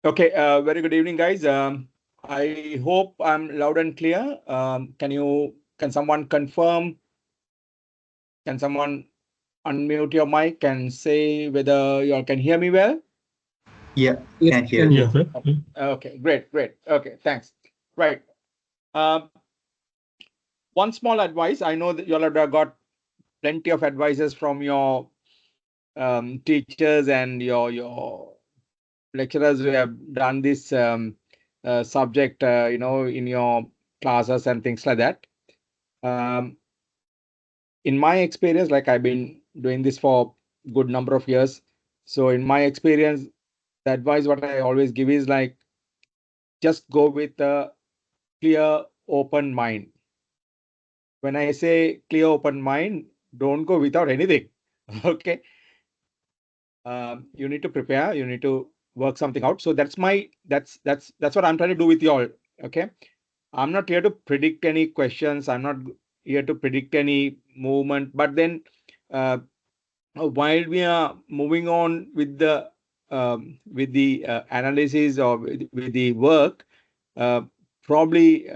Okay, very good evening, guys. I hope I'm loud and clear. Can someone confirm? Can someone unmute your mic and say whether you all can hear me well? Yeah, Yes, can we can hear. hear. Yes, sir. Okay, great, great. Okay, thanks. Right. Um, one small advice. I know that you all have got plenty of advices from your teachers and your lecturers who have done this subject, in your classes and things like that. Um, in my experience, like I've been doing this for good number of years. So in my experience, the advice what I always give is like just go with a clear, open mind. When I say clear, open mind, don't go without anything. Okay. You need to prepare, you need to work something out. So that's what I'm trying to do with you all. Okay. I'm not here to predict any questions. I'm not here to predict any movement. But then uh, while we are moving on with the analysis or with the work, uh, probably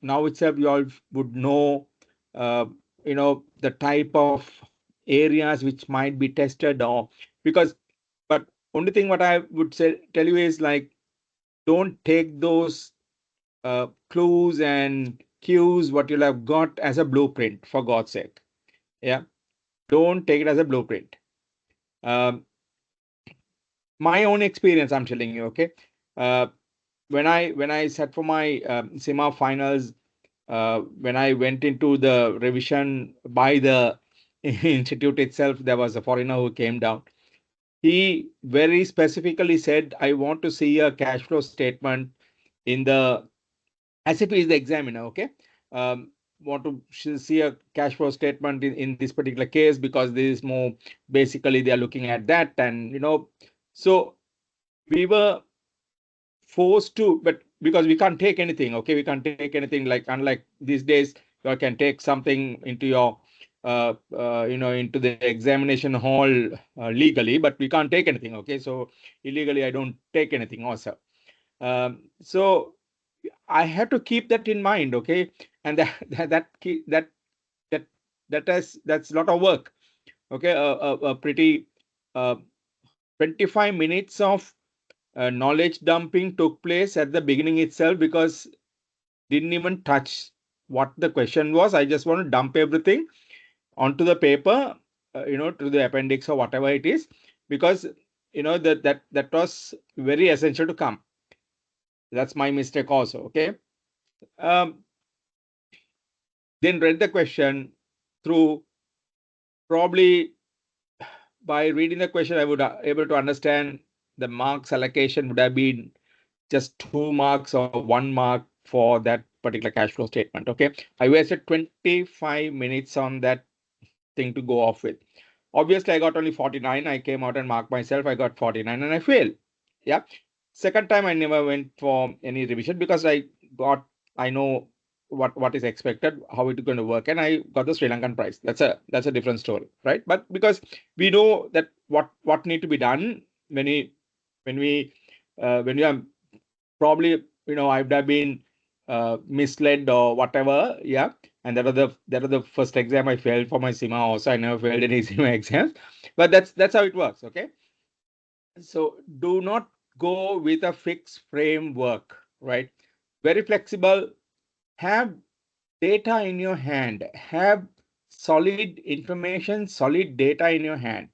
now itself you all would know, uh, the type of areas which might be tested or because. But only thing what I would say tell you is like don't take those clues and cues what you'll have got as a blueprint, for God's sake. Yeah, don't take it as a blueprint. Um, my own experience, I'm telling you. Okay, uh, when I sat for my SIMA finals, when I went into the revision by the institute itself, there was a foreigner who came down. He very specifically said, "I want to see a cash flow statement in the," as if he is the examiner. Okay, want to see a cash flow statement in this particular case because this is more basically they are looking at that, and so we were forced to, but because we can't take anything. Okay, we can't take anything, like unlike these days you can take something into your into the examination hall legally, but we can't take anything. Okay, so illegally I don't take anything also. So I have to keep that in mind. Okay, and that that's a lot of work. Okay, a pretty uh, 25 minutes of knowledge dumping took place at the beginning itself because didn't even touch what the question was. I just want to dump everything onto the paper, to the appendix or whatever it is, because that was very essential to come. That's my mistake also. Okay. Um, then read the question through. Probably by reading the question, I would able to understand the marks allocation would have been just 2 marks or 1 mark for that particular cash flow statement. Okay, I wasted 25 minutes on that thing to go off with. Obviously, I got only 49. I came out and marked myself. I got 49 and I failed. Yeah. Second time, I never went for any revision because I know what is expected, how it is going to work, and I got the Sri Lankan prize. That's a different story, right? But because we know that what need to be done when we when you are probably I would have been misled or whatever. Yeah, and that was the first exam I failed for my SIMA. Also, I never failed any SIMA exams, but that's how it works. Okay, so do not go with a fixed framework, right? Very flexible. Have data in your hand. Have solid information, solid data in your hand.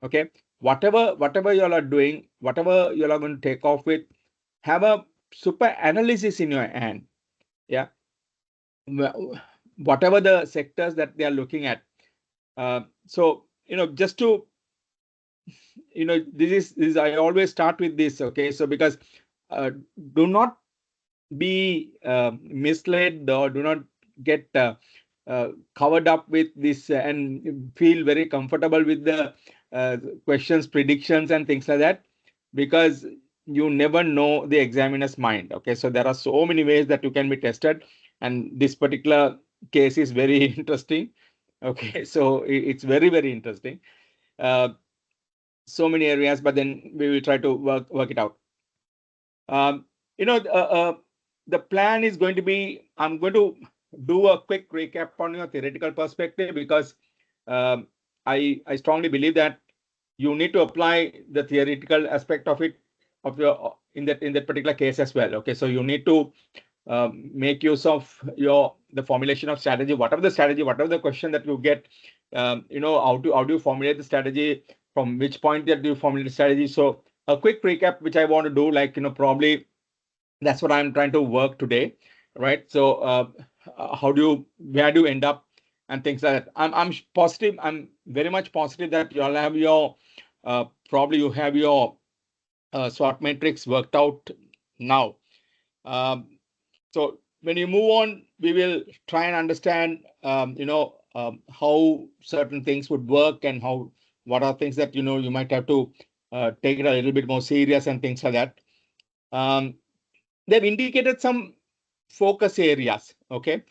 Okay, whatever you all are doing, whatever you all are going to take off with, have a super analysis in your hand. Yeah, whatever the sectors that they are looking at. So just to this is I always start with this. Okay, so because uh, do not be misled or do not get covered up with this and feel very comfortable with the questions, predictions, and things like that, because you never know the examiner's mind. Okay, so there are so many ways that you can be tested, and this particular case is very interesting. Okay, so it's very, very interesting. Uh, so many areas, but then we will try to work it out. Um, you know, the plan is going to be, I'm going to do a quick recap on your theoretical perspective because um, I strongly believe that you need to apply the theoretical aspect of it of your in that particular case as well. Okay, so you need to make use of your the formulation of strategy, whatever the strategy, whatever the question that you get. How do you formulate the strategy? From which point that do you formulate the strategy? So a quick recap, which I want to do, like probably that's what I'm trying to work today, right? So how do you where do you end up and things like that. I'm positive. I'm very much positive that you'll have your probably you have your SWOT matrix worked out now. Um, so when you move on, we will try and understand, how certain things would work and how what are things that you might have to take it a little bit more serious and things like that. Um, they've indicated some focus areas, okay,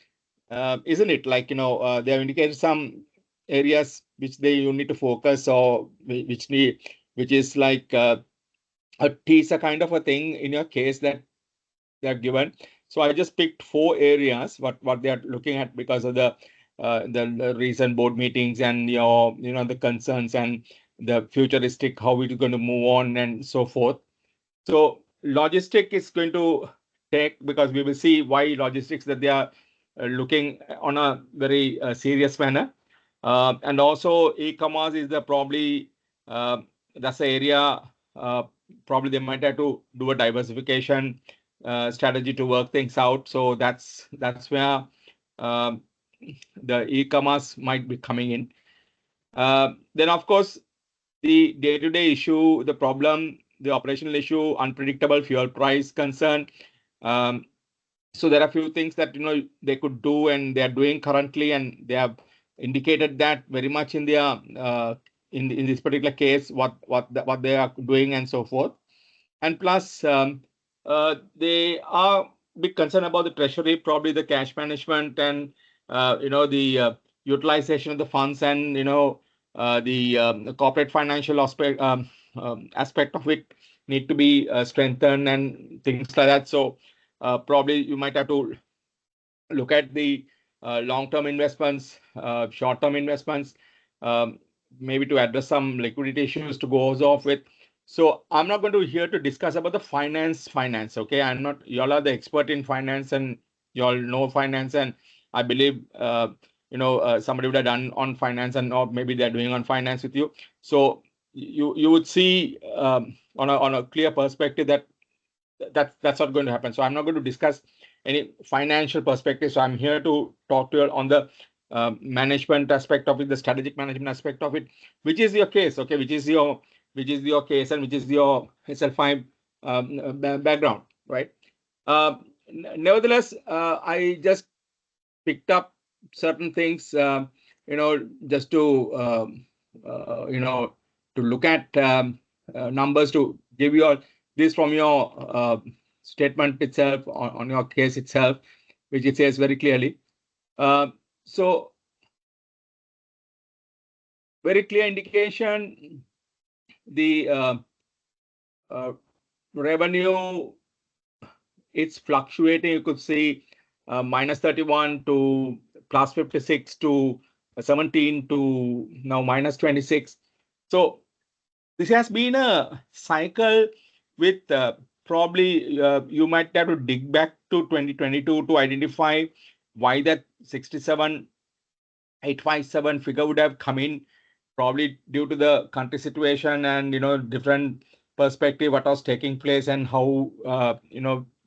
isn't it? Like they have indicated some areas which they you need to focus or which need which is like a teaser kind of a thing in your case that they have given. So I just picked four areas what they are looking at because of the recent board meetings and your the concerns and the futuristic how it is going to move on and so forth. So logistic is going to take because we will see why logistics that they are looking on a very serious manner. And also e-commerce is the probably uh, that's the area probably they might have to do a diversification strategy to work things out. So that's where um, the e-commerce might be coming in. Then of course the day-to-day issue, the problem, the operational issue, unpredictable fuel price concern. Um, so there are a few things that they could do and they are doing currently, and they have indicated that very much in their in this particular case what they are doing and so forth. And plus, they are big concerned about the treasury, probably the cash management and the utilization of the funds and the corporate financial aspect of it need to be strengthened and things like that. So probably you might have to look at the long-term investments, short-term investments, um, maybe to address some liquidity issues to go off with. So I'm not going to here to discuss about the finance. Okay, I'm not. Y'all are the expert in finance and y'all know finance, and I believe somebody would have done on finance and or maybe they're doing on finance with you. So you would see on a clear perspective that that's not going to happen. So I'm not going to discuss any financial perspective. So I'm here to talk to you on the management aspect of it, the strategic management aspect of it, which is your case, okay, which is your case and which is your SL5 background, right? Nevertheless, I just picked up certain things, just to to look at numbers to give you all this from your statement itself on your case itself, which it says very clearly. So very clear indication, the uh, revenue, it's fluctuating. You could see minus 31 to plus 56 to 17 to now minus 26. So this has been a cycle with probably you might have to dig back to 2022 to identify why that 67,857 figure would have come in, probably due to the country situation and different perspective what was taking place and how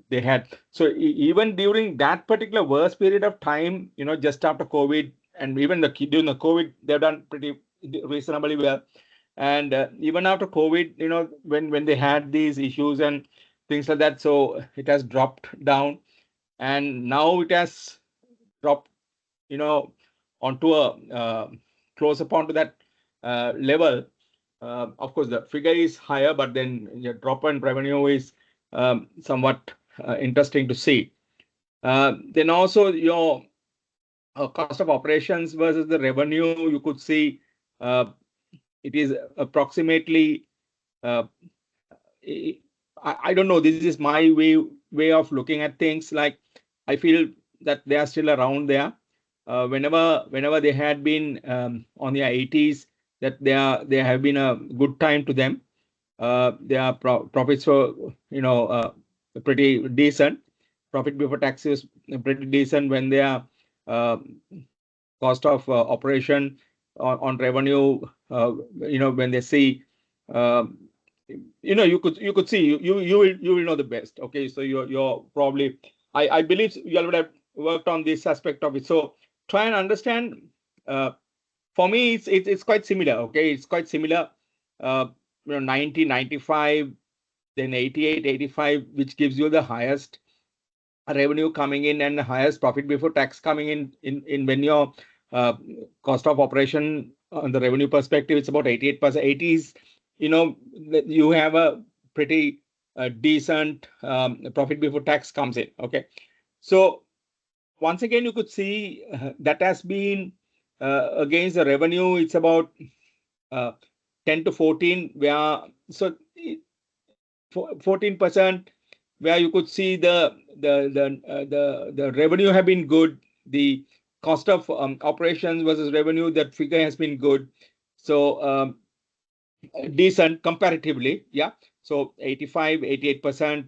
they had. So even during that particular worst period of time, just after COVID and even during the COVID, they've done pretty reasonably well. And even after COVID, when they had these issues and things like that, so it has dropped down, and now it has dropped you know onto a close upon to that level. Of course the figure is higher, but then your drop in revenue is somewhat interesting to see. Then also your cost of operations versus the revenue, you could see it is approximately uh, I don't know. This is my way of looking at things. Like I feel that they are still around there. Whenever they had been on their 80s, that they have been a good time to them. Their profits were pretty decent. Profit before tax is pretty decent when their uh, cost of operation on revenue. When they see. um you could see you will know the best. Okay, so you're probably I believe you would have worked on this aspect of it. So try and understand. uh, for me it's quite similar. Okay, it's quite similar. uh, 90 95, then 88 85, which gives you the highest revenue coming in and the highest profit before tax coming in when your uh, cost of operation on the revenue perspective, it's about 88%. 80s, you have a pretty decent profit before tax comes in. Okay, so once again you could see that has been against the revenue, it's about uh, 10 to 14, where so 14%, where you could see the revenue have been good. The cost of operations versus revenue, that figure has been good. So decent comparatively. Yeah. So 85, 88%.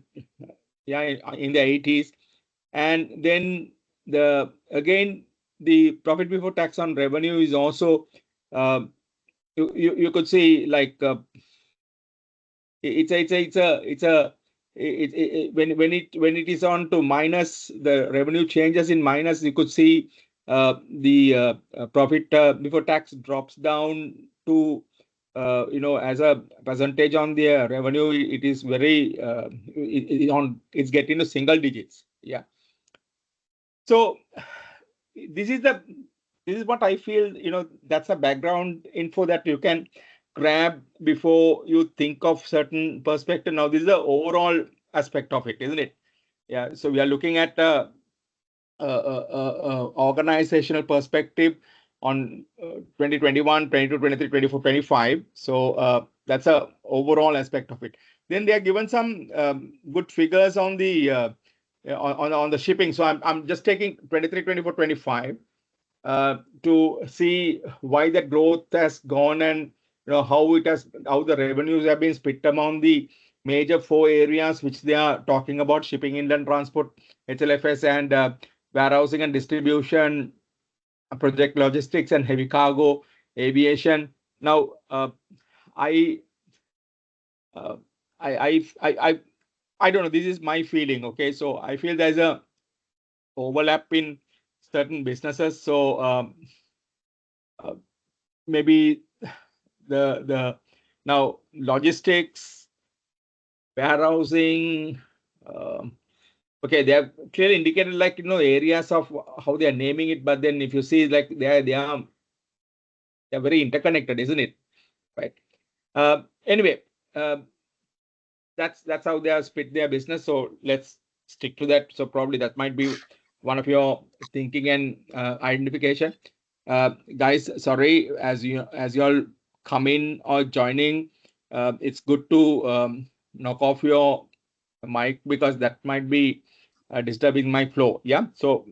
Yeah, in the 80s. And then the profit before tax on revenue is also um, you could see like it's a when it is on to minus, the revenue changes in minus, you could see the profit before tax drops down to as a percentage on the revenue. It is very it's getting to single digits. Yeah. So this is the this is what I feel. That's a background info that you can grab before you think of certain perspective. Now, this is the overall aspect of it, isn't it? Yeah. So we are looking at organizational perspective on 2021, 22, 23, 24, 25. So that's a overall aspect of it. Then they are given some good figures on the on the shipping. So I'm just taking 23, 24, 25 to see why that growth has gone, and how the revenues have been split among the major four areas which they are talking about: shipping, inland transport, HLFS, and warehousing and distribution, project logistics, and heavy cargo, aviation. Now, I, uh, I, I, I, I, I don't know. This is my feeling. Okay, so I feel there's a overlap in certain businesses. So uh, maybe the now logistics, warehousing. Um, okay, they have clearly indicated like areas of how they are naming it, but then if you see like they are very interconnected, isn't it? Right. Anyway, uh, that's how they are split their business. So let's stick to that. So probably that might be one of your thinking and identification. Guys, sorry, as you all come in or joining, it's good to knock off your mic, because that might be disturbing my flow. Yeah. So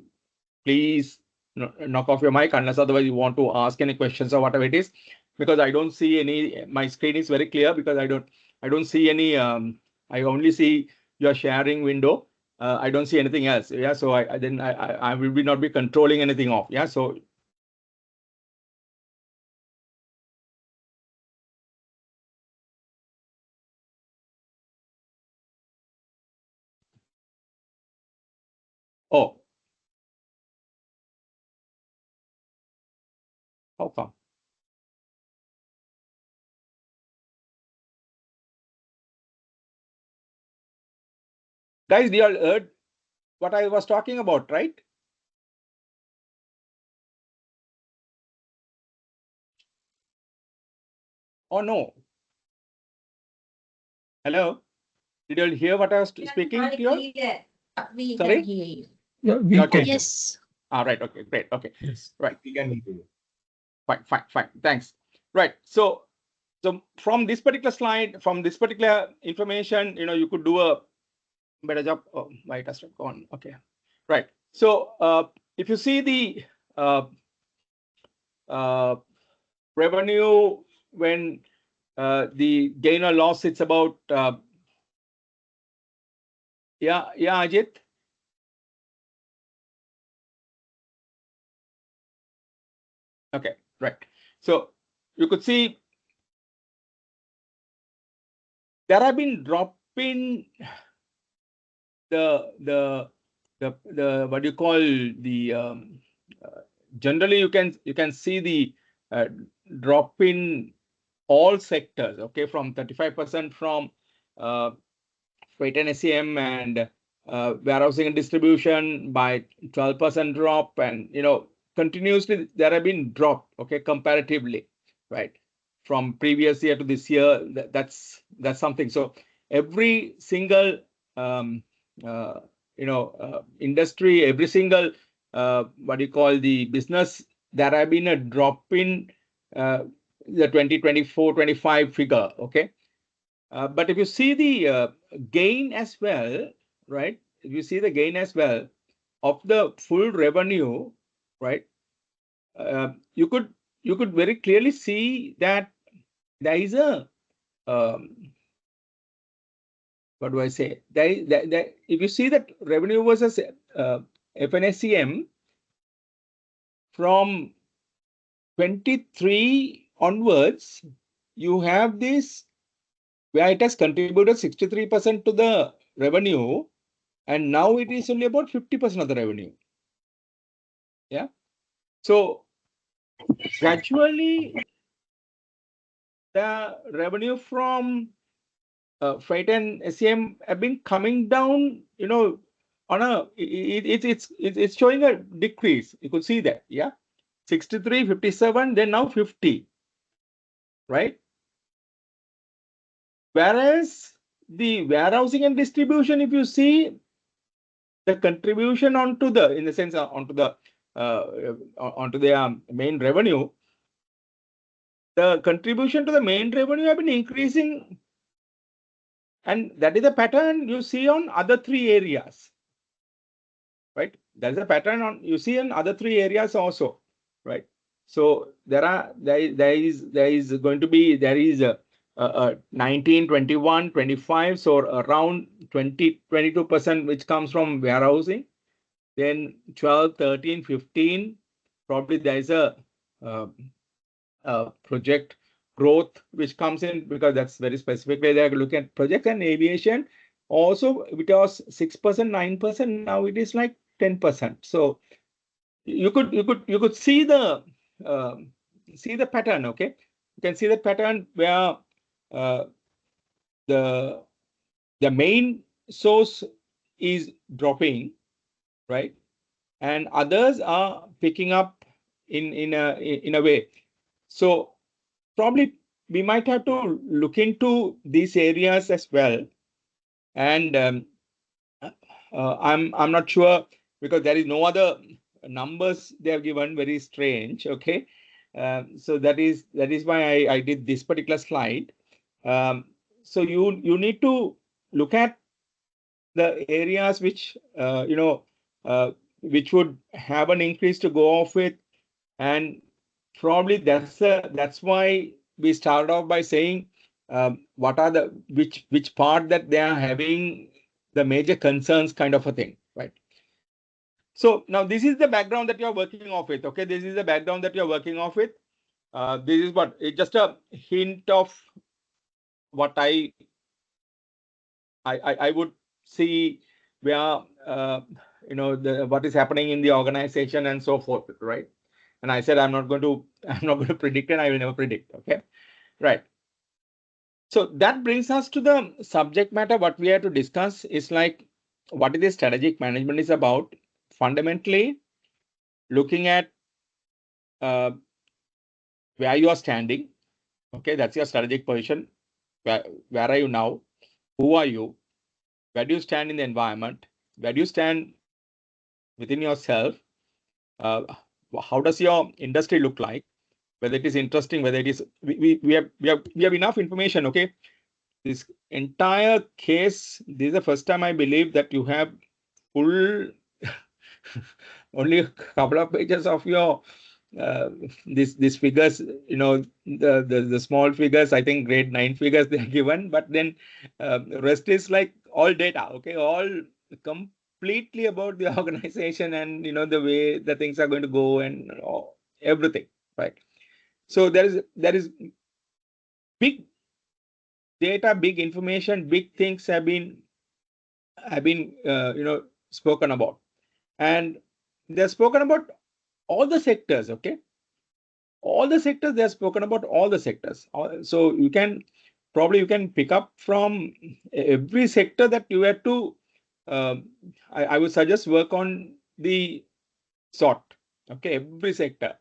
please knock off your mic, unless otherwise you want to ask any questions or whatever it is, because I don't see any. My screen is very clear because I don't see any. I only see your sharing window. I don't see anything else. Yeah. So I will be not be controlling anything off. Yeah. So oh, how come? Guys, you all heard what I was talking about, right? Oh no. Hello. Did you all hear what I was speaking to you all? We can Sorry? hear you. Yeah, we Okay. can. Yes. All right. Okay. Great. Okay. Yes. Right. We can hear you. Fine. Fine. Fine. Thanks. Right. So So from this particular slide, from this particular information, you could do a better job. Oh, why it has not gone? Okay, right. So if you see the uh, uh, revenue when the gain or loss, it's about yeah, Ajit. Okay, right. So you could see there have been drop in the what do you call the uh, generally you can see the uh, drop in all sectors, okay, from 35% from uh, freight and SEM and warehousing and distribution by 12% drop, and continuously there have been drop, okay, comparatively, right, from previous year to this year. That's something. So every single um, uh, industry, every single what do you call the business, there have been a drop in uh, the 2024-25 figure, okay. But if you see the gain as well, right? If you see the gain as well of the full revenue, right? You could very clearly see that there is a what do I say? If you see that revenue versus FNSCM from 23 onwards, you have this where it has contributed 63% to the revenue, and now it is only about 50% of the revenue. Yeah. So gradually, the revenue from freight and SEM have been coming down. On a it's showing a decrease. You could see that. Yeah, 63, 57, then now 50. Right. Whereas the warehousing and distribution, if you see the contribution onto the, in the sense onto the main revenue, the contribution to the main revenue have been increasing, and that is the pattern you see on other three areas, right? That is a pattern on you see in other three areas also, right? So there is going to be there is a 19, 21, 25, so around 22% which comes from warehousing, then 12, 13, 15, probably there is a uh, project growth which comes in, because that's very specifically they're looking at projects. And aviation also, it was 6%, 9%, now it is like 10%. So you could see the pattern, okay. You can see the pattern where uh, the main source is dropping, right, and others are picking up in a way. So probably we might have to look into these areas as well. And I'm not sure, because there is no other numbers they have given, very strange, okay. So that is why I did this particular slide. So you need to look at the areas which would have an increase to go off with. And probably that's why we started off by saying what are the which part that they are having the major concerns, kind of a thing, right? So now this is the background that you're working off with, okay. This is the background that you're working off with. This is what it's just a hint of what I would see, where what is happening in the organization and so forth, right? And I said I'm not going to predict, and I will never predict, okay, right? So that brings us to the subject matter. What we have to discuss is like, what is the strategic management is about. Fundamentally, looking at uh, where you are standing, okay, that's your strategic position. Where are you now? Who are you? Where do you stand in the environment? Where do you stand within yourself? Uh, how does your industry look like? whether it is interesting, whether it is we have enough information. Okay, this entire case, this is the first time I believe that you have full only a couple of pages of your these figures, the small figures, I think grade 9 figures they are given, but then rest is like all data, okay, all completely about the organization and the way the things are going to go and everything, right? So there is big data, big information, big things have been spoken about, and they're spoken about all the sectors, okay, all the sectors, they have spoken about all the sectors. So you can pick up from every sector that you have to I would suggest work on the sort, okay, every sector,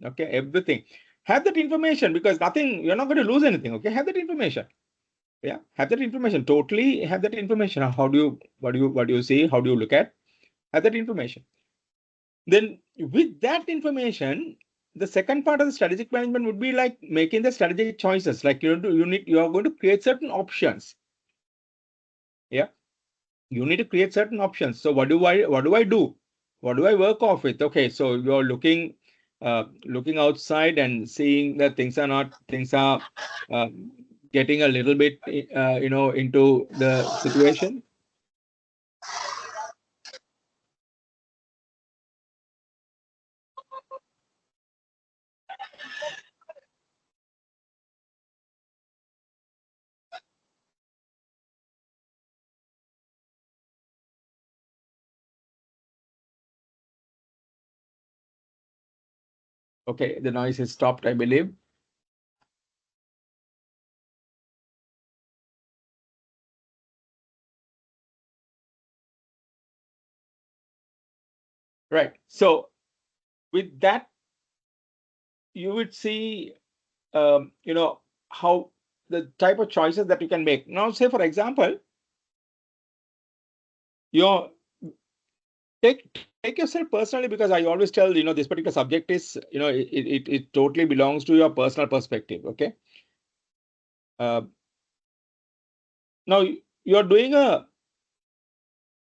okay, everything, have that information, because nothing, you're not going to lose anything, okay, have that information. Yeah, have that information, totally have that information. How do you, what do you see, how do you look at, have that information. Then with that information, the second part of the strategic management would be like making the strategic choices. Like you are going to create certain options. Yeah, you need to create certain options. So what do I do? What do I work off with? Okay, so you're looking outside and seeing that things are uh, getting a little bit into the situation. Okay, the noise is stopped, I believe. Right. So with that, you would see how the type of choices that you can make. Now, say for example, you take yourself personally, because I always tell this particular subject is it totally belongs to your personal perspective. Okay, uh, now you're doing a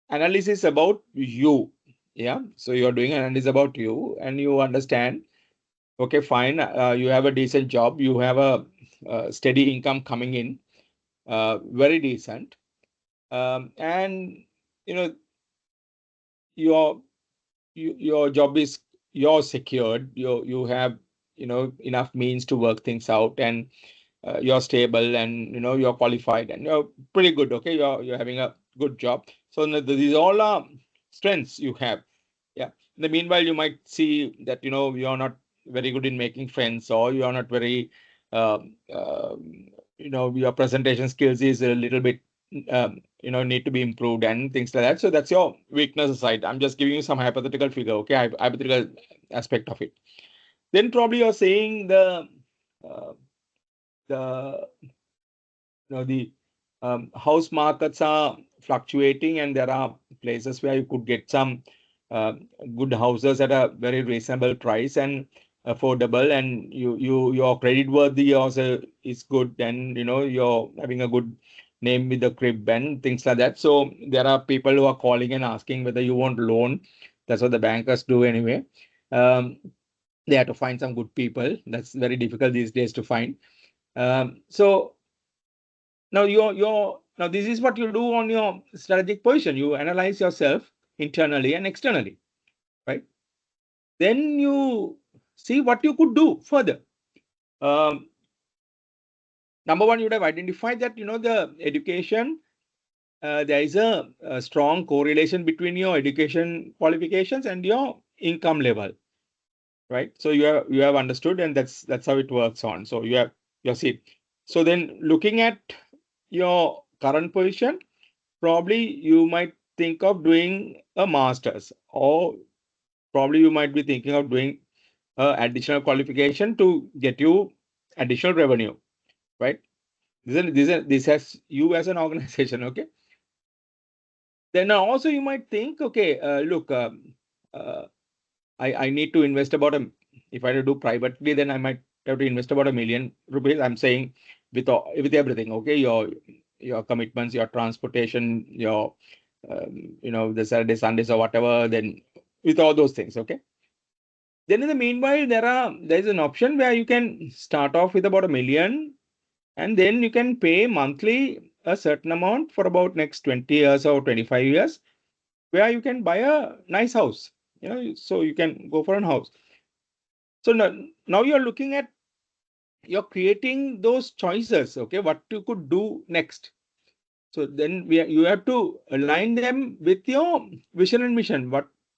analysis about you. Yeah, so you're doing an analysis about you, and you understand. Okay, fine. You have a decent job. You have a steady income coming in. Very decent. And you know your your job is, you're secured, you have enough means to work things out, and you're stable, and you're qualified, and you're pretty good. Okay, you're having a good job. So these all are strengths you have. Yeah, in the meanwhile, you might see that you're not very good in making friends, or you're not very your presentation skills is a little bit need to be improved and things like that. So that's your weakness side. I'm just giving you some hypothetical figure, okay, hypothetical aspect of it. Then probably you're saying uh, the the house markets are fluctuating, and there are places where you could get some uh, good houses at a very reasonable price and affordable, and your credit worthy also is good, and you're having a good name with the crib and things like that. So there are people who are calling and asking whether you want loan. That's what the bankers do anyway. They have to find some good people. That's very difficult these days to find. So now now this is what you do on your strategic position. You analyze yourself internally and externally, right? Then you see what you could do further. Um, Number one, you would have identified that the education. There is a strong correlation between your education qualifications and your income level, right? So you have understood, and that's how it works on. So you see. So then, looking at your current position, probably you might think of doing a master's, or probably you might be thinking of doing additional qualification to get you additional revenue, right? This has you as an organization, okay? Then also you might think, okay, look, uh, I need to invest about if I do privately, then I might you have to invest about ₹1 million. I'm saying with everything, okay, your commitments, your transportation, your the Saturday, Sundays or whatever, then with all those things, okay. Then in the meanwhile, there's an option where you can start off with about $1 million, and then you can pay monthly a certain amount for about next 20 years or 25 years, where you can buy a nice house, so you can go for a house. So now you're looking at, you're creating those choices, okay, what you could do next. So then you have to align them with your vision and mission.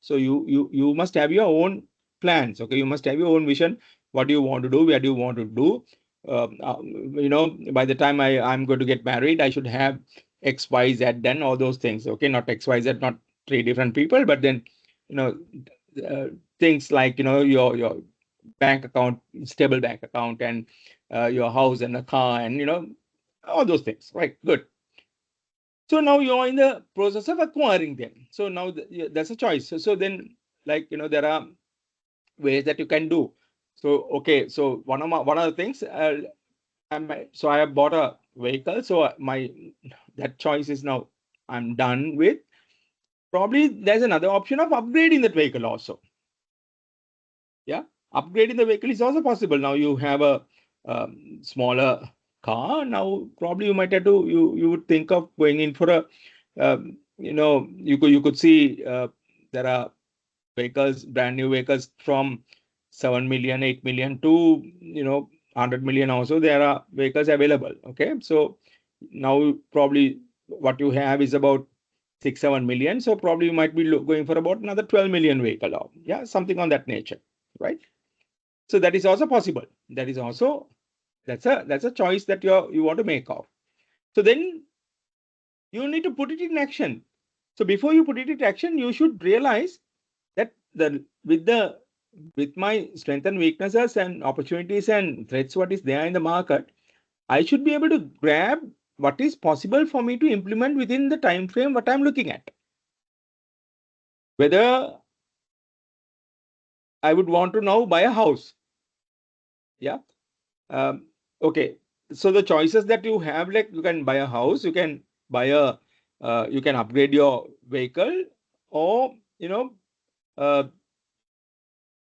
So you must have your own plans, okay, you must have your own vision. What do you want to do? Where do you want to do? By the time I'm going to get married, I should have X, Y, Z done, all those things, okay, not X, Y, Z, not three different people, but then you know things like your bank account, stable bank account, and your house and a car, and all those things, right? Good. So now you're in the process of acquiring them. So now that's a choice. So then, like, there are ways that you can do. So okay, so one of the things, so I have bought a vehicle. So that choice is now I'm done with. Probably there's another option of upgrading that vehicle also. Yeah, upgrading the vehicle is also possible. Now you have a smaller car. Now probably you might have to you would think of going in for a you could see there are vehicles, brand new vehicles from 7 million, 8 million to 100 million also. There are vehicles available. Okay, so now probably what you have is about 6-7 million. So probably you might be going for about another 12 million vehicle, or something on that nature, right? So that is also possible. That is also that's a choice that you want to make of. So then you need to put it in action. So before you put it in action, you should realize that with my strengths and weaknesses and opportunities and threats, what is there in the market, I should be able to grab what is possible for me to implement within the time frame what I'm looking at. Whether I would want to now buy a house. Yeah. Okay. So the choices that you have, like you can buy a house, you can you can upgrade your vehicle, or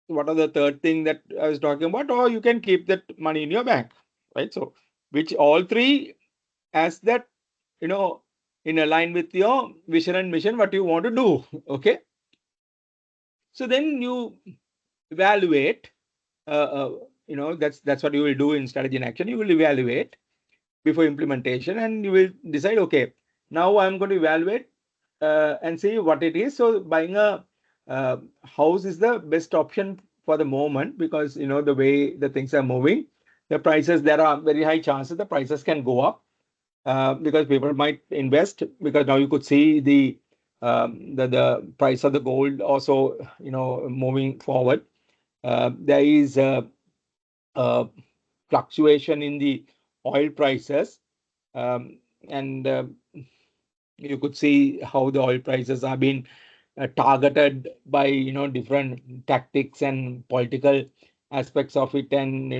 what are the third thing that I was talking about, or you can keep that money in your bank, right? So which all three, as that in align with your vision and mission, what you want to do. Okay. So then you evaluate. That's what you will do in strategy and action. You will evaluate before implementation, and you will decide, okay, now I'm going to evaluate and see what it is. So buying a house is the best option for the moment, because the way the things are moving, the prices, there are very high chances the prices can go up, because people might invest, because now you could see the price of the gold also moving forward. There is a fluctuation in the oil prices, and you could see how the oil prices are being targeted by different tactics and political aspects of it, and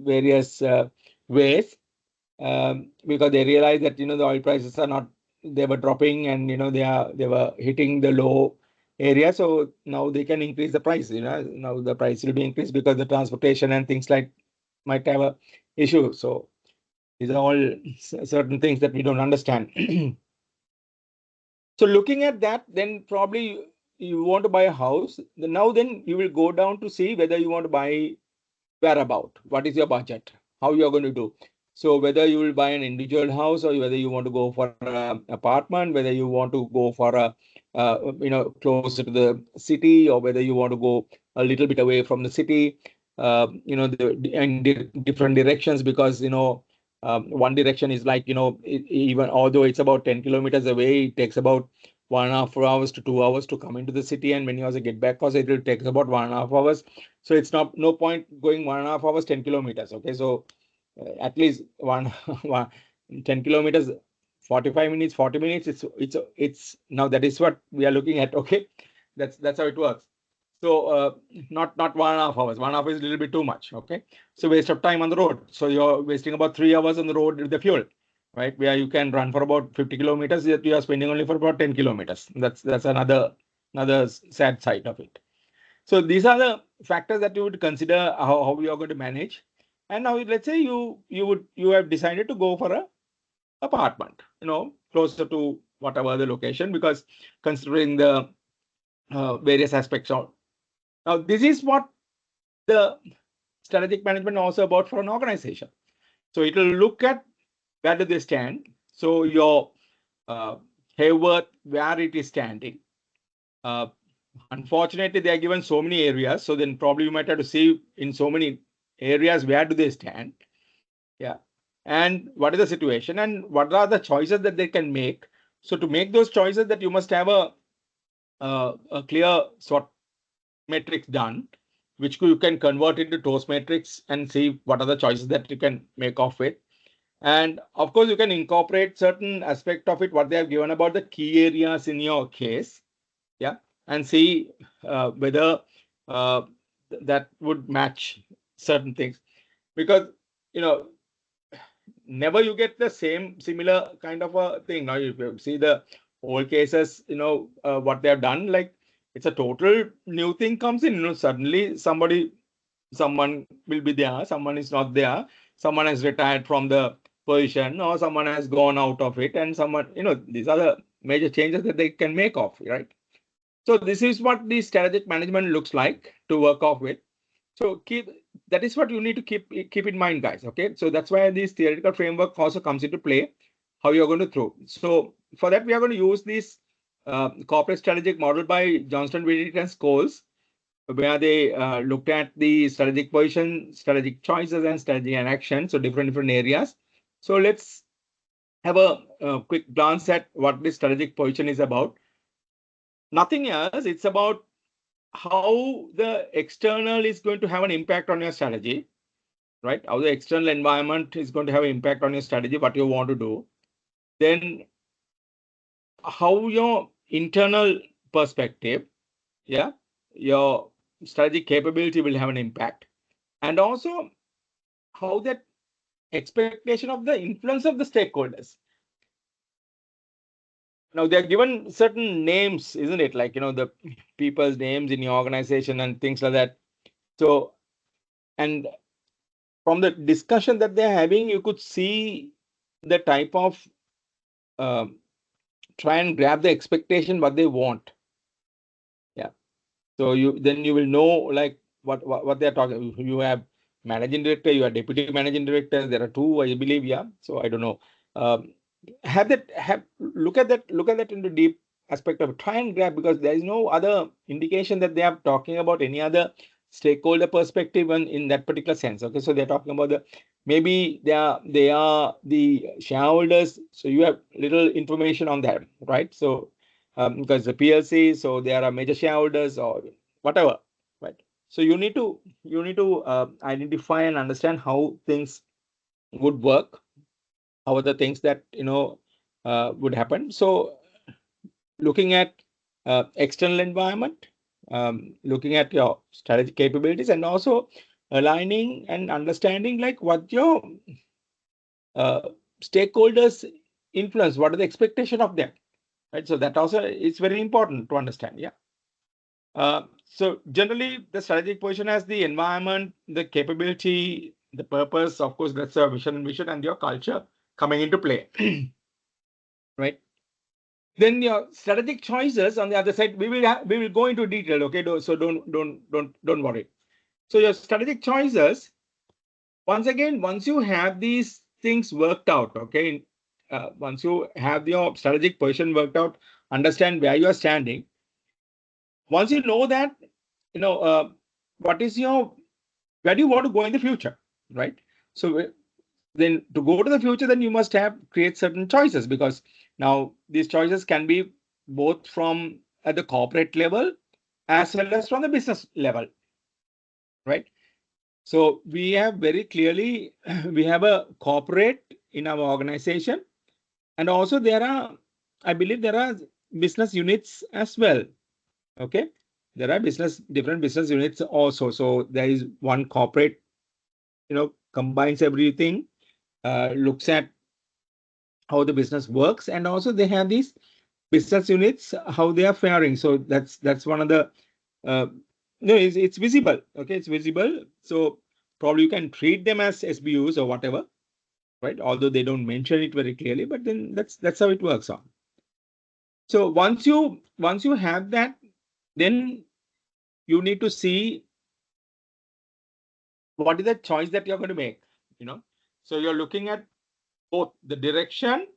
various ways, because they realize that the oil prices are not, they were dropping, and they were hitting the low area. So now they can increase the price. Now the price will be increased because the transportation and things like might have a issue. So these are all certain things that we don't understand. So looking at that, then probably you want to buy a house. Now then you will go down to see whether you want to buy whereabout. What is your budget? How you are going to do? So whether you will buy an individual house, or whether you want to go for an apartment, whether you want to go for a closer to the city, or whether you want to go a little bit away from the city, in different directions, because one direction is like even although it's about 10 kilometers away, it takes about 1.5 hours to 2 hours to come into the city, and when you also get back, also it will take about 1.5 hours. So it's no point going 1.5 hours 10 kilometers. Okay, so at least 10 kilometers, 45 minutes, 40 minutes. It's now that is what we are looking at. Okay, that's how it works. So not 1.5 hours. 1.5 hours is a little bit too much. Okay. So waste of time on the road. So you're wasting about 3 hours on the road with the fuel, right? Where you can run for about 50 kilometers, yet you are spending only for about 10 kilometers. That's another sad side of it. So these are the factors that you would consider how you are going to manage. And now let's say you have decided to go for a apartment, closer to whatever the location, because considering the various aspects of. Now, this is what the strategic management also about for an organization. So it will look at where do they stand. So your uh, Hayworth, where it is standing. Uh, Unfortunately, they are given so many areas. So then probably you might have to see in so many areas where do they stand. Yeah. And what is the situation and what are the choices that they can make. So to make those choices, that you must have a clear sort matrix done, which you can convert into toast matrix and see what are the choices that you can make of it. And of course, you can incorporate certain aspect of it, what they have given about the key areas in your case. Yeah. And see whether that would match certain things. Because, you know, never you get the same similar kind of a thing. Now you see the old cases, what they have done, like it's a total new thing comes in, suddenly someone will be there, someone is not there, someone has retired from the position, or someone has gone out of it, and someone, these are the major changes that they can make of, right? So this is what the strategic management looks like to work off with. So that is what you need to keep in mind, guys. Okay, so that's why this theoretical framework also comes into play. How you're going to throw. So for that, we are going to use this corporate strategic model by Johnston, Whitty, and Scholes, where they looked at the strategic position, strategic choices, and strategy and action. So different areas. So let's have a quick glance at what this strategic position is about. Nothing else. It's about how the external is going to have an impact on your strategy, right? How the external environment is going to have an impact on your strategy, what you want to do. Then how your internal perspective, yeah, your strategic capability will have an impact. And also how that expectation of the influence of the stakeholders. Now they're given certain names, isn't it? Like, the people's names in your organization and things like that. So, and from the discussion that they're having, you could see the type of try and grab the expectation what they want. Yeah. So you will know like what they're talking. You have managing director, you have deputy managing director. There are two, I believe. Yeah. So I don't know. Um, look at that into deep aspect of try and grab, because there is no other indication that they are talking about any other stakeholder perspective in that particular sense. Okay, so they're talking about maybe they are the shareholders, so you have little information on that, right? So because the PLC, so they are major shareholders or whatever, right? So you need to identify and understand how things would work, how are the things that would happen. So looking at external environment, looking at your strategic capabilities, and also aligning and understanding like what your uh, stakeholders influence, what are the expectation of them, right? So that also is very important to understand. Yeah. So generally the strategic position has the environment, the capability, the purpose, of course, that's a vision and your culture coming into play. Right. Then your strategic choices on the other side, we will go into detail. Okay, so don't worry. So your strategic choices, once you have these things worked out, okay, once you have your strategic position worked out, understand where you are standing. Once you know that, what is your where do you want to go in the future, right? So then to go to the future, then you must have create certain choices, because now these choices can be both from at the corporate level as well as from the business level, right? So we have very clearly we have a corporate in our organization, and also I believe there are business units as well. Okay, there are different business units also. So there is one corporate, combines everything, looks at how the business works, and also they have these business units, how they are faring. So that's one of the, uh, no, it's visible. Okay, it's visible. So probably you can treat them as SBUs or whatever, right? Although they don't mention it very clearly, but then that's how it works on. So once you have that, then you need to see what is the choice that you're going to make. So you're looking at both the direction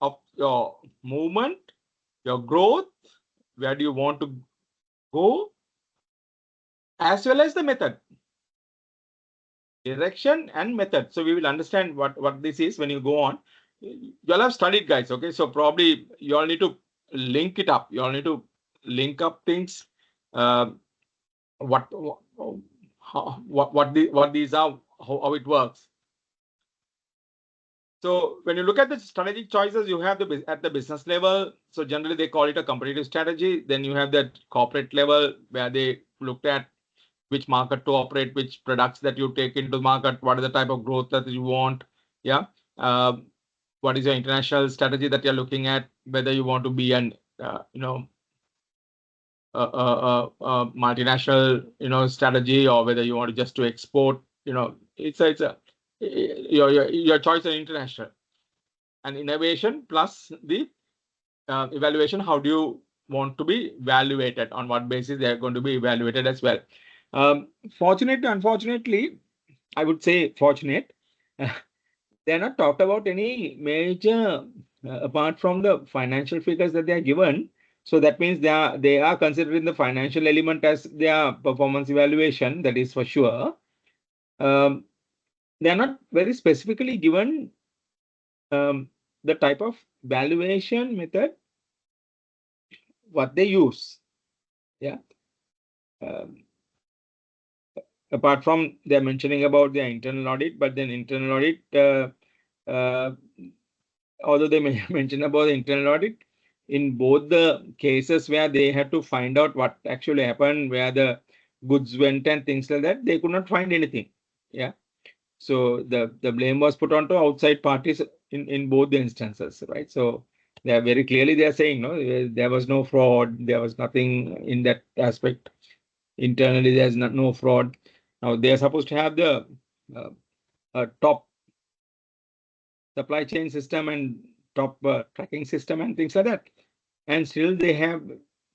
of your movement, your growth, where do you want to go, as well as the method. Direction and method. So we will understand what this is when you go on. You all have studied, guys. Okay, so probably you all need to link it up. You all need to link up things. What these are, how it works. So when you look at the strategic choices, you have at the business level. So generally they call it a competitive strategy. Then you have that corporate level where they looked at which market to operate, which products that you take into the market, what is the type of growth that you want. Yeah. What is your international strategy that you're looking at, whether you want to be an, multinational, strategy, or whether you want to just to export, it's a your choice is international. And innovation plus the evaluation, how do you want to be evaluated, on what basis they are going to be evaluated as well. Fortunately, unfortunately, I would say fortunate, they're not talked about any major, apart from the financial figures that they are given. So that means they are considering the financial element as their performance evaluation, that is for sure. They are not very specifically given the type of valuation method what they use. Yeah. Um, Apart from they're mentioning about their internal audit, but then internal audit, although they may mention about the internal audit, in both the cases where they had to find out what actually happened, where the goods went and things like that, they could not find anything. Yeah. So the blame was put onto outside parties in both the instances, right? So they are very clearly they are saying no, there was no fraud, there was nothing in that aspect. Internally, there's no fraud. Now they are supposed to have the top supply chain system and top tracking system and things like that, and still they have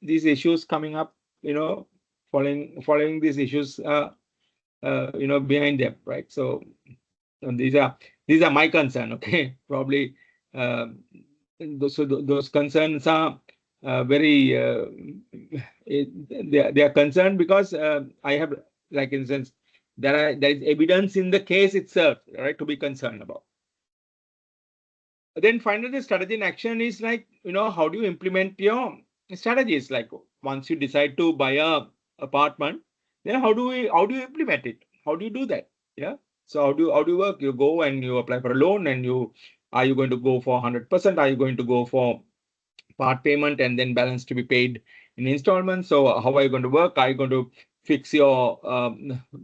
these issues coming up. Following these issues, behind them, right? So these are my concern. Okay, probably those concerns are very. They are concerned because I have, like, in sense, there is evidence in the case itself, right, to be concerned about. Then finally, the strategy in action is like, how do you implement your strategies? Like once you decide to buy a apartment, then how do you implement it? How do you do that? Yeah. So how do you work? You go and you apply for a loan, and are you going to go for 100%? Are you going to go for part payment and then balance to be paid in installments? So how are you going to work? Are you going to fix your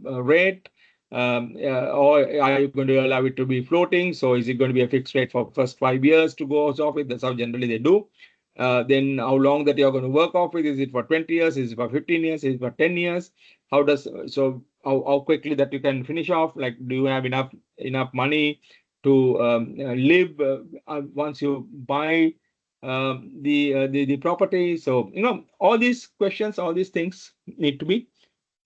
rate? Or are you going to allow it to be floating? So is it going to be a fixed rate for first 5 years to go off with? That's how generally they do. Then how long that you're going to work off with? Is it for 20 years? Is it for 15 years? Is it for 10 years? How quickly that you can finish off? Like, do you have enough money to live once you buy the property? So all these questions, all these things need to be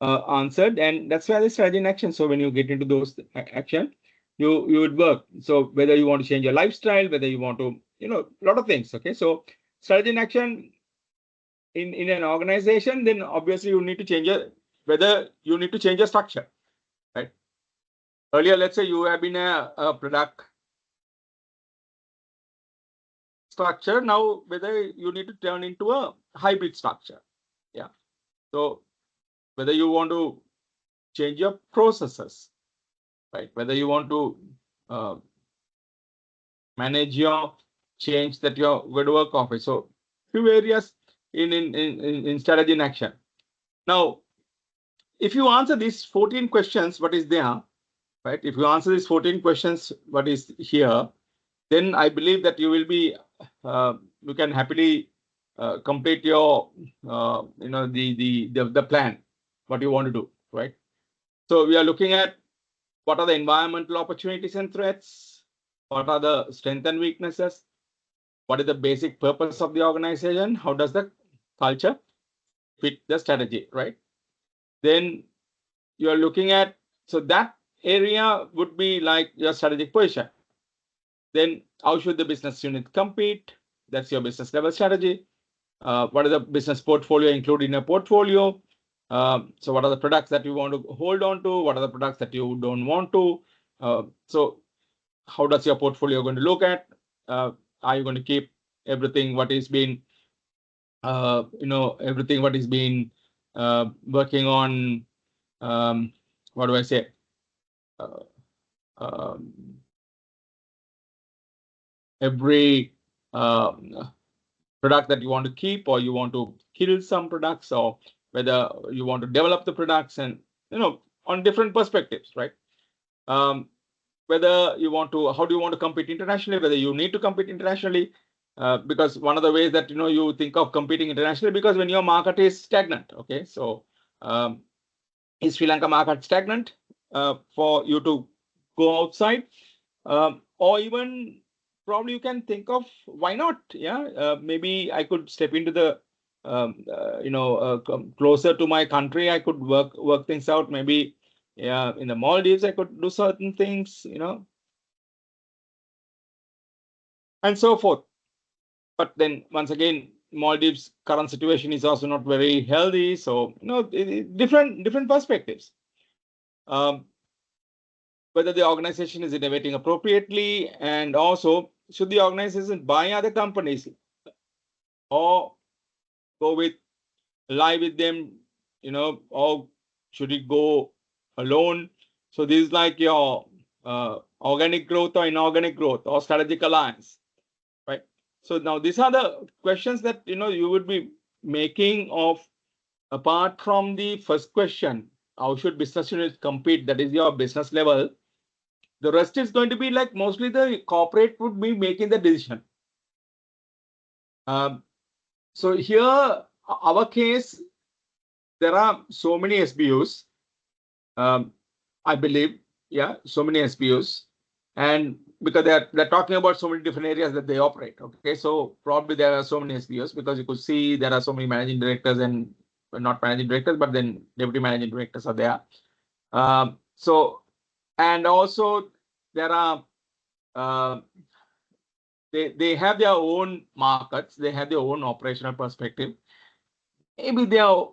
answered, and that's why the strategy in action. So when you get into those action, you would work. So whether you want to change your lifestyle, whether you want to, a lot of things. Okay, so strategy in action in an organization, then obviously you need to change your structure, right? Earlier, let's say you have been a product structure. Now whether you need to turn into a hybrid structure. Yeah. So whether you want to change your processes, right? Whether you want to manage your change that you're going to work off with. So few areas in strategy in action. Now, if you answer these 14 questions, what is there, right? If you answer these 14 questions, what is here, then I believe that you will be, you can happily complete your, the plan, what you want to do, right? So we are looking at what are the environmental opportunities and threats, what are the strengths and weaknesses, what is the basic purpose of the organization, how does the culture fit the strategy, right? Then you are looking at, so that area would be like your strategic position. Then how should the business unit compete? That's your business level strategy. What is the business portfolio included in a portfolio? So what are the products that you want to hold on to? What are the products that you don't want to? So how does your portfolio going to look at? Are you going to keep everything what is being, everything what is being working on? What do I say? Uh, um, every product that you want to keep, or you want to kill some products, or whether you want to develop the products, and on different perspectives, right? Whether you want to, how do you want to compete internationally, whether you need to compete internationally, because one of the ways that you think of competing internationally, because when your market is stagnant, okay, so is Sri Lanka market stagnant for you to go outside, or even probably you can think of why not, maybe I could step into the closer to my country, I could work things out, maybe in the Maldives I could do certain things, and so forth. But then once again, Maldives current situation is also not very healthy, so different perspectives. Whether the organization is innovating appropriately, and also should the organization buy other companies or go with live with them, or should it go alone? So this is like your organic growth or inorganic growth or strategic alliance, right? So now these are the questions that you would be making of, apart from the first question, how should business units compete? That is your business level. The rest is going to be like mostly the corporate would be making the decision. So here, our case, there are so many SBUs. I believe, so many SBUs, and because they're talking about so many different areas that they operate. Okay, so probably there are so many SBUs because you could see there are so many managing directors, and not managing directors, but then deputy managing directors are there. So, and also there are they have their own markets, they have their own operational perspective. Maybe they are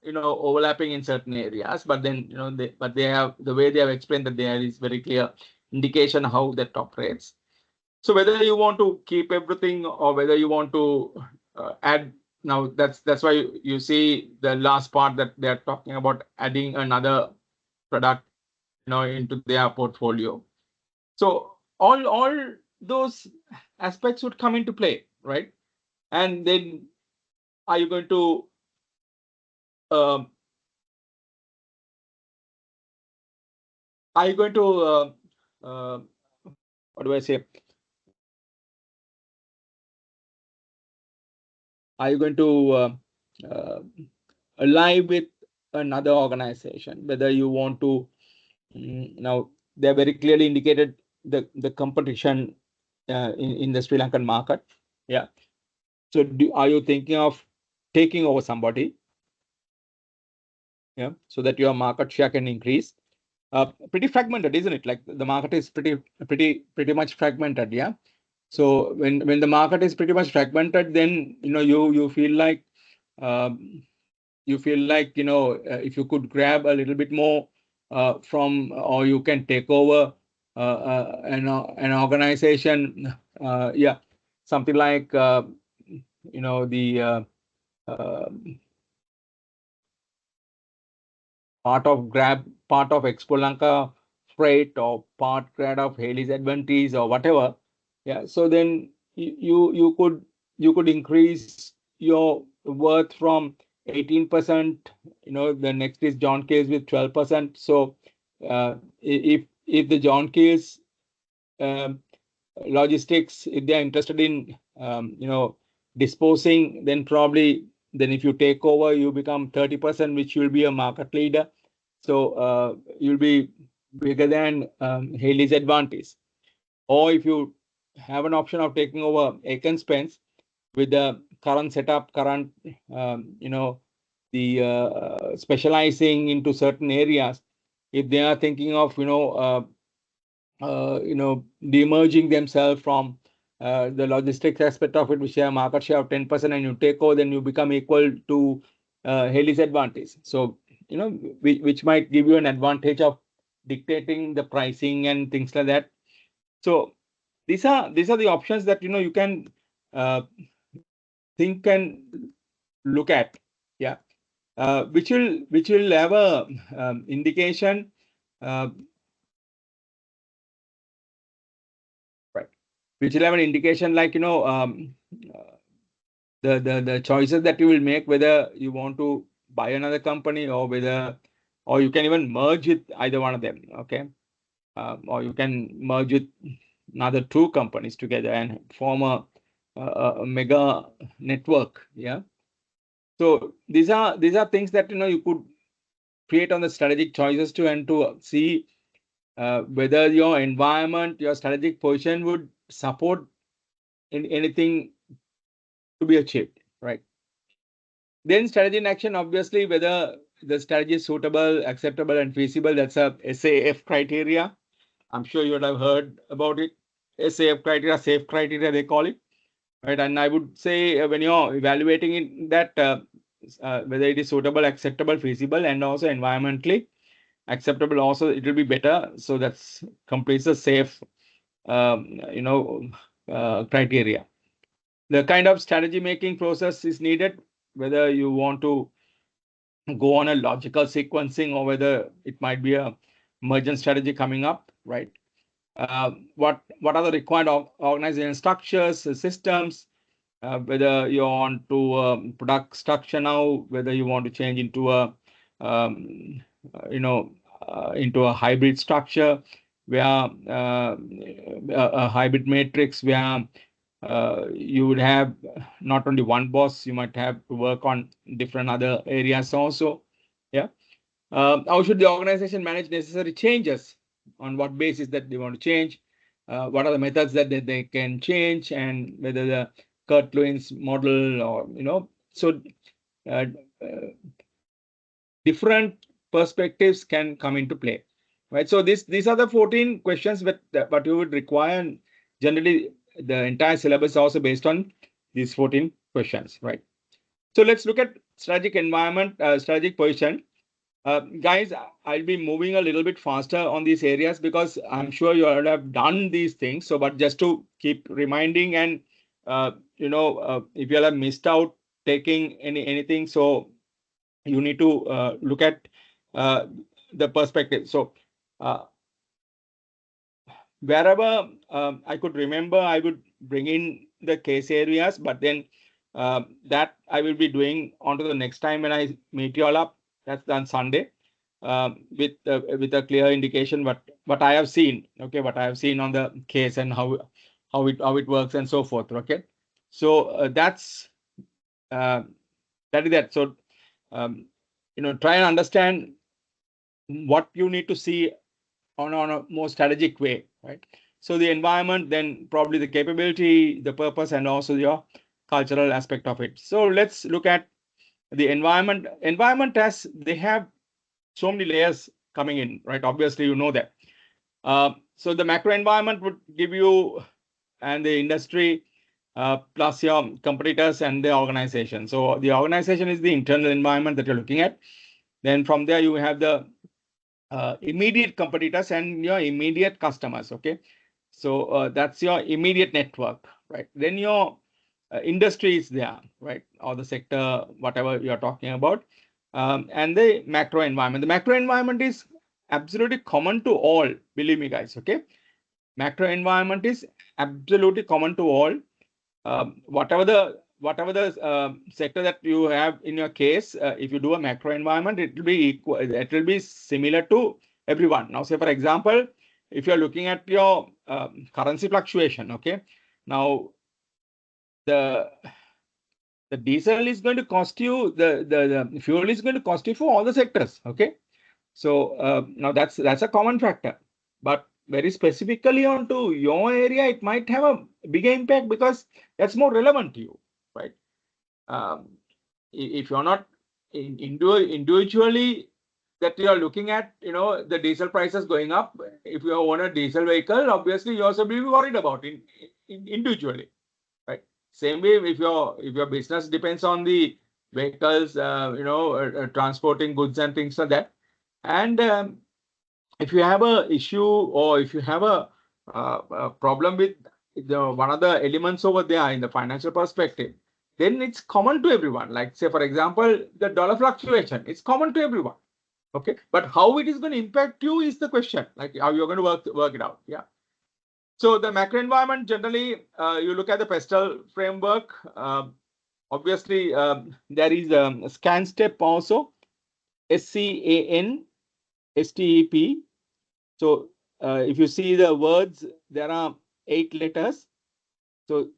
overlapping in certain areas, but then they have, the way they have explained that there is very clear indication how that operates. So whether you want to keep everything or whether you want to add, now that's why you see the last part that they're talking about adding another product into their portfolio. So all those aspects would come into play, right? And then are you going to what do I say? Are you going to align with another organization? Whether you want to, now they're very clearly indicated the competition in the Sri Lankan market. Yeah. So are you thinking of taking over somebody? Yeah. So that your market share can increase. Pretty fragmented, isn't it? Like the market is pretty much fragmented. Yeah. So when the market is pretty much fragmented, then you feel like if you could grab a little bit more from, or you can take over an organization, something like the part of Expo Lanka Freight, or part of Haley's Advantage, or whatever. Yeah. So then you could increase your worth from 18%. The next is John Case with 12%. So if the John Case um, logistics, if they are interested in disposing, then probably then if you take over, you become 30%, which will be a market leader. So you'll be bigger than Haley's Advantage. Or if you have an option of taking over Aiken Spence with the current setup, the specializing into certain areas, if they are thinking of de-emerging themselves from the logistics aspect of it, which have market share of 10%, and you take over, then you become equal to Haley's Advantage. So which might give you an advantage of dictating the pricing and things like that. So these are the options that you can think and look at. Yeah. Which will have a indication. Right. Which will have an indication like the choices that you will make, whether you want to buy another company or you can even merge with either one of them. Okay. Or you can merge with another two companies together and form a mega network. Yeah. So these are things that you could create on the strategic choices and to see whether your environment, your strategic position would support in anything to be achieved, right? Then strategy in action, obviously, whether the strategy is suitable, acceptable, and feasible. That's a SAF criteria. I'm sure you would have heard about it. SAF criteria, safe criteria, they call it, right? And I would say when you're evaluating it, that whether it is suitable, acceptable, feasible, and also environmentally acceptable, also it will be better. So that's completes the safe, criteria. The kind of strategy making process is needed, whether you want to go on a logical sequencing or whether it might be a mergent strategy coming up, right? What are the required organization structures, systems, whether you want to product structure now, whether you want to change into into a hybrid structure where a hybrid matrix where you would have not only one boss, you might have to work on different other areas also. Yeah. How should the organization manage necessary changes? On what basis that they want to change? What are the methods that they can change, and whether the Kurt Lewin's model or so uh, uh, different perspectives can come into play, right? So these are the 14 questions but you would require, and generally the entire syllabus is also based on these 14 questions, right? So let's look at strategic environment, strategic position. Guys, I'll be moving a little bit faster on these areas because I'm sure you all have done these things. So, but just to keep reminding and if you all have missed out taking anything, so you need to look at uh, the perspective. So, wherever I could remember, I would bring in the case areas, but then that I will be doing onto the next time when I meet you all up. That's on Sunday, with a clear indication what I have seen. Okay, what I have seen on the case and how it works and so forth. Okay, so that is that. So try and understand what you need to see on a more strategic way, right? So the environment, then probably the capability, the purpose, and also your cultural aspect of it. So let's look at the environment. Environment as they have so many layers coming in, right? Obviously, you know that. So the macro environment would give you and the industry plus your competitors and the organization. So the organization is the internal environment that you're looking at. Then from there you have the immediate competitors and your immediate customers. Okay, so that's your immediate network, right? Then your industry is there, right? Or the sector, whatever you're talking about. And the macro environment. The macro environment is absolutely common to all, believe me, guys. Okay, macro environment is absolutely common to all. Whatever the whatever the sector that you have in your case, if you do a macro environment, it will be equal. It will be similar to everyone. Now, say for example, if you are looking at your currency fluctuation, okay. Now, the the diesel is going to cost you, the fuel is going to cost you for all the sectors, okay. So now that's a common factor, but very specifically onto your area, it might have a bigger impact because that's more relevant to you, right? um, if you're not individually that you are looking at, the diesel prices going up, if you own a diesel vehicle, obviously you also will be worried about it individually, right? Same way, if your business depends on the vehicles, transporting goods and things like that, and if you have a issue, or if you have a problem with one of the elements over there in the financial perspective, then it's common to everyone. Like, say for example, the dollar fluctuation, it's common to everyone, okay. But how it is going to impact you is the question, like how you're going to work it out. Yeah. So the macro environment, generally, you look at the pestle framework. Obviously, there is a scan step also, SCAN STEP. So if you see the words, there are 8 letters. So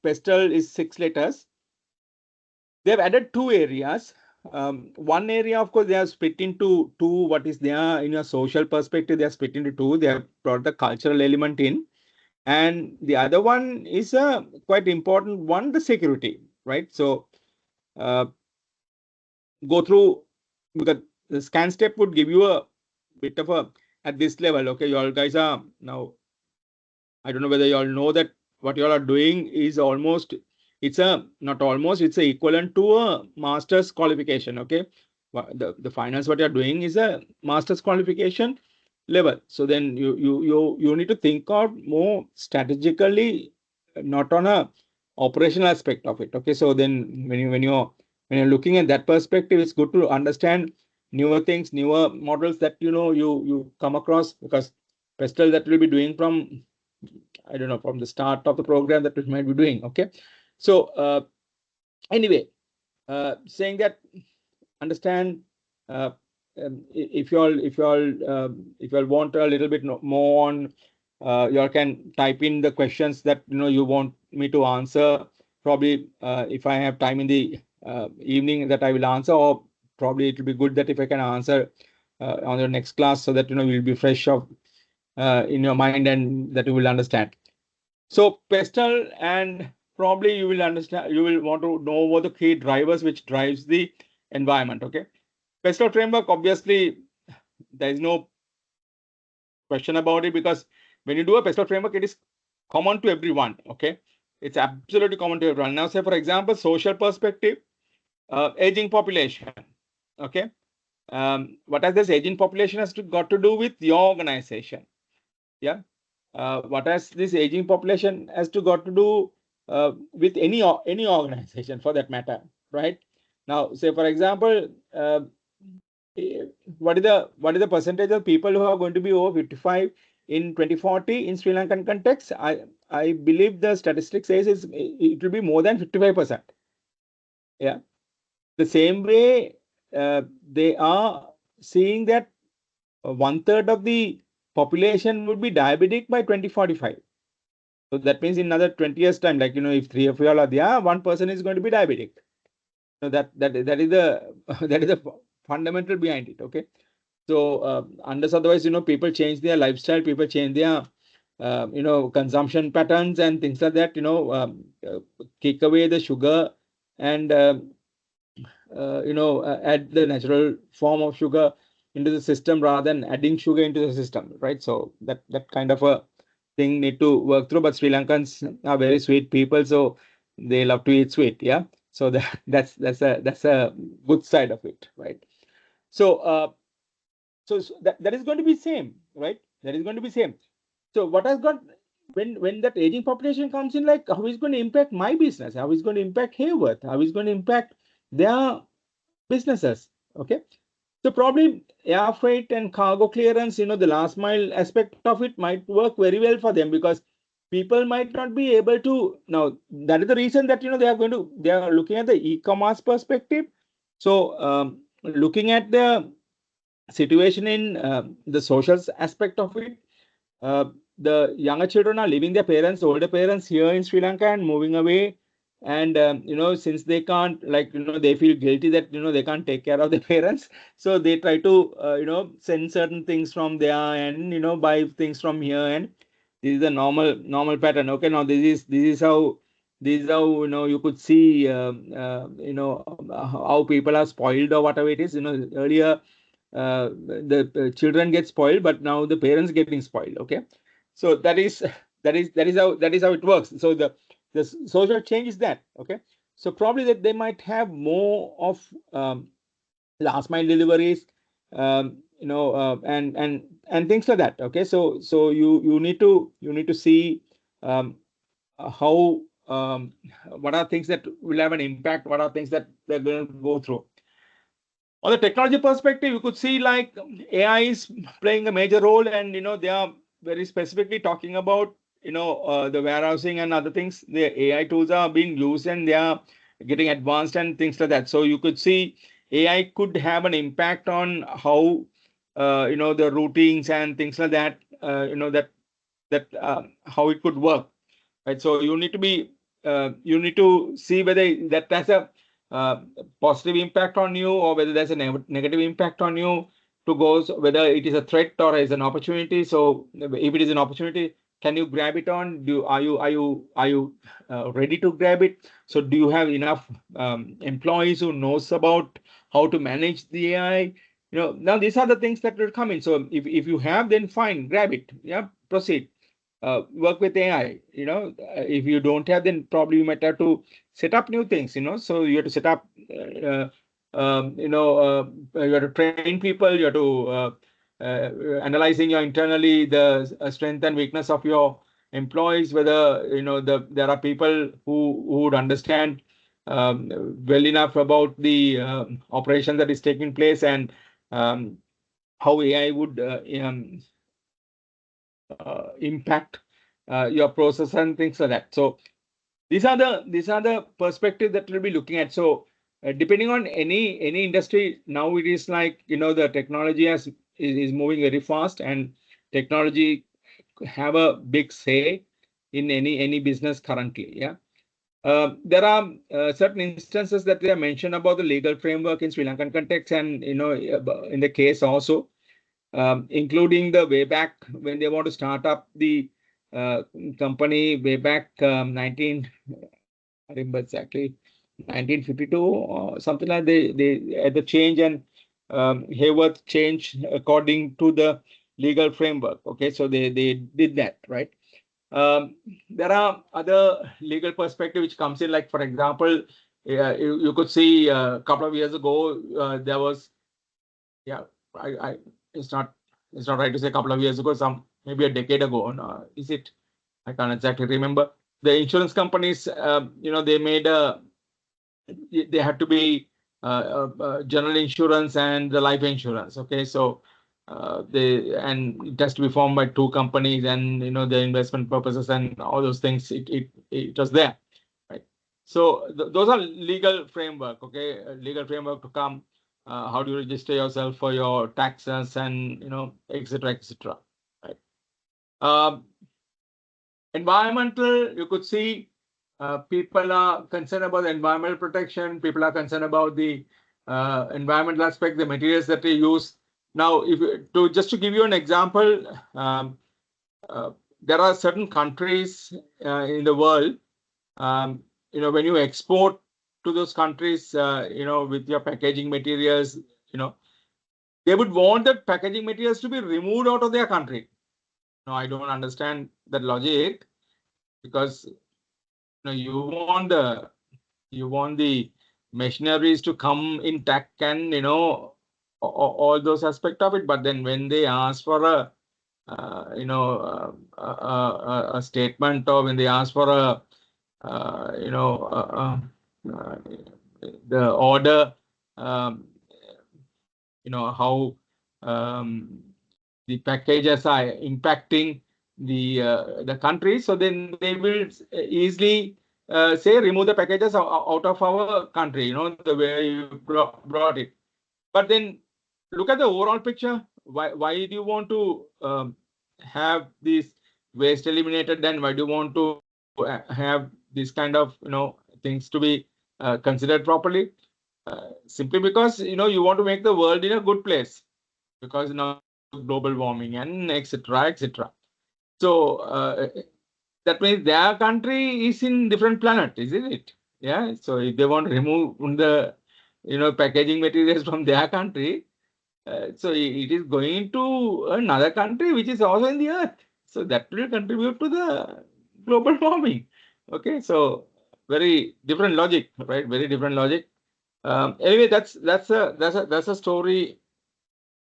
pestle is 6 letters. They have added 2 areas. One area, of course, they are split into 2. What is there in a social perspective? They are split into 2. They have brought the cultural element in. And the other one is a quite important one, the security, right? So uh, go through, because the scan step would give you a bit of a, at this level, okay, you all guys are now, I don't know whether you all know that what you all are doing is almost, it's a, not almost, it's a equivalent to a master's qualification, okay. The finance what you're doing is a master's qualification level. So then you need to think out more strategically, not on a operational aspect of it, okay. So then when you're looking at that perspective, it's good to understand newer things, newer models that you come across, because pestle that we'll be doing from, I don't know, from the start of the program that we might be doing, okay. So anyway, saying that, understand, uh, if you all want a little bit more on, you all can type in the questions that you want me to answer. Probably if I have time in the evening, that I will answer, or probably it will be good that if I can answer on your next class, so that you'll be fresh of in your mind, and that you will understand. So pestle, and probably you will understand, you will want to know what the key drivers which drives the environment, okay. Pestle framework, obviously, there is no question about it, because when you do a pestle framework, it is common to everyone, okay. It's absolutely common to everyone. Now, say for example, social perspective, aging population, okay. What has this aging population got to do with your organization? Yeah. What has this aging population has to got to do with any organization for that matter, right? Now, say for example, what is the percentage of people who are going to be over 55 in 2040 in Sri Lankan context? I believe the statistic says it will be more than 55%. Yeah. The same way, they are seeing that 1/3 of the population would be diabetic by 2045. So that means in another 20 years time, like, if 3 of you all are there, one person is going to be diabetic. So that is the that is the fundamental behind it, okay. So unless otherwise, people change their lifestyle, people change their consumption patterns and things like that, kick away the sugar, and add the natural form of sugar into the system rather than adding sugar into the system, right? So that kind of a thing need to work through. But Sri Lankans are very sweet people, so they love to eat sweet. Yeah. So that's a good side of it, right? So that is going to be same, right? That is going to be same. So what has got, when that aging population comes in, like, how is going to impact my business? How is going to impact Hayworth? How is going to impact their businesses? Okay. So probably air freight and cargo clearance, the last mile aspect of it might work very well for them, because people might not be able to. Now that is the reason that they are looking at the e-commerce perspective. So looking at the situation in the social aspect of it, uh, the younger children are leaving their parents, older parents here in Sri Lanka and moving away. And since they can't, like, they feel guilty that they can't take care of their parents, so they try to send certain things from there and buy things from here. And this is a normal pattern. Okay, now this is how you could see how people are spoiled or whatever it is. Earlier the children get spoiled, but now the parents getting spoiled. Okay, so that is how it works. So the social change is that. Okay, so probably that they might have more of last mile deliveries, and things like that. Okay, so you need to see um, how what are things that will have an impact, what are things that they're going to go through. On the technology perspective, you could see like AI is playing a major role, and they are very specifically talking about the warehousing and other things. The AI tools are being used and they are getting advanced and things like that. So you could see AI could have an impact on how the routings and things like that. That how it could work, right? So you need to see whether that has a uh, positive impact on you, or whether there's a negative impact on you, to go, whether it is a threat or is an opportunity. So if it is an opportunity, can you grab it on? Are you ready to grab it? So do you have enough employees who knows about how to manage the AI? Now these are the things that will come in. So if you have, then fine, grab it. Yeah, proceed. Work with AI. If you don't have, then probably you might have to set up new things. So you have to set up, you have to train people, you have to analyzing your internally the strength and weakness of your employees, whether there are people who would understand well enough about the operation that is taking place, and um, how AI would impact your process and things like that. So these are the perspective that we'll be looking at. So depending on any industry, now it is like the technology is moving very fast, and technology have a big say in any business currently. Yeah. There are certain instances that they are mentioned about the legal framework in Sri Lankan context, and in the case also, including the way back when they want to start up the uh, company way back 19, I remember exactly 1952 or something like. They had the change, and Hayworth changed according to the legal framework. Okay, so they did that, right? There are other legal perspective which comes in, like for example, you could see a couple of years ago there was, yeah, I it's not right to say a couple of years ago, some maybe a decade ago. No, is it? I can't exactly remember. The insurance companies, they made they had to be general insurance and the life insurance. Okay, so it has to be formed by two companies, and the investment purposes and all those things. It was there, right? So those are legal framework. Okay, legal framework to come. How do you register yourself for your taxes, and etc., etc. Right. Um, Environmental, you could see people are concerned about the environmental protection. People are concerned about the environmental aspect, the materials that they use. Now, just to give you an example, uh, there are certain countries in the world. When you export to those countries, with your packaging materials, they would want that packaging materials to be removed out of their country. No, I don't understand that logic, because you want the machineries to come intact, and all those aspects of it. But then when they ask for a statement, or when they ask for a uh, you know uh, uh, the order, um, how um, the packages are impacting the country. So then they will easily say remove the packages out of our country. The way you brought it. But then look at the overall picture. Why do you want to have this waste eliminated? Then why do you want to have this kind of things to be considered properly? Simply because you want to make the world in a good place, because now global warming and etc etc. So that means their country is in different planet, isn't it? Yeah. So if they want to remove the packaging materials from their country, so it is going to another country which is also in the earth. So that will contribute to the global warming. Okay. So very different logic, right? Very different logic. Anyway, that's a story.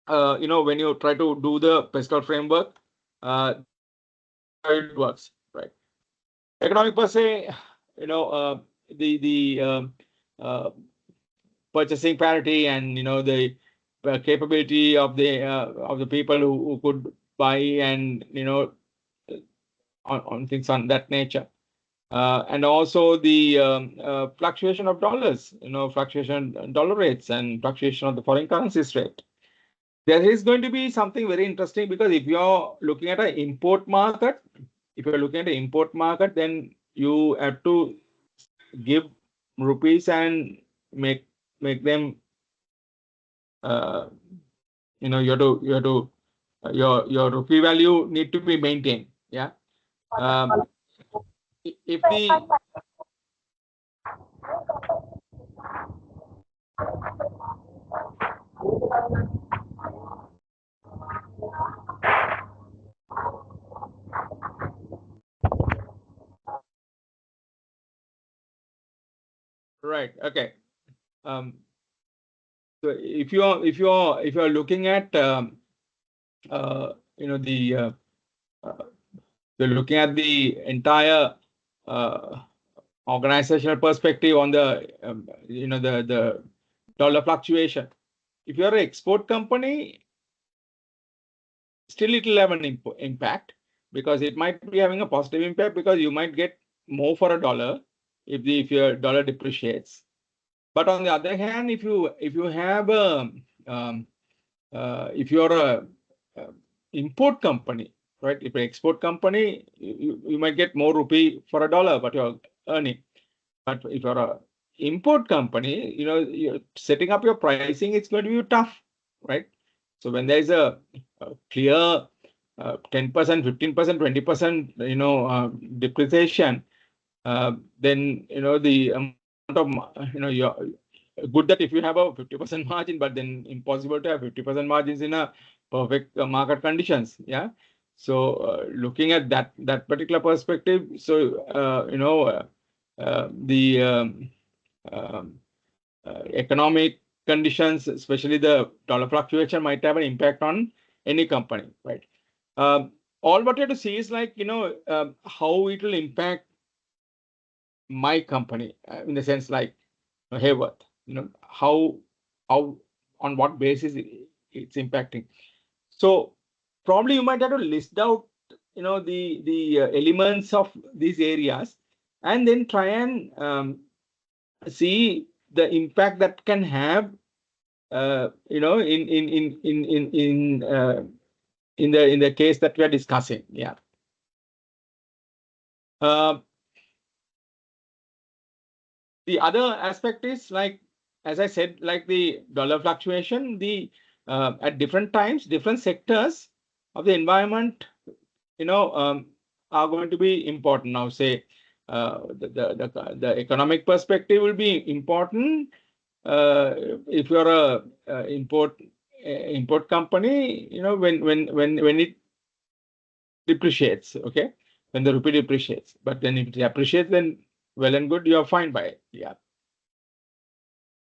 When you try to do the pestle framework, how it works, right? Economic per se, the uh, purchasing parity and the capability of the people who could buy and on things on that nature. And also the fluctuation of dollars, fluctuation dollar rates and fluctuation of the foreign currencies rate. There is going to be something very interesting, because if you're looking at an import market, then you have to give rupees and make them. Uh, you have to your rupee value need to be maintained. Yeah. Um, if the right. Okay. Um, so if you're looking at the uh, you're looking at the entire uh, organizational perspective on the the dollar fluctuation. If you're an export company, still it will have an impact, because it might be having a positive impact, because you might get more for a dollar if your dollar depreciates. But on the other hand, if you have a if you're a import company, right? If an export company, you might get more rupee for a dollar, but you're earning. But if you're a import company, you're setting up your pricing, it's going to be tough, right? So when there is a clear 10%, 15%, 20%, depreciation, then the amount of your good that if you have a 50% margin, but then impossible to have 50% margins in a perfect market conditions. Yeah. So looking at that particular perspective, so the um, economic conditions, especially the dollar fluctuation, might have an impact on any company, right? All what you have to see is like how it will impact my company, in the sense like Hayworth, how on what basis it's impacting. So probably you might have to list out the elements of these areas, and then try and see the impact that can have in the case that we are discussing. Yeah. Uh, the other aspect is like, as I said, like the dollar fluctuation, at different times, different sectors of the environment, are going to be important. Now, say the economic perspective will be important if you're a import company. When it depreciates, okay, when the rupee depreciates. But then if it appreciates, then well and good, you're fine by it. Yeah.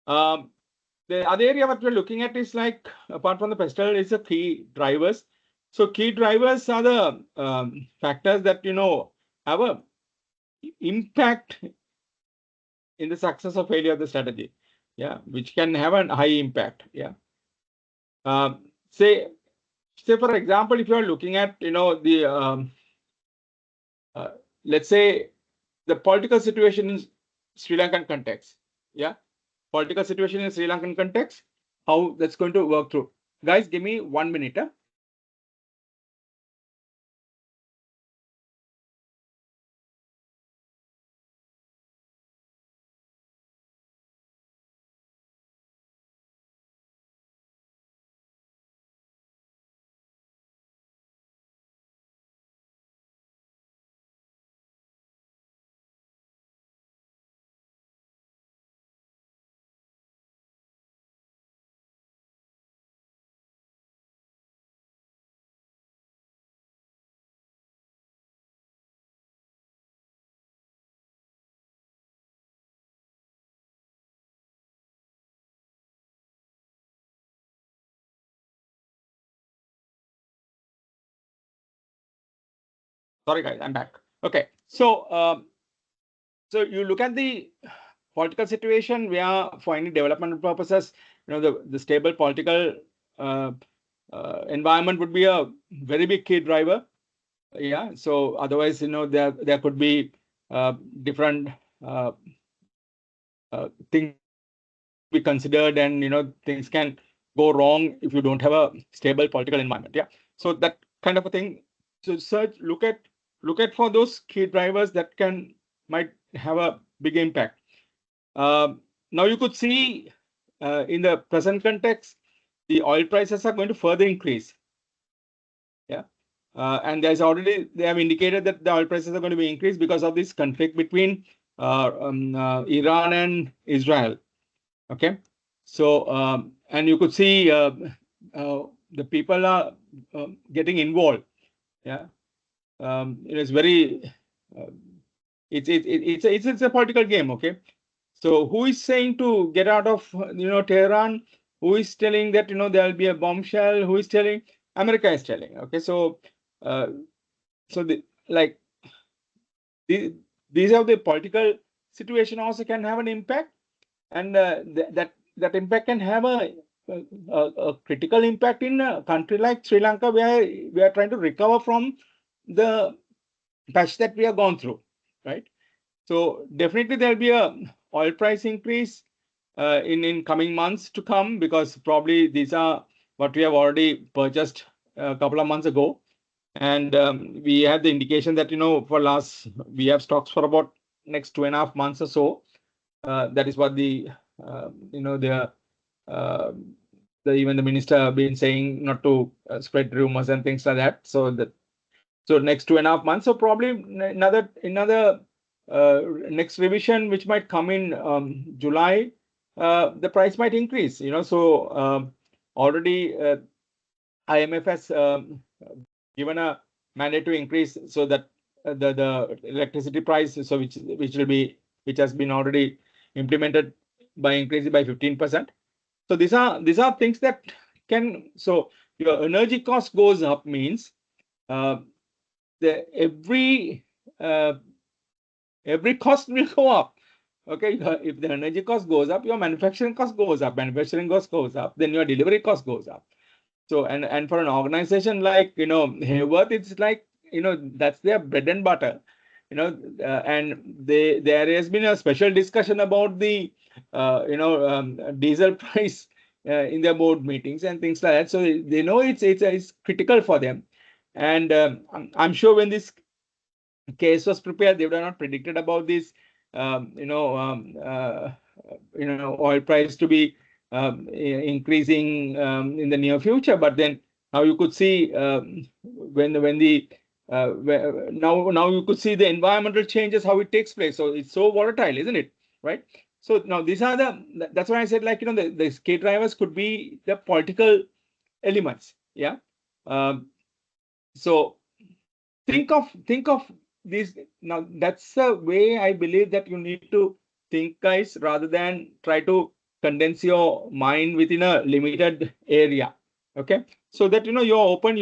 The other area what we're looking at is like, apart from the pestle, is the key drivers. So key drivers are the factors that have a impact in the success or failure of the strategy. Yeah, which can have a high impact. Yeah. Say for example, if you are looking at the let's say the political situation in Sri Lankan context. Yeah, political situation in Sri Lankan context. How that's going to work through. Guys, give me 1 minute. Sorry, guys, I'm back. Okay, so you look at the political situation where, for any development purposes, the stable political uh, environment would be a very big key driver. Yeah. So otherwise, there could be different uh, things be considered, and things can go wrong if you don't have a stable political environment. Yeah. So that kind of a thing. So search, look at for those key drivers that might have a big impact. Now you could see in the present context, the oil prices are going to further increase. Yeah. And they have indicated that the oil prices are going to be increased because of this conflict between Iran and Israel. Okay. So, and you could see the people are getting involved. Yeah. It's very, uh, it's a political game. Okay. So who is saying to get out of Tehran? Who is telling that there will be a bombshell? Who is telling? America is telling. Okay, so uh, like these are the political situation also can have an impact, and that impact can have a critical impact in a country like Sri Lanka, where we are trying to recover from the patch that we have gone through, right? So definitely there'll be a oil price increase in coming months to come, because probably these are what we have already purchased a couple of months ago, and we have the indication that we have stocks for about next 2.5 months or so. That is what uh, even the minister have been saying, not to spread rumors and things like that. So next 2.5 months, so probably another next revision, which might come in July, the price might increase. So already IMF has given a mandate to increase, so that the electricity price, so which has been already implemented by increasing by 15%. So these are things that can, so your energy cost goes up means uh, the every cost will go up. Okay, if the energy cost goes up, your manufacturing cost goes up. Manufacturing cost goes up, then your delivery cost goes up. So and for an organization like Hayworth, it's like that's their bread and butter. And there has been a special discussion about the diesel price in their board meetings and things like that. So they know it's critical for them. And I'm sure when this case was prepared, they would have not predicted about this, um, you know, um, uh, oil price to be increasing in the near future. But then now you could see when the now you could see the environmental changes, how it takes place. So it's so volatile, isn't it? Right. So now these are that's why I said, like, the key drivers could be the political elements. Yeah. Um, so think of this. Now that's the way I believe that you need to think, guys, rather than try to condense your mind within a limited area. Okay, so that you're open,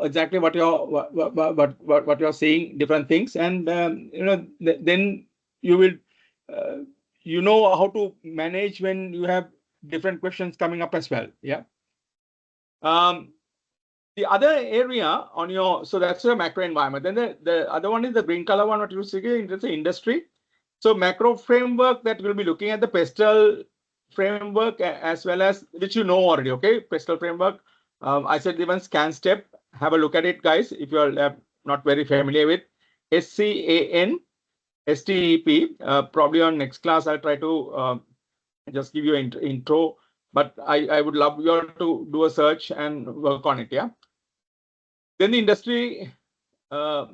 exactly what you're saying, different things, and then you will uh, how to manage when you have different questions coming up as well. Yeah. um The other area on your, so that's your macro environment. Then the other one is the green color one, what you see here, it's the industry. So macro framework that we'll be looking at the PESTEL framework as well as, which you know already, okay? PESTEL framework. I said even ScanStep. Have a look at it, guys, if you're not very familiar with SCAN, STEP. Probably on next class, I'll try to just give you an intro, but I would love you all to do a search and work on it, yeah? Then the industry uh,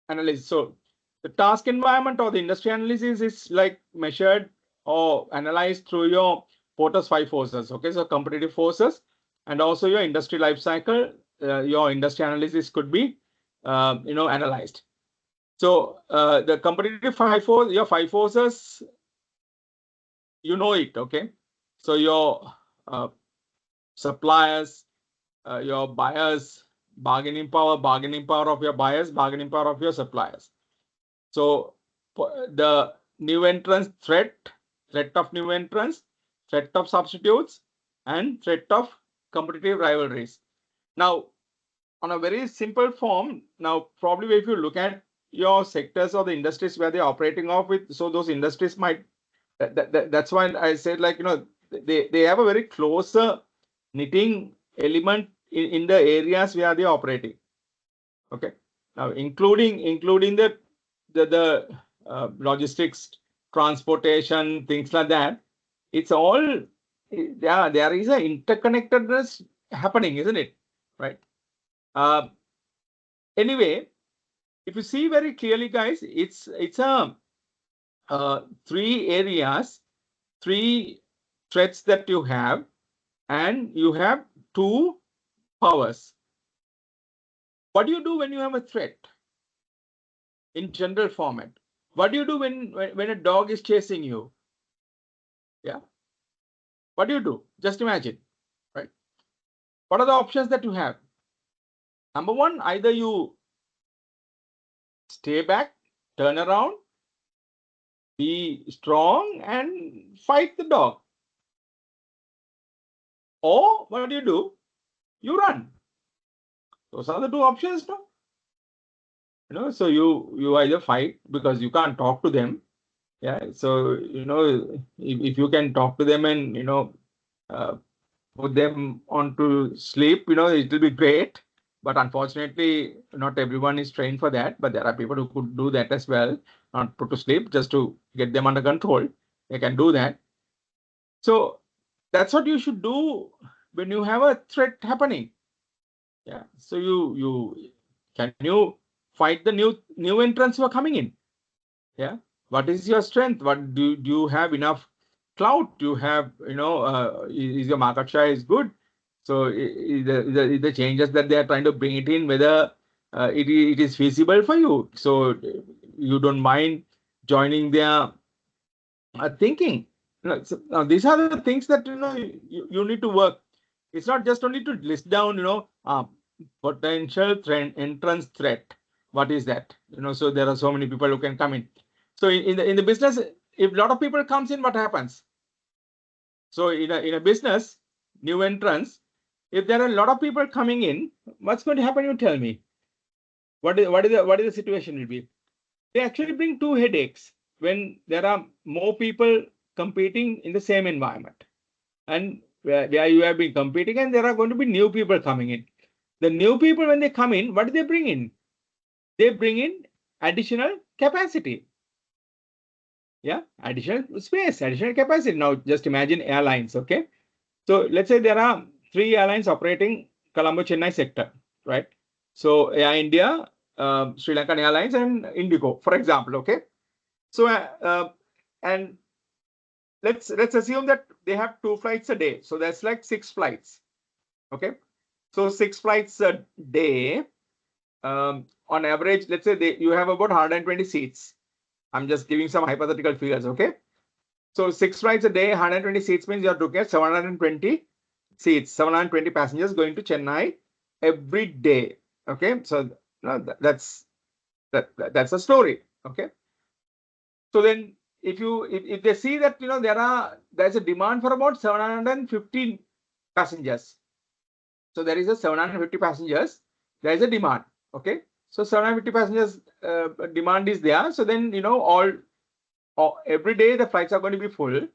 analysis. So the task environment or the industry analysis is like measured or analyzed through your Porter's 5 forces. Okay, so competitive forces and also your industry life cycle. Your industry analysis could be, analyzed. So the competitive your 5 forces, you know it. Okay, so your suppliers, your buyers, bargaining power of your buyers, bargaining power of your suppliers. So the new entrance threat of new entrants, threat of substitutes, and threat of competitive rivalries. Now, on a very simple form, now probably if you look at your sectors or the industries where they're operating off with, so those industries might, that's why I said, like, they have a very closer knitting element in the areas where they're operating. Okay, now including the logistics, transportation, things like that. It's all, yeah, there is a interconnectedness happening, isn't it? Right. Anyway, if you see very clearly, guys, it's a 3 areas, 3 threats that you have, and you have 2 powers. What do you do when you have a threat in general format? What do you do when a dog is chasing you? Yeah. What do you do? Just imagine, right? What are the options that you have? Number one, either you stay back, turn around, be strong, and fight the dog. Or what do? You run. Those are the 2 options, no? So you either fight because you can't talk to them. Yeah. So, if you can talk to them and, uh, put them on to sleep, it will be great. But unfortunately, not everyone is trained for that. But there are people who could do that as well, not put to sleep, just to get them under control. They can do that. So that's what you should do when you have a threat happening. Yeah. So you fight the new entrants who are coming in. Yeah. What is your strength? What do you have enough clout? Do you have, is your market share is good? So is the changes that they are trying to bring it in, whether it is feasible for you. So you don't mind joining their thinking. So now these are the things that you need to work. It's not just only to list down, potential entrance threat. What is that? So there are so many people who can come in. So in the business, if a lot of people comes in, what happens? So in a business, new entrants, if there are a lot of people coming in, what's going to happen? You tell me. What is the situation will be? They actually bring 2 headaches when there are more people competing in the same environment, and where you have been competing, and there are going to be new people coming in. The new people, when they come in, what do they bring in? They bring in additional capacity. Yeah, additional space, additional capacity. Now, just imagine airlines. Okay, so let's say there are 3 airlines operating Colombo Chennai sector, right? So Air India, Sri Lankan Airlines, and Indigo, for example. Okay, so and let's assume that they have 2 flights a day, so that's like 6 flights. Okay, so 6 flights a day. On average, let's say you have about 120 seats. I'm just giving some hypothetical figures. Okay, so 6 flights a day, 120 seats means you have to get 720 seats, 720 passengers going to Chennai every day. Okay, so that's a story. Okay, so then if they see that there's a demand for about 715 passengers, So there is a 750 passengers. There is a demand. Okay. So 750 passengers demand is there. So then, every day the flights are going to be full.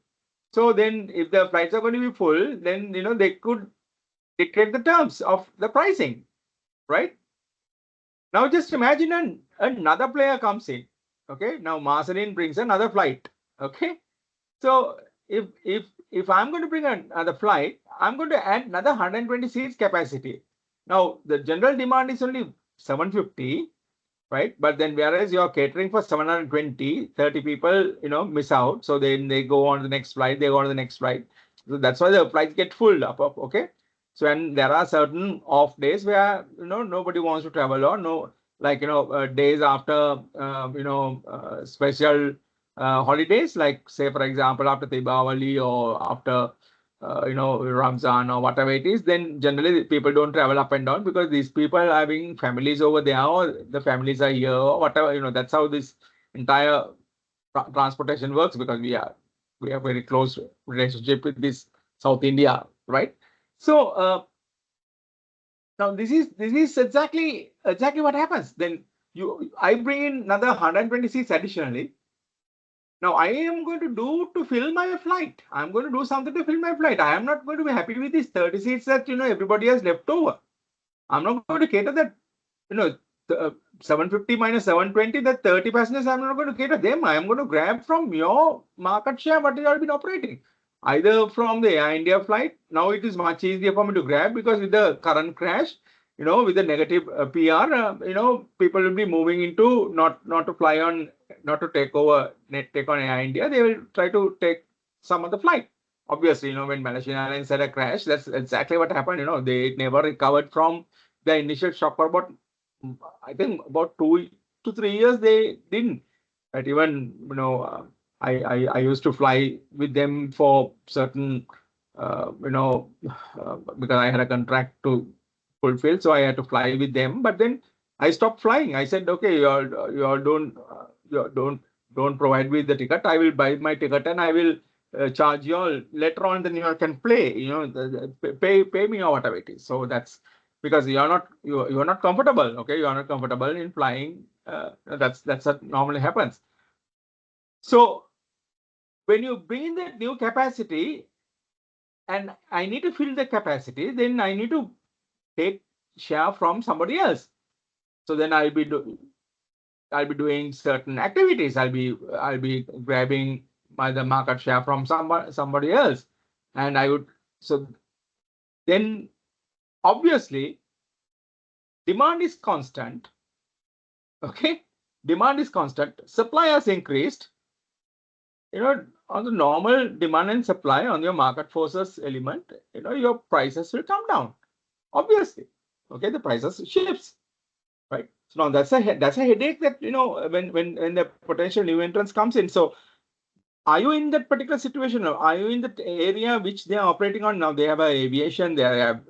So then if the flights are going to be full, then, they could dictate the terms of the pricing, right? Now just imagine another player comes in. Okay. Now Marceline brings another flight. Okay. So if I'm going to bring another flight, I'm going to add another 120 seats capacity. Now the general demand is only 750, right? But then whereas you're catering for 720, 30 people, miss out. So then they go on the next flight, they go on the next flight. So that's why the flights get full up, okay? So and there are certain off days where nobody wants to travel, or no, like days after special holidays, like say for example after Deepavali or after Ramzan or whatever it is, then generally people don't travel up and down because these people are having families over there, or the families are here, or whatever. That's how this entire transportation works, because we have very close relationship with this South India, right? So now this is exactly what happens. Then I bring in another 120 seats additionally. Now I am going to do to fill my flight. I'm going to do something to fill my flight. I am not going to be happy with these 30 seats that everybody has left over. I'm not going to cater that, the 750 minus 720, that 30 passengers, I'm not going to cater them. I am going to grab from your market share what you have been operating. Either from the Air India flight. Now it is much easier for me to grab, because with the current crash, with the negative PR, people will be moving into not to fly on, not to take on Air India. They will try to take some of the flight. Obviously, when Malaysian Airlines had a crash, that's exactly what happened. They never recovered from the initial shock for about, I think, about 2 to 3 years. They didn't. But even, I used to fly with them for certain, because I had a contract to fulfill, so I had to fly with them. But then I stopped flying. I said, okay, you all don't provide me the ticket. I will buy my ticket and I will charge you all later on. Then you all can play. Pay me or whatever it is. So that's because you are not comfortable. Okay, you are not comfortable in flying. That's what normally happens. So when you bring in that new capacity, and I need to fill the capacity, then I need to take share from somebody else. So then I'll be doing certain activities. I'll be grabbing the market share from somebody else, and I would. So then obviously demand is constant. Okay, demand is constant. Supply has increased. On the normal demand and supply, on your market forces element, your prices will come down. Obviously, okay, the prices shifts, right? So now that's a headache that when the potential new entrance comes in. So are you in that particular situation, or are you in the area which they are operating on now? They have aviation, they have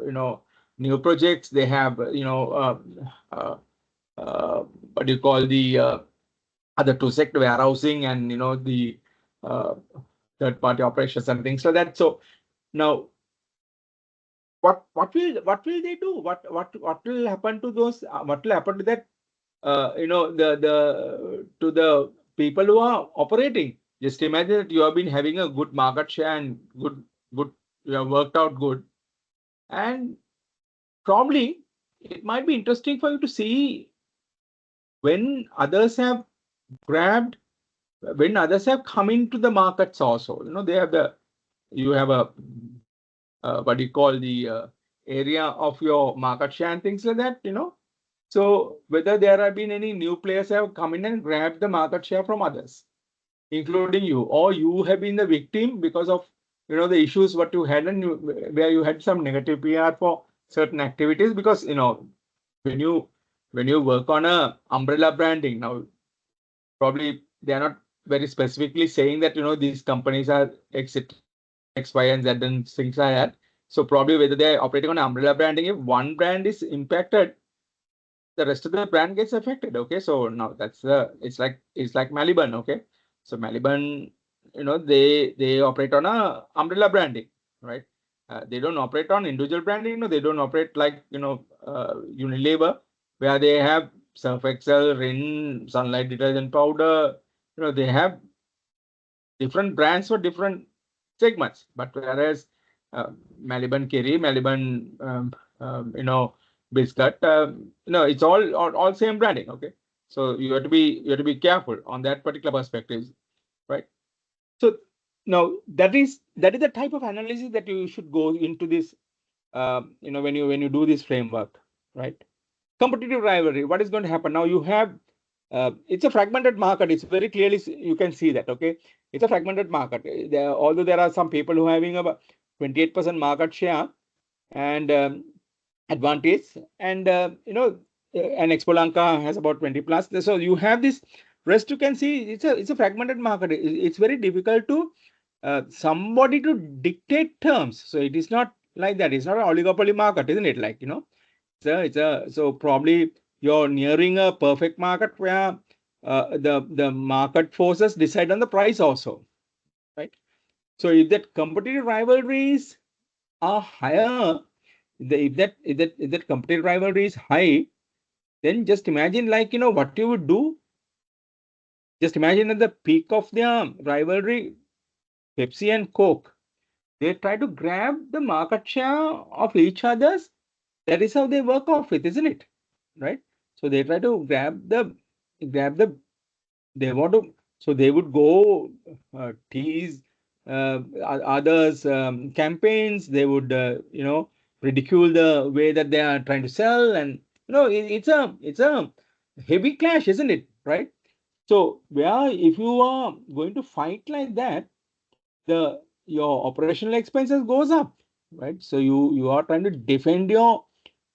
new projects, they have what do you call the other two sector warehousing, and the third party operations and things like that. So now what will they do? What will happen to those? What will happen to that? To the people who are operating. Just imagine that you have been having a good market share and good you have worked out good, and probably it might be interesting for you to see when others have grabbed, when others have come into the markets also. They have you have a what do you call the area of your market share and things like that. So whether there have been any new players have come in and grabbed the market share from others, including you, or you have been the victim because of the issues what you had, and where you had some negative PR for certain activities, because when you work on a umbrella branding, now probably they are not very specifically saying that these companies are exit X, Y, and Z and things like that. So probably whether they are operating on umbrella branding, if one brand is impacted, the rest of the brand gets affected. Okay, so now it's like Maliban. Okay, so Maliban, they operate on a umbrella branding, right? They don't operate on individual branding. They don't operate like Unilever, where they have Surf Excel, Rin, Sunlight detergent powder. They have different brands for different segments. But whereas Maliban Kerry, Maliban, Biscuit, it's all same branding. Okay, so you have to be careful on that particular perspective, right? So now that is the type of analysis that you should go into this. When you do this framework, right? Competitive rivalry. What is going to happen now? You have it's a fragmented market. It's very clearly you can see that. Okay, it's a fragmented market. Although there are some people who are having about 28% market share and advantage, and and Expo Lanka has about 20 plus. So you have this rest. You can see it's a fragmented market. It's very difficult to somebody to dictate terms. So it is not like that. It's not an oligopoly market, isn't it? Like so probably you're nearing a perfect market where the market forces decide on the price also, right? So if that competitive rivalries are higher, if that competitive rivalry is high, then just imagine what you would do. Just imagine at the peak of their rivalry, Pepsi and Coke, they try to grab the market share of each other's. That is how they work off with, isn't it? Right? So they try to grab the they want to, so they would go tease others campaigns. They would ridicule the way that they are trying to sell, and it's a heavy clash, isn't it? Right? So where if you are going to fight like that, your operational expenses goes up, right? So you are trying to defend your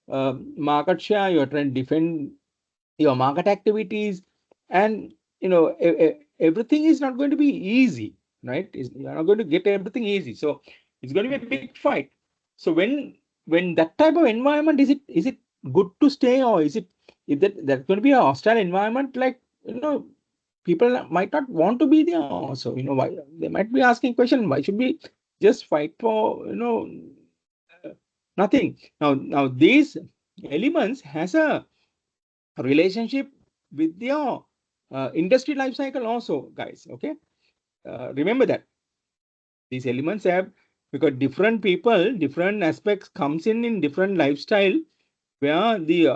market share. You are trying to defend your market activities, and everything is not going to be easy, right? You're not going to get everything easy, so it's going to be a big fight. So when that type of environment, is it good to stay, or is that's going to be a hostile environment? Like people might not want to be there also. Why they might be asking question, why should we just fight for uh, nothing? Now these elements has a relationship with your industry life cycle also, guys. Okay, remember that these elements have, because different people, different aspects comes in different lifestyle, where the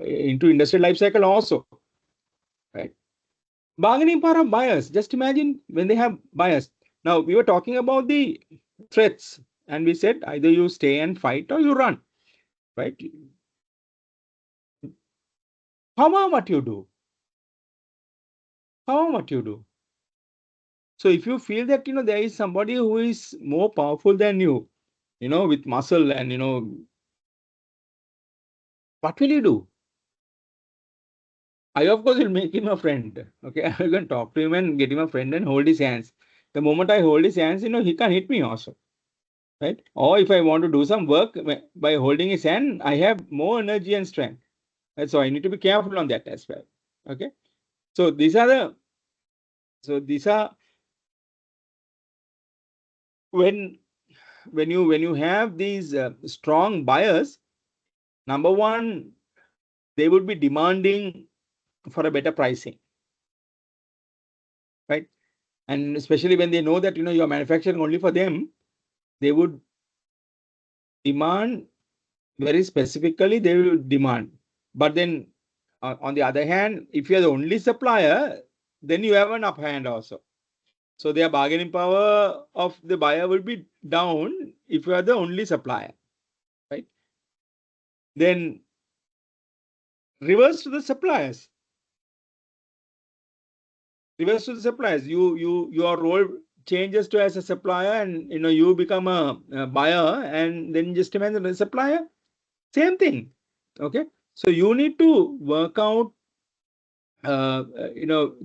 into industrial life cycle also, right? Bargaining power of buyers. Just imagine when they have buyers. Now we were talking about the threats, and we said either you stay and fight or you run, right? How about what you do? How about what you do? So if you feel that there is somebody who is more powerful than you, with muscle, and what will you do? I of course will make him a friend. Okay, I can talk to him and get him a friend and hold his hands. The moment I hold his hands, he can hit me also, right? Or if I want to do some work by holding his hand, I have more energy and strength. And so I need to be careful on that as well. Okay, so these are when you have these strong buyers. Number one, they would be demanding for a better pricing, right? And especially when they know that you're manufacturing only for them, they would demand very specifically. They will demand. But then on the other hand, if you're the only supplier, then you have an upper hand also. So their bargaining power of the buyer will be down if you are the only supplier, right? Then reverse to the suppliers. Your role changes to as a supplier, and you become a buyer, and then just imagine the supplier, same thing. Okay, so you need to work out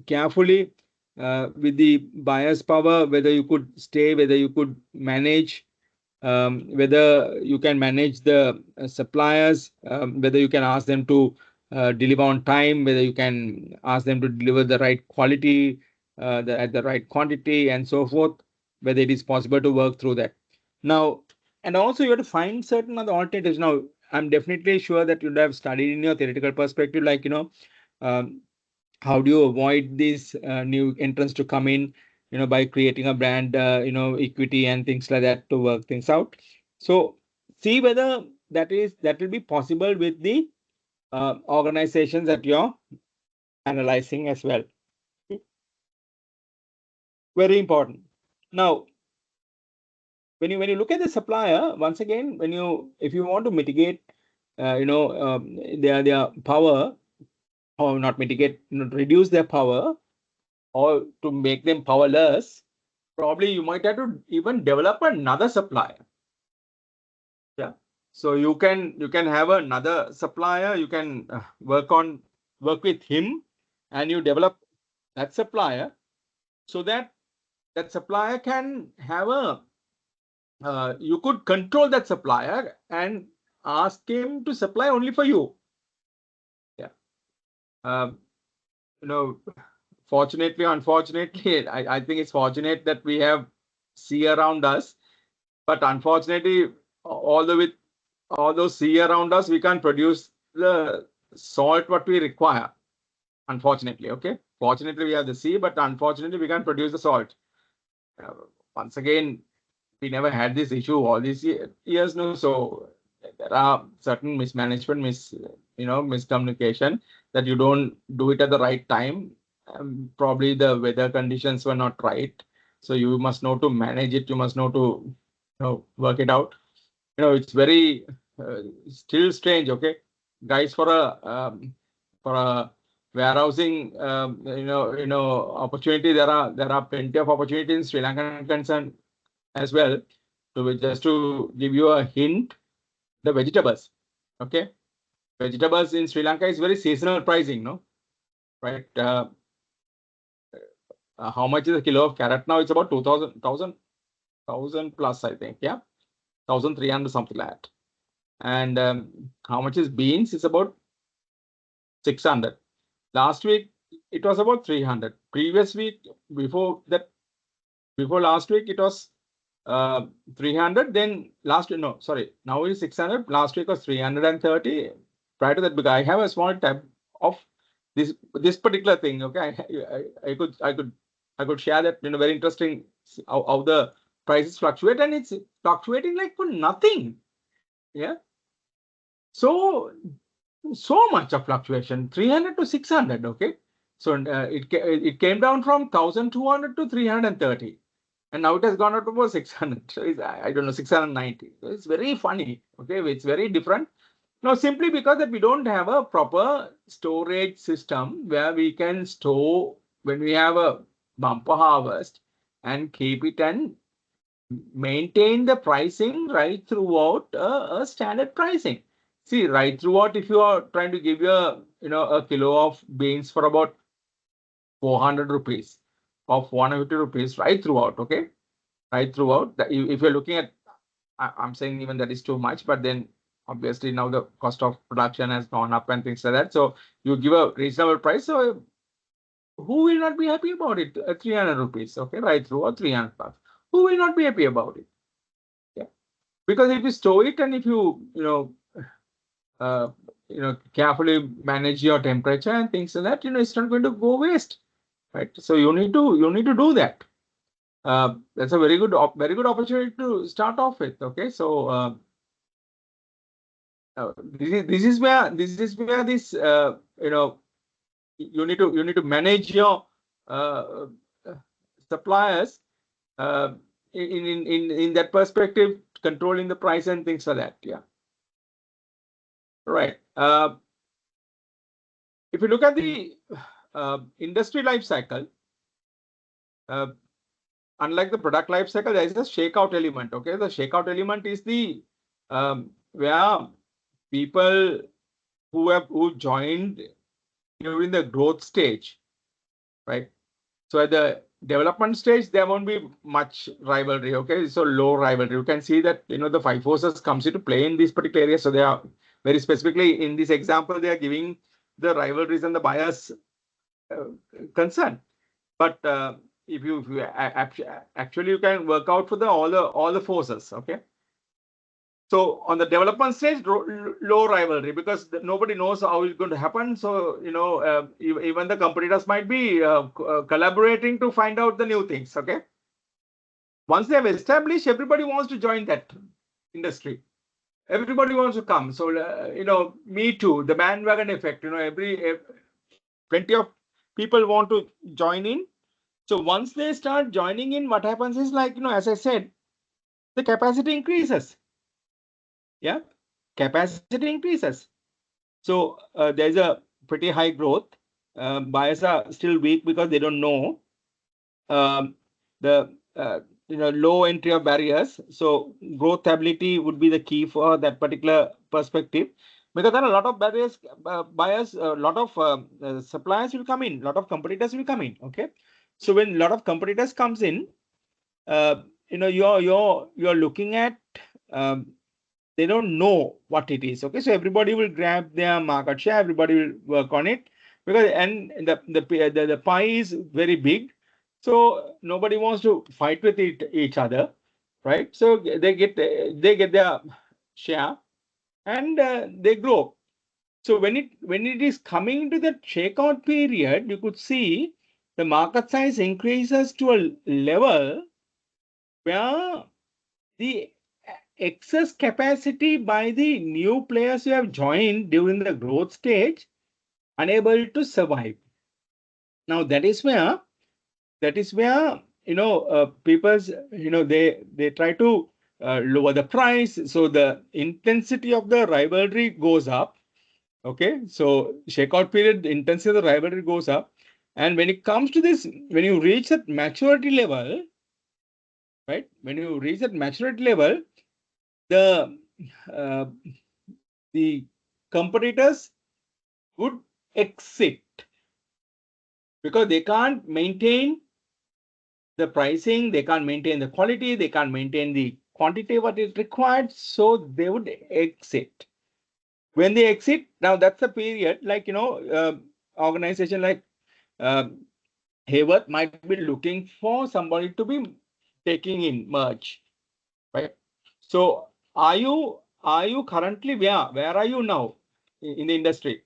carefully with the buyer's power, whether you could stay, whether you could manage, whether you can manage the suppliers, whether you can ask them to deliver on time, whether you can ask them to deliver the right quality, at the right quantity, and so forth. whether it is possible to work through that. Now, and also you have to find certain other alternatives. Now, I'm definitely sure that you would have studied in your theoretical perspective, like, um, how do you avoid these new entrants to come in, by creating a brand, equity and things like that to work things out. So see whether that will be possible with the organizations that you're analyzing as well. Very important. Now, when you look at the supplier, once again, if you want to mitigate, their power, or not mitigate, reduce their power, or to make them powerless, probably you might have to even develop another supplier. Yeah. So you can have another supplier. You can work with him, and you develop that supplier so that supplier can have you could control that supplier and ask him to supply only for you. Yeah. Um, you know, Fortunately, unfortunately, I think it's fortunate that we have sea around us, but unfortunately, with all those sea around us, we can't produce the salt what we require. Unfortunately, okay. Fortunately, we have the sea, but unfortunately, we can't produce the salt. Uh, Once again, we never had this issue all these years, no. So there are certain mismanagement, miscommunication, that you don't do it at the right time. Probably the weather conditions were not right. So you must know to manage it. You must know to work it out. It's very still strange. Okay, guys, for a warehousing opportunity, there are plenty of opportunities in Sri Lankan concern as well. So just to give you a hint, the vegetables. Okay, vegetables in Sri Lanka is very seasonal pricing, no? Right? How much is a kilo of carrot now? It's about 2,000 plus, I think. Yeah, 1,300 something like that. And how much is beans? It's about 600. Last week it was about 300. Previous week, before last week, it was 300. Then now it is 600. Last week was 330. Prior to that, because I have a small tab of this particular thing. Okay, I could share that. Very interesting how the prices fluctuate, and it's fluctuating like for nothing. Yeah. So much of fluctuation, 300 to 600. Okay. So it came down from 1,200 to 330. And now it has gone up to about 600. So I don't know, 690. So it's very funny. Okay, it's very different. Now, simply because that we don't have a proper storage system where we can store when we have a bumper harvest and keep it and maintain the pricing right throughout a standard pricing. See, right throughout, if you are trying to give you a kilo of beans for about 400 rupees or 150 rupees right throughout, okay? Right throughout. If you're looking at, I'm saying even that is too much, but then obviously now the cost of production has gone up and things like that. So you give a reasonable price. So who will not be happy about it? 300 rupees, okay, right through, or 300 bucks. Who will not be happy about it? Yeah, because if you store it and if carefully manage your temperature and things like that, it's not going to go waste, right? So you need to do that. That's a very good opportunity to start off with. Okay, so this is where this you need to manage your uh, suppliers in that perspective, controlling the price and things like that. Yeah, right. If you look at the industry life cycle, unlike the product life cycle, there is a shakeout element. Okay, the shakeout element is the where people who joined during the growth stage, right? So at the development stage, there won't be much rivalry. Okay, so low rivalry. You can see that the five forces comes into play in this particular area. So they are very specifically in this example, they are giving the rivalries and the bias concern. But if you actually you can work out for all the forces. Okay. So on the development stage, low rivalry because nobody knows how it's going to happen. So even the competitors might be collaborating to find out the new things. Okay. Once they have established, everybody wants to join that industry. Everybody wants to come. So me too. The bandwagon effect. Plenty of people want to join in. So once they start joining in, what happens is as I said, the capacity increases. Yeah, capacity increases. So there's a pretty high growth. Buyers are still weak because they don't know the low entry of barriers. So growth ability would be the key for that particular perspective. Because there are a lot of barriers, buyers, a lot of suppliers will come in, a lot of competitors will come in. Okay, so when a lot of competitors comes in, you're looking at they don't know what it is. Okay, so everybody will grab their market share, everybody will work on it because the pie is very big, so nobody wants to fight with each other, right? So they get their share and they grow. So when it is coming to the shakeout period, you could see the market size increases to a level where the excess capacity by the new players who have joined during the growth stage unable to survive. Now that is where people's they try to lower the price, so the intensity of the rivalry goes up. Okay, so shakeout period, the intensity of the rivalry goes up, and when it comes to this, when you reach that maturity level, right? When you reach that maturity level, the uh, the competitors would exit because they can't maintain the pricing, they can't maintain the quality, they can't maintain the quantity what is required, so they would exit. When they exit, now that's the period, organization like Hayworth might be looking for somebody to be taking in merge, right? So are you currently where are you now in the industry?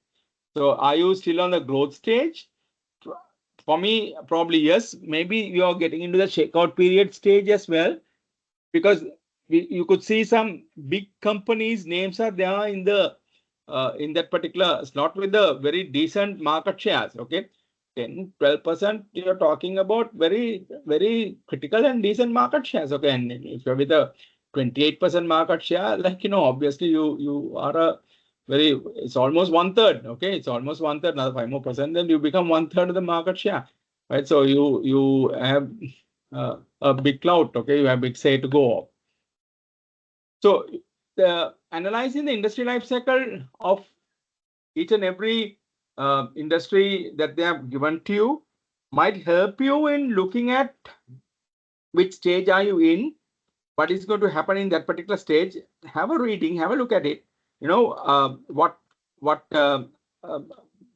So are you still on the growth stage? For me, probably yes. Maybe you are getting into the shakeout period stage as well, because you could see some big companies' names are there in that particular slot with the very decent market shares. Okay, 10-12%. You're talking about very very critical and decent market shares. Okay, and if you're with a 28% market share, obviously you are a it's almost 1/3. Okay, it's almost 1/3. Another 5 more%, then you become 1/3 of the market share, right? So you have a big clout. Okay, you have big say to go off. So analyzing the industry life cycle of each and every industry that they have given to you might help you in looking at which stage are you in, what is going to happen in that particular stage. Have a reading, have a look at it. What are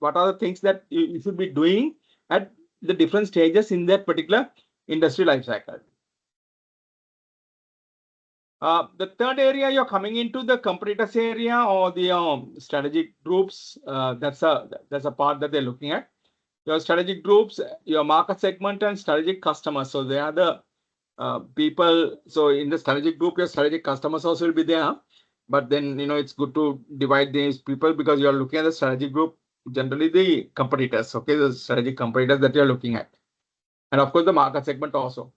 the things that you should be doing at the different stages in that particular industry life cycle. The third area, you're coming into the competitors area or the strategic groups. That's a part that they're looking at. Your strategic groups, your market segment, and strategic customers. So they are the people. So in the strategic group, your strategic customers also will be there. But then it's good to divide these people because you are looking at the strategic group. Generally, the competitors. Okay, the strategic competitors that you are looking at, and of course the market segment also.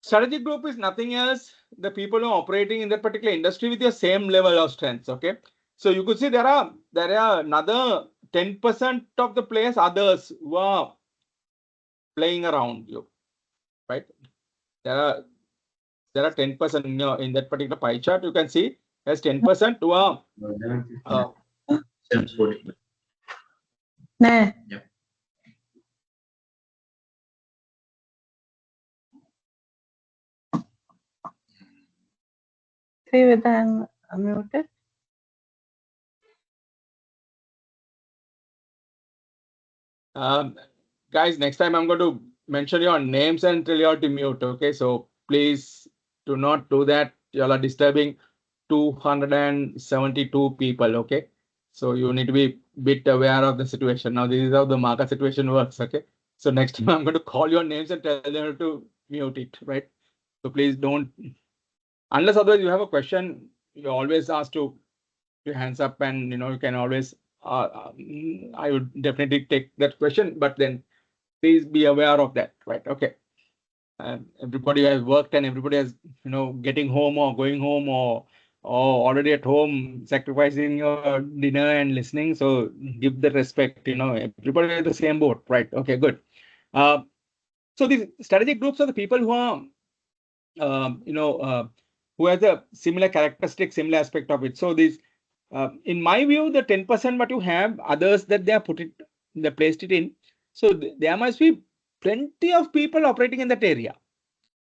Strategic group is nothing else the people who are operating in that particular industry with the same level of strengths. Okay, so you could see there are another 10% of the players, others who are playing around you, right? There are 10% in that particular pie chart. You can see there's 10% who are Nè. Yep. Srivedang muted. guys, next time I'm going to mention your names and tell you all to mute. Okay, so please do not do that. You all are disturbing 272 people. Okay, so you need to be bit aware of the situation. Now, this is how the market situation works. Okay, so next time I'm going to call your names and tell them to mute it. Right. So please don't, unless otherwise you have a question, you always ask to your hands up, and you can always. I would definitely take that question, but then please be aware of that. Right. Okay. Everybody has worked and everybody has getting home or going home or already at home sacrificing your dinner and listening, so give the respect. Everybody is the same boat, right? Okay, good. So these strategic groups are the people who are who has a similar characteristic, similar aspect of it. So these in my view, the 10% what you have, others that they placed it in, so there must be plenty of people operating in that area.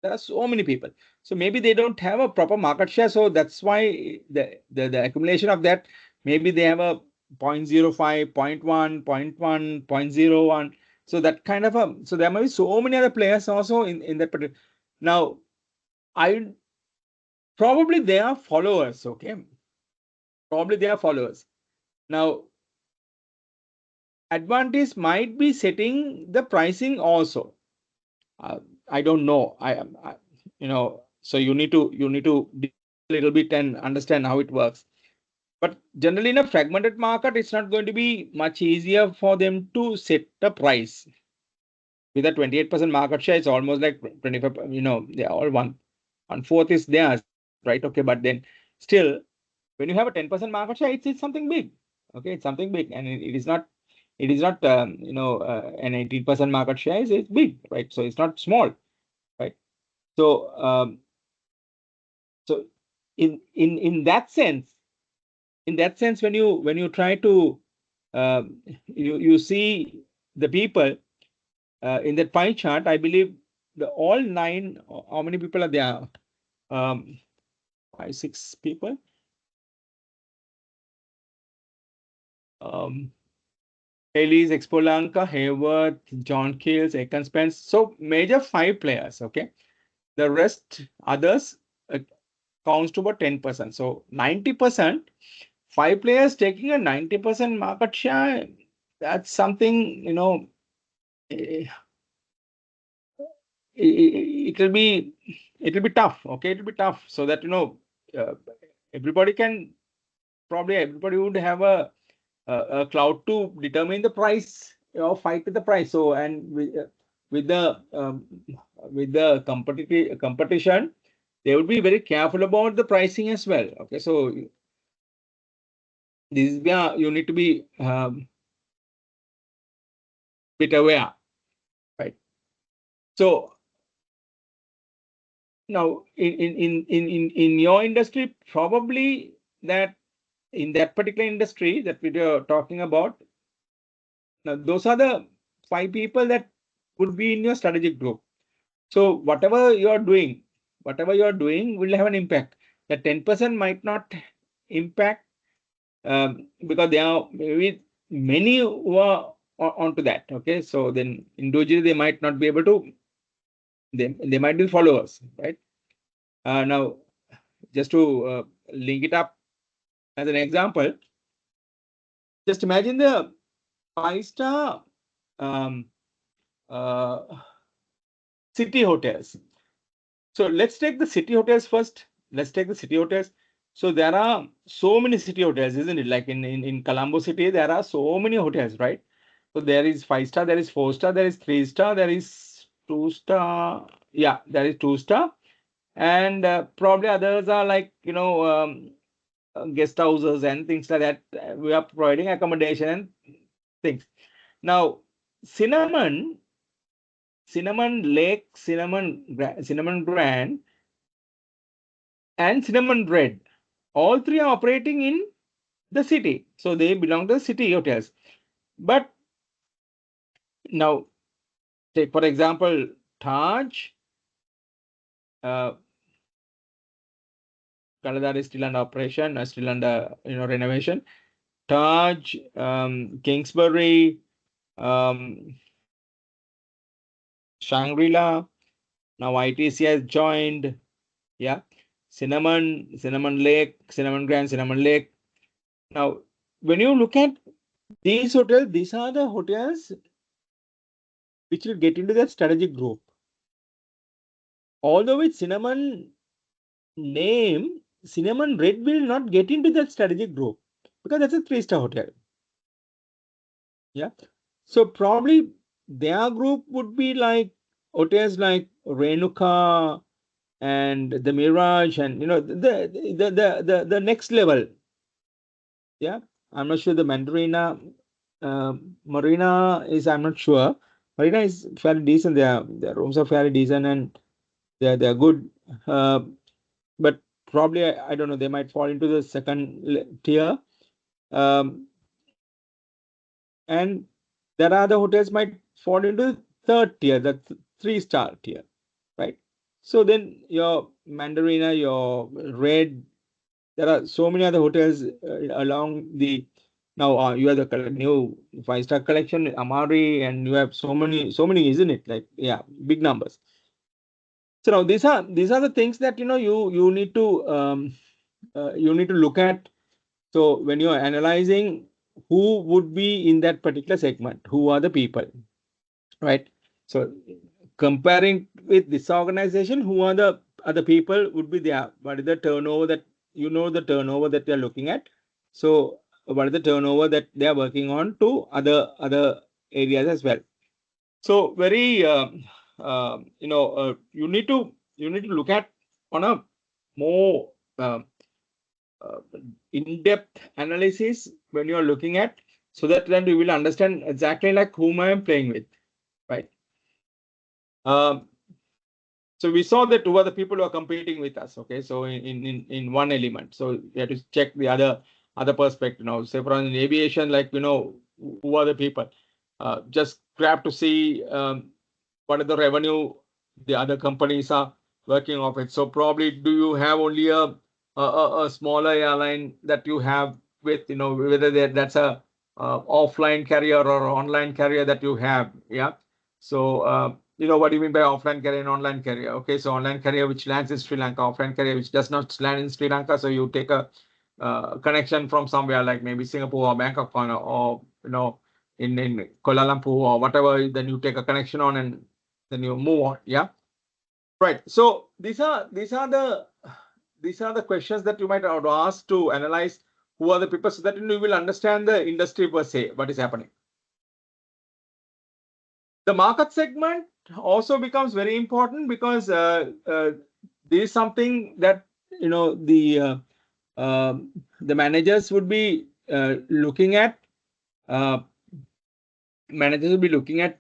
There are so many people, so maybe they don't have a proper market share, so that's why the accumulation of that, maybe they have a 0.05, 0.1, 0.1, 0.01. So that kind of so there might be so many other players also in that particular. Now, I probably they are followers. Okay, probably they are followers. Now, Advantage might be setting the pricing also. I don't know. So you need to dig a little bit and understand how it works. But generally, in a fragmented market, it's not going to be much easier for them to set the price. With a 28% market share, it's almost like 25. They are all one fourth is theirs, right? Okay, but then still, when you have a 10% market share, it's something big. Okay, it's something big, and it is not. It is not an 18% market share. It's big, right? So it's not small, right? So so in that sense, when you try to you see the people in that pie chart, I believe the all nine. How many people are there? 5, 6 people. Haley's, Expolanka, Hayward, John Keels, Aiken Spence. So major 5 players. Okay, the rest others counts to about 10%. So 90%, 5 players taking a 90% market share. That's something, it will be tough. Okay, it will be tough. So that everybody would have a cloud to determine the price, fight with the price. So, and with the competition, they would be very careful about the pricing as well. Okay, so this is where you need to be bit aware, right? So now in your industry, probably that in that particular industry that we are talking about, now those are the 5 people that would be in your strategic group. So whatever you're doing will have an impact. The 10% might not impact because there are maybe many who are onto that. Okay, so then individually they might not be able to. They might be followers, right? Now, just to link it up as an example, just imagine the 5-star city hotels. So let's take the city hotels first. So there are so many city hotels, isn't it? Like in Colombo City, there are so many hotels, right? So there is 5-star, there is 4-star, there is 3-star, there is 2-star. Yeah, there is 2-star, and probably others are like guest houses and things like that. We are providing accommodation and things. Now, Cinnamon Lake, Cinnamon Grand, and Cinnamon Bread, all 3 are operating in the city. So they belong to the city hotels. But now, take for example, Taj, Kaladar is still under operation, still under renovation. Taj, Kingsbury, Shangri-La. Now ITC has joined. Yeah. Cinnamon Lake, Cinnamon Grand, Cinnamon Lake. Now, when you look at these hotels, these are the hotels which will get into that strategic group. Although with Cinnamon name, Cinnamon Red will not get into that strategic group because that's a 3-star hotel. Yeah. So probably their group would be like hotels like Renuka and the Mirage and the next level. Yeah. I'm not sure the Marina is, I'm not sure. Marina is fairly decent. Their rooms are fairly decent and they're good. But probably I don't know, they might fall into the second tier. And there are the hotels might fall into the third tier, the 3-star tier, right? So then your Mandarina, your Red, there are so many other hotels along the. Now you have the new 5-star collection, Amari, and you have so many, isn't it? Like, yeah, big numbers. So now these are the things that you need to look at. So when you're analyzing who would be in that particular segment, who are the people, right? So comparing with this organization, who are the other people would be there? What is the turnover that the turnover that they're looking at? So what is the turnover that they are working on to other areas as well? So very you need to look at on a more uh, in-depth analysis when you're looking at, so that then you will understand exactly like whom I am playing with, right? Um, so we saw that who are the people who are competing with us. Okay, so in one element, so we have to check the other perspective now. Say for in aviation, like who are the people? Just grab to see what are the revenue the other companies are working off it. So probably do you have only a smaller airline that you have with whether that's a offline carrier or online carrier that you have. Yeah. So what do you mean by offline carrier and online carrier? Okay, so online carrier which lands in Sri Lanka, offline carrier which does not land in Sri Lanka. So you take a connection from somewhere like maybe Singapore or Bangkok or in Kuala Lumpur or whatever. Then you take a connection on and then you move on. Yeah, right. So these are the questions that you might have asked to analyze who are the people, so that you will understand the industry per se, what is happening. The market segment also becomes very important because this is something that the managers would be looking at. Managers will be looking at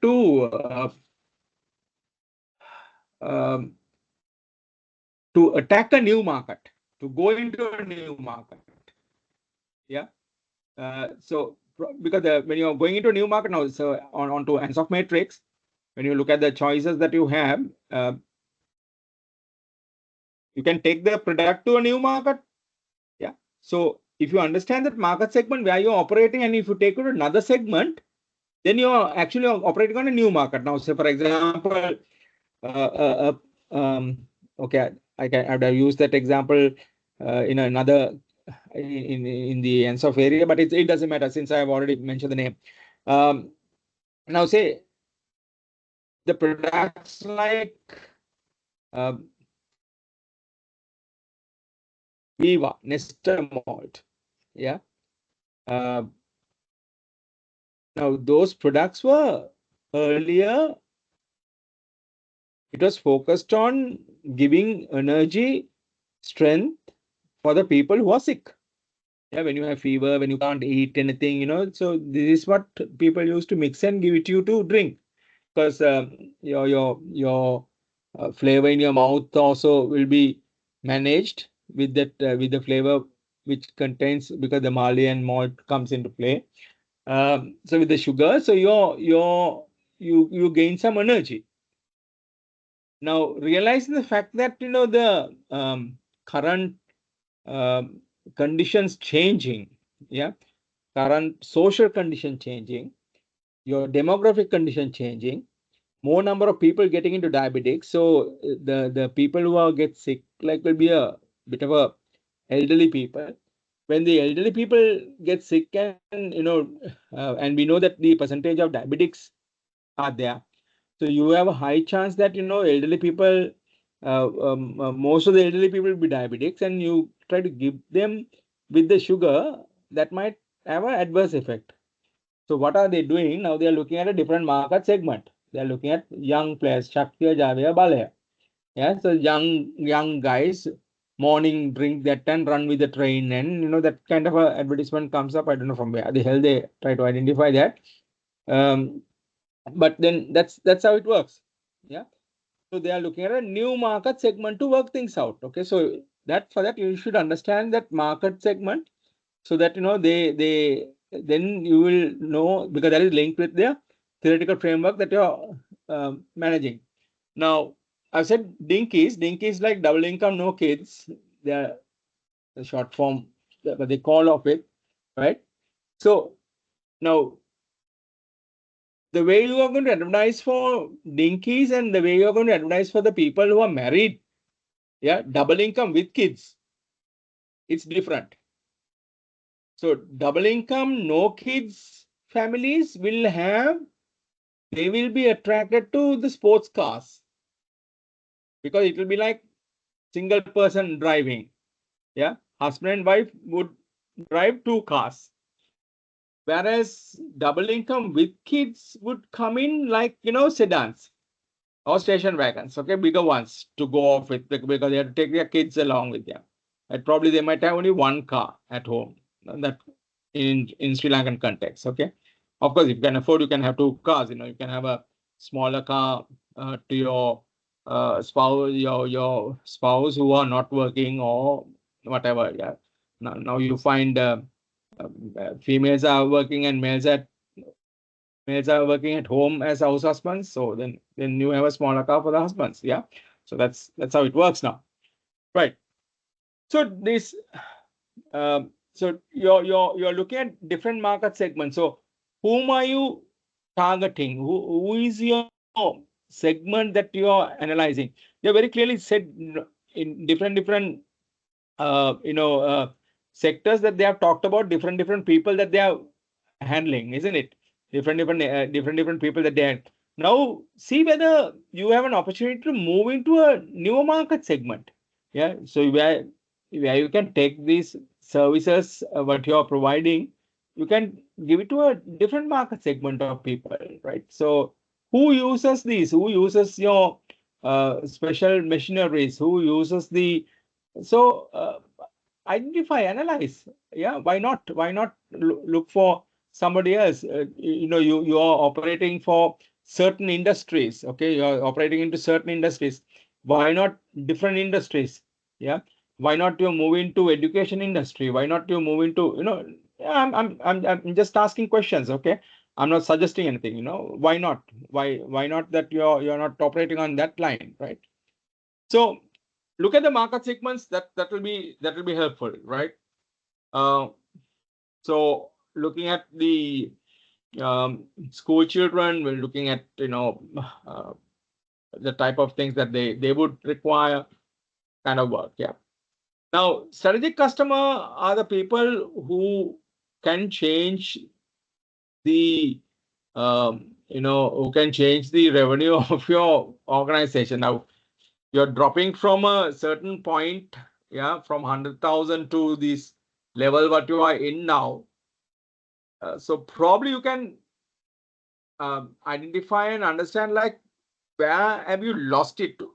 um, to attack a new market, to go into a new market. Yeah. So because when you're going into a new market now, so onto Ansoff Matrix, when you look at the choices that you have, you can take the product to a new market. Yeah. So if you understand that market segment where you're operating, and if you take it to another segment, then you're actually operating on a new market. Now, say for example, okay, I've used that example in another in the Ansoff area, but it doesn't matter since I've already mentioned the name. Now, say the products like um, Viva, Nestor Malt, yeah. Now those products were earlier. It was focused on giving energy, strength for the people who are sick. Yeah, when you have fever, when you can't eat anything, so this is what people used to mix and give it to you to drink, because your flavor in your mouth also will be managed with that with the flavor which contains, because the barley and malt comes into play. So with the sugar, so you gain some energy. Now realizing the fact that the current conditions changing, yeah, current social condition changing, your demographic condition changing, more number of people getting into diabetics. So the people who are get sick like will be a bit of a elderly people. When the elderly people get sick and and we know that the percentage of diabetics are there, so you have a high chance that elderly people, most of the elderly people will be diabetics, and you try to give them with the sugar, that might have an adverse effect. So what are they doing now? They are looking at a different market segment. They are looking at young players, Shakya, Javia, Balaya. Yeah, so young guys, morning drink that and run with the train, and that kind of a advertisement comes up. I don't know from where the hell they try to identify that. Um, but then that's how it works. Yeah. So they are looking at a new market segment to work things out. Okay, so that for that you should understand that market segment, so that they then you will know, because that is linked with their theoretical framework that you're managing. Now, I've said dinkies. Dinkies like double income, no kids. They're the short form, but they call of it, right? So now the way you are going to advertise for dinkies and the way you are going to advertise for the people who are married, yeah, double income with kids, it's different. So double income, no kids families they will be attracted to the sports cars, because it will be like single person driving. Yeah, husband and wife would drive two cars, whereas double income with kids would come in like sedans or station wagons, okay, bigger ones to go off with, because they have to take their kids along with them. And probably they might have only one car at home. That in Sri Lankan context, okay. Of course, if you can afford, you can have two cars. You can have a smaller car to your spouse who are not working or whatever. Yeah. Now you find females are working and males are working at home as house husbands. So then you have a smaller car for the husbands. Yeah. So that's how it works now. Right. So this so you're looking at different market segments. So whom are you targeting? Who is your segment that you're analyzing? They very clearly said in different sectors that they have talked about different people that they are handling, isn't it? Different people that they are. Now see whether you have an opportunity to move into a newer market segment. Yeah. So where you can take these services, what you are providing, you can give it to a different market segment of people, right? So who uses these? Who uses your special machineries? Who uses the so identify, analyze. Yeah, why not look for somebody else? You are operating for certain industries. Okay, you are operating into certain industries. Why not different industries? Yeah, why not you move into education industry? Why not you move into yeah, I'm just asking questions. Okay, I'm not suggesting anything. Why not? Why not that you're not operating on that line, right? So look at the market segments. That will be helpful, right? Uh, so looking at the school children, we're looking at uh, the type of things that they would require, kind of work. Yeah. Now, strategic customer are the people who can change the who can change the revenue of your organization. Now, you're dropping from a certain point, yeah, from 100,000 to this level what you are in now. So probably you can identify and understand, like, where have you lost it to?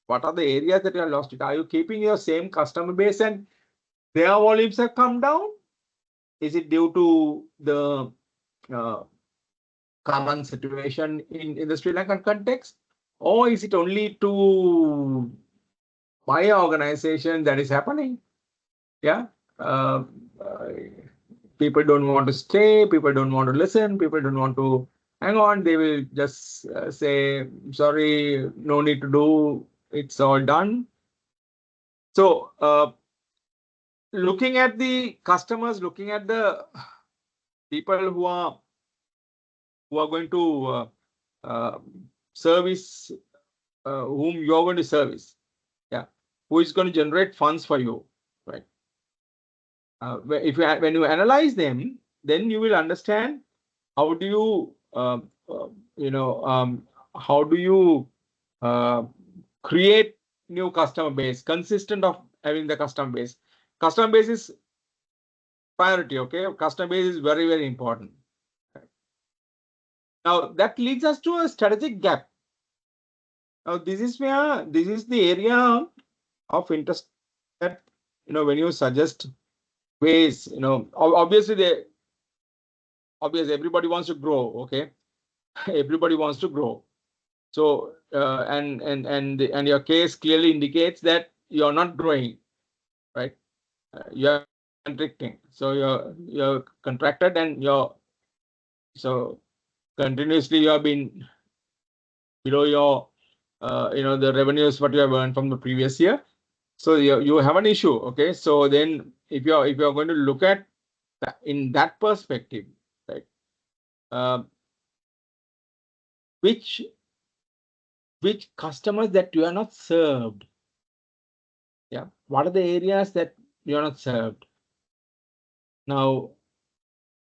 What are the areas that you have lost it? Are you keeping your same customer base and their volumes have come down? Is it due to the uh, current situation in the Sri Lankan context? Or is it only to my organization that is happening? Yeah. Uh, uh, People don't want to stay, people don't want to listen, people don't want to hang on. They will just say, sorry, no need to do, it's all done. So looking at the customers, looking at the people who are going to uh, service whom you're going to service. Yeah, who is going to generate funds for you, right? If you when you analyze them, then you will understand how do you how do you uh, create new customer base consistent of having the customer base. Customer base is priority. Okay, customer base is very, very important. Now that leads us to a strategic gap. Now this is the area of interest that, when you suggest ways, obviously everybody wants to grow. Okay, everybody wants to grow. So and your case clearly indicates that you're not growing, right? You're contracting. So you're contracted, and so continuously you have been below your the revenues what you have earned from the previous year. So you have an issue. Okay, so then if you're going to look at that in that perspective, right? Which customers that you are not served? Yeah, what are the areas that you are not served? Now,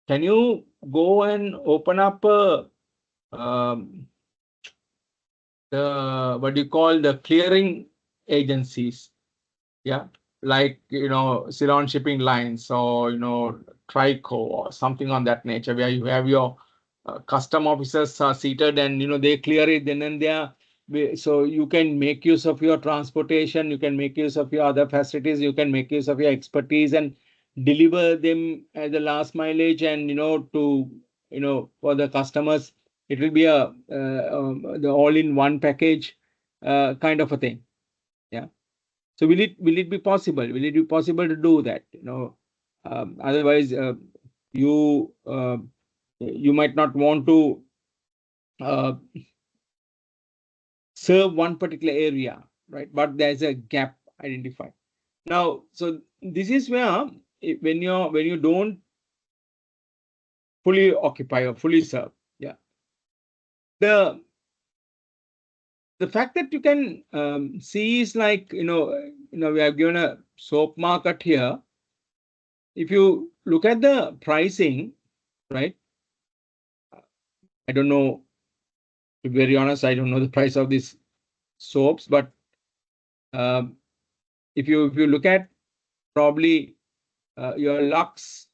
can you go and open up the what do you call the clearing agencies? Yeah, like Ceylon Shipping Lines, or Trico, or something on that nature, where you have your custom officers are seated, and they clear it then and there. So you can make use of your transportation, you can make use of your other facilities, you can make use of your expertise and deliver them at the last mileage, and to for the customers it will be the all-in-one package kind of a thing. Yeah. So will it be possible? Will it be possible to do that? Otherwise, you you might not want to uh, serve one particular area, right? But there's a gap identified. Now, so this is where when you don't fully occupy or fully serve, yeah, the fact that you can see is like we have given a soap market here. If you look at the pricing, right? I don't know, to be very honest, I don't know the price of these soaps, but um, if you look at probably your Lux,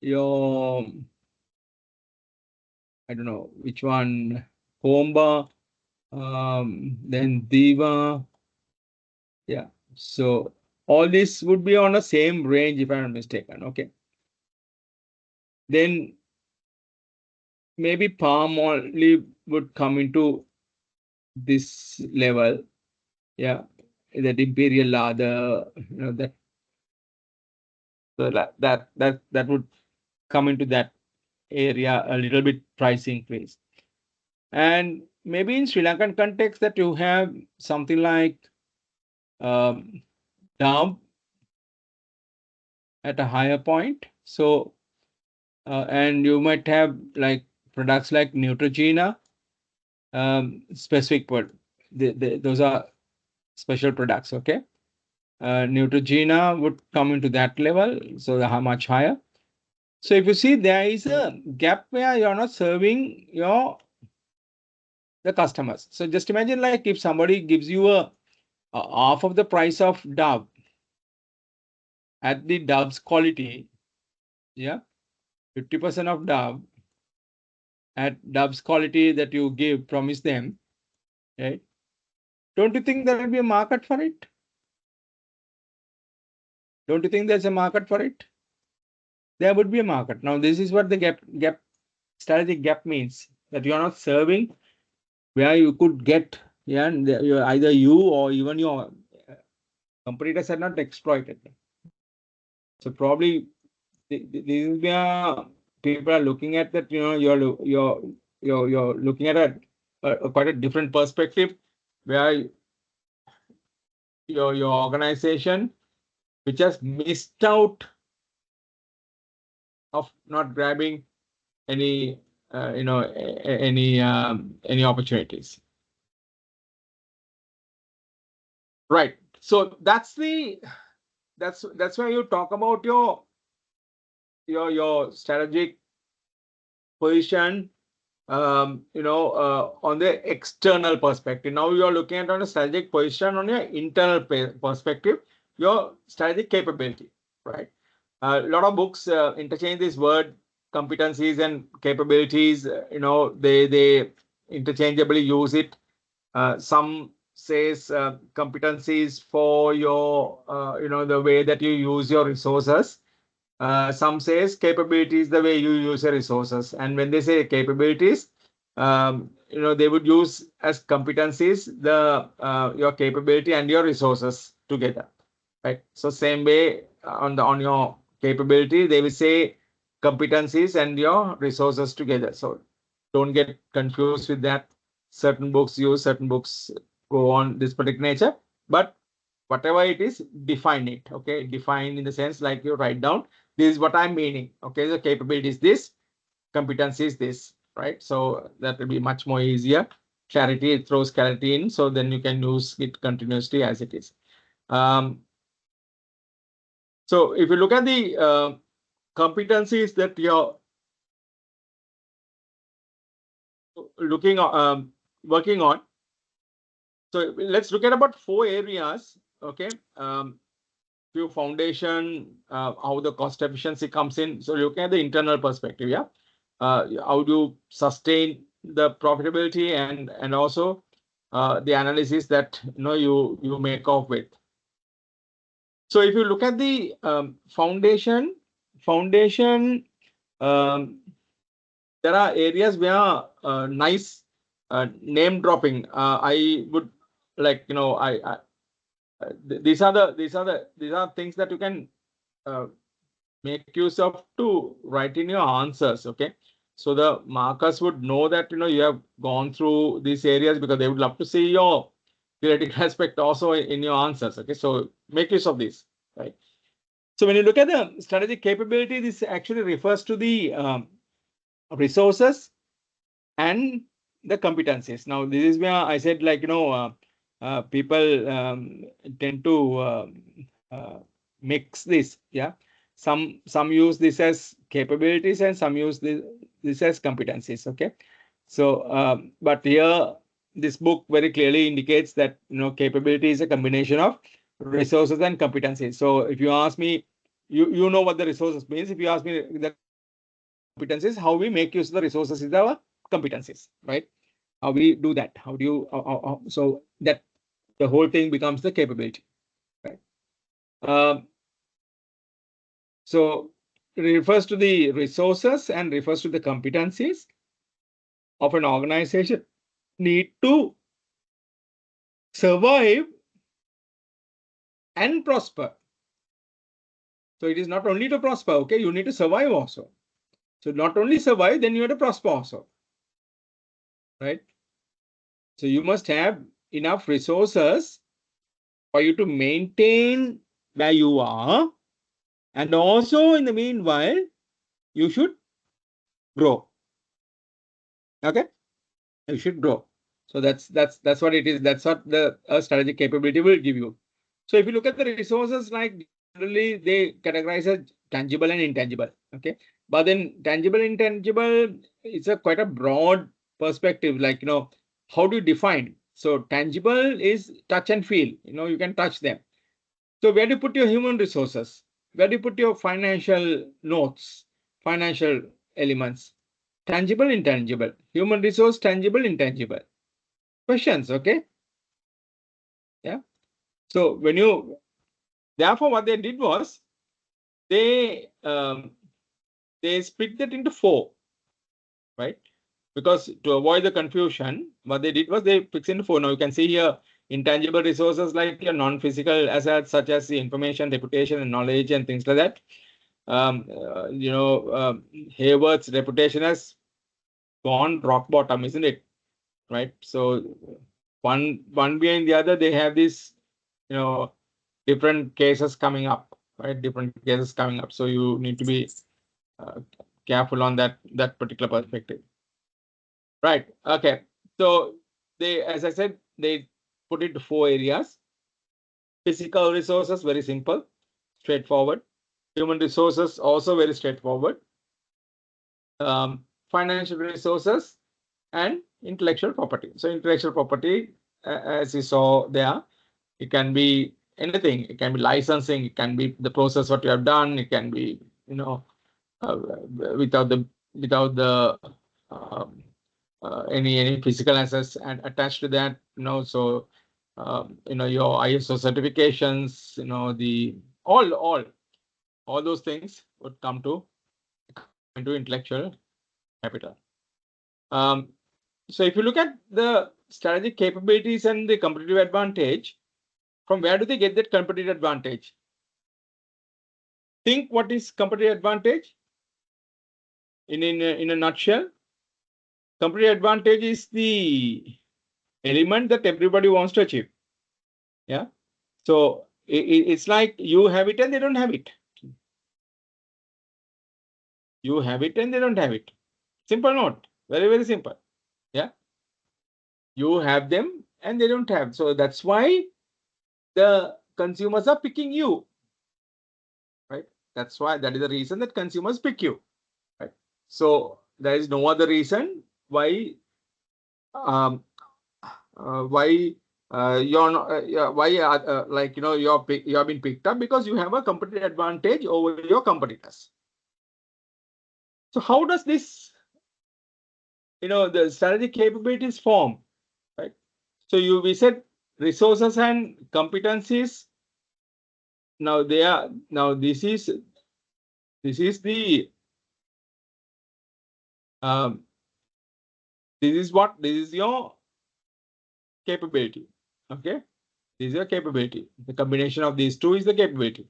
your I don't know which one, Homba, then Diva, yeah. So all this would be on the same range, if I'm not mistaken. Okay. Then maybe palm olive would come into this level. Yeah, that imperial leather, that so that would come into that area a little bit price increase. And maybe in Sri Lankan context that you have something like Dove at a higher point. So and you might have like products like Neutrogena, specific, but those are special products. Okay. Neutrogena would come into that level, so how much higher. So if you see, there is a gap where you're not serving the customers. So just imagine, like, if somebody gives you a half of the price of Dove at the Dove's quality, yeah, 50% of Dove at Dove's quality that you promise them, right? Don't you think there will be a market for it? Don't you think there's a market for it? There would be a market. Now, this is what the gap strategic gap means, that you are not serving where you could get, yeah, and either you or even your competitors are not exploited. So probably this is where people are looking at that. You're looking at a quite a different perspective, where your organization, which has missed out of not grabbing any any opportunities. Right. So that's where you talk about your strategic position, on the external perspective. Now you are looking at on a strategic position on your internal perspective, your strategic capability, right? A lot of books interchange this word competencies and capabilities. They interchangeably use it. Some says competencies for your, the way that you use your resources. Some says capabilities the way you use your resources. And when they say capabilities, they would use as competencies the your capability and your resources together, right? So same way on your capability, they will say competencies and your resources together. So don't get confused with that. Certain books use, certain books go on this particular nature, but whatever it is, define it. Okay, define in the sense like you write down, this is what I'm meaning. Okay, the capability is this, competency is this, right? So that will be much more easier. Clarity, it throws clarity in, so then you can use it continuously as it is. So if you look at the competencies that you're working on, so let's look at about 4 areas. Okay, few foundation, how the cost efficiency comes in. So looking at the internal perspective, yeah, how do you sustain the profitability, and also the analysis that you make off with. So if you look at the foundation, there are areas where nice name dropping. I would like, these are things that you can make use of to write in your answers. Okay, so the markers would know that you have gone through these areas, because they would love to see your theoretical aspect also in your answers. Okay, so make use of this, right? So when you look at the strategic capability, this actually refers to the resources and the competencies. Now this is where I said, like, people tend to mix this. Yeah, some use this as capabilities and some use this as competencies. Okay, so but here this book very clearly indicates that capability is a combination of resources and competencies. So if you ask me, you know what the resources means. If you ask me the competencies, how we make use of the resources is our competencies, right? How we do that, how do you so that the whole thing becomes the capability, right? So it refers to the resources and refers to the competencies of an organization need to survive and prosper. So it is not only to prosper, okay, you need to survive also. So not only survive, then you have to prosper also, right? So you must have enough resources for you to maintain where you are, and also in the meanwhile you should grow. Okay, you should grow. So that's what it is. That's what the strategic capability will give you. So if you look at the resources, like generally they categorize as tangible and intangible. Okay, but then tangible, intangible, it's a quite a broad perspective. Like, how do you define? So tangible is touch and feel. You can touch them. So where do you put your human resources? Where do you put your financial notes, financial elements? Tangible, intangible. Human resource, tangible, intangible. Questions, okay? Yeah. So therefore, what they did was they split that into 4, right? Because to avoid the confusion, what they did was they fixed into 4. Now you can see here intangible resources like your non-physical assets such as the information, reputation, and knowledge and things like that. Hayward's reputation has gone rock bottom, isn't it? Right. So one behind the other, they have these, different cases coming up, right? Different cases coming up. So you need to be careful on that particular perspective. Right. Okay. So they, as I said, they put it to 4 areas. Physical resources, very simple, straightforward. Human resources, also very straightforward. Financial resources and intellectual property. So intellectual property, as you saw there, it can be anything. It can be licensing. It can be the process what you have done. It can be, uh, without the um, any physical assets and attached to that. Your ISO certifications. The all those things would come into intellectual capital. Um, so if you look at the strategic capabilities and the competitive advantage, from where do they get that competitive advantage? Think what is competitive advantage in a nutshell. Competitive advantage is the element that everybody wants to achieve. Yeah. So it's like you have it and they don't have it. You have it and they don't have it. Simple note. Very, very simple. Yeah. You have them and they don't have. So that's why the consumers are picking you. Right. That is the reason that consumers pick you. Right. So there is no other reason why um, why you're not, why you have been picked up, because you have a competitive advantage over your competitors. So how does this the strategic capabilities form, right? So we said resources and competencies. Now this is the um, this is your capability. Okay, this is your capability. The combination of these two is the capability.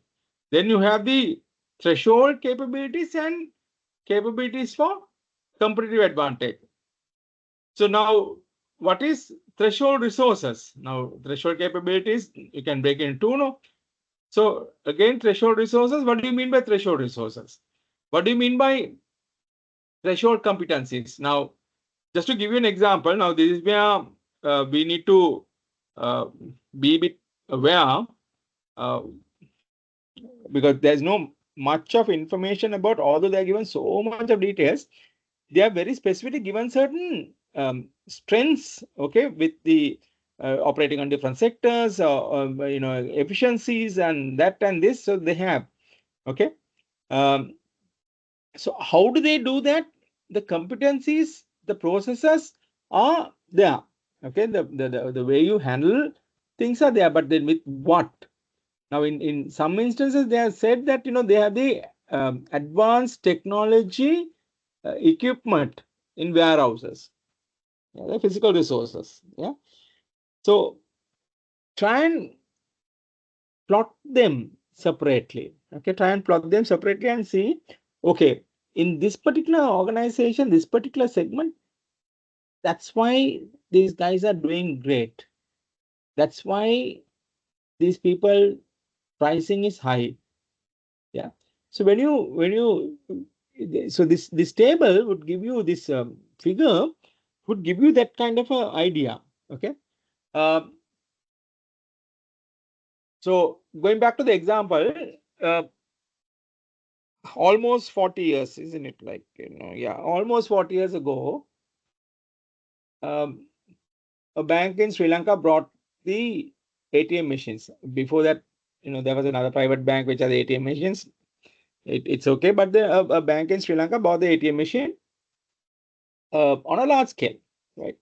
Then you have the threshold capabilities and capabilities for competitive advantage. So now, what is threshold resources? Now, threshold capabilities, you can break it into two, no? So again, threshold resources, what do you mean by threshold resources? What do you mean by threshold competencies? Now, just to give you an example, now this is where we need to uh, be a bit aware, uh, because there's no much of information about, although they're given so much of details, they are very specifically given certain strengths, okay, with the operating on different sectors, efficiencies and that and this. So they have, okay. Um, so how do they do that? The competencies, the processes are there, okay. The way you handle things are there, but then with what? Now, in some instances, they have said that they have the advanced technology equipment in warehouses, the physical resources. Yeah. So try and plot them separately. Okay, try and plot them separately and see. Okay, in this particular organization, this particular segment, that's why these guys are doing great. That's why these people pricing is high. Yeah. So so this table would give you this figure would give you that kind of a idea. Okay. Um, so going back to the example, uh, almost 40 years, isn't it? Like, yeah, almost 40 years ago, um, a bank in Sri Lanka brought the ATM machines. Before that, there was another private bank which had the ATM machines. It's okay, but a bank in Sri Lanka bought the ATM machine on a large scale, right?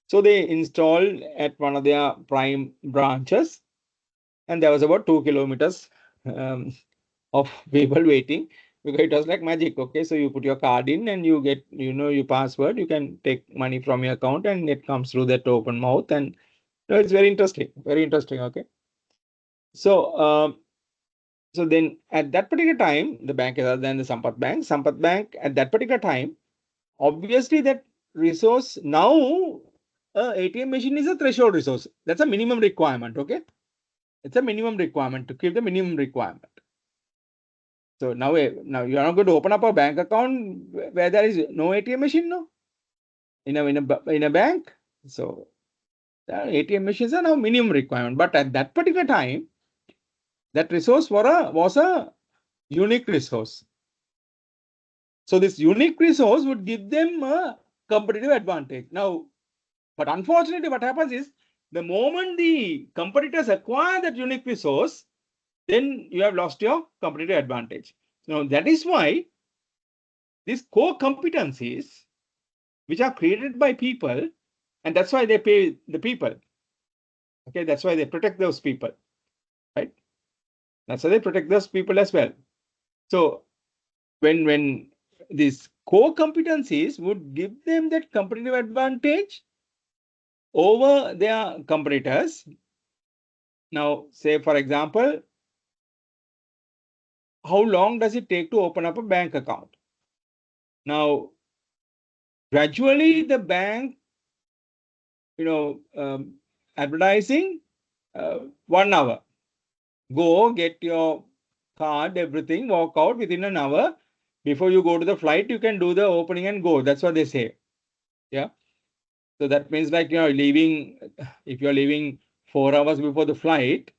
So they installed at one of their prime branches, and there was about 2 kilometers um, of people waiting, because it was like magic. Okay, so you put your card in and you get your password. You can take money from your account, and it comes through that open mouth, and it's very interesting. Very interesting. Okay, so so then at that particular time, the bank is other than the Sampath Bank. Sampath Bank at that particular time, obviously that resource now, ATM machine is a threshold resource. That's a minimum requirement. Okay, it's a minimum requirement to keep the minimum requirement. So now you are not going to open up a bank account where there is no ATM machine, no. in a bank. So ATM machines are now minimum requirement, but at that particular time, that resource was a unique resource. So this unique resource would give them a competitive advantage. Now, but unfortunately, what happens is the moment the competitors acquire that unique resource, then you have lost your competitive advantage. Now, that is why these core competencies, which are created by people, and that's why they pay the people. Okay, that's why they protect those people, right? That's why they protect those people as well. So when these core competencies would give them that competitive advantage over their competitors. Now, say for example, how long does it take to open up a bank account? Now, gradually the bank, advertising 1 hour. Go get your card, everything, walk out within an hour. Before you go to the flight, you can do the opening and go. That's what they say. Yeah. So that means like leaving, if you're leaving 4 hours before the flight,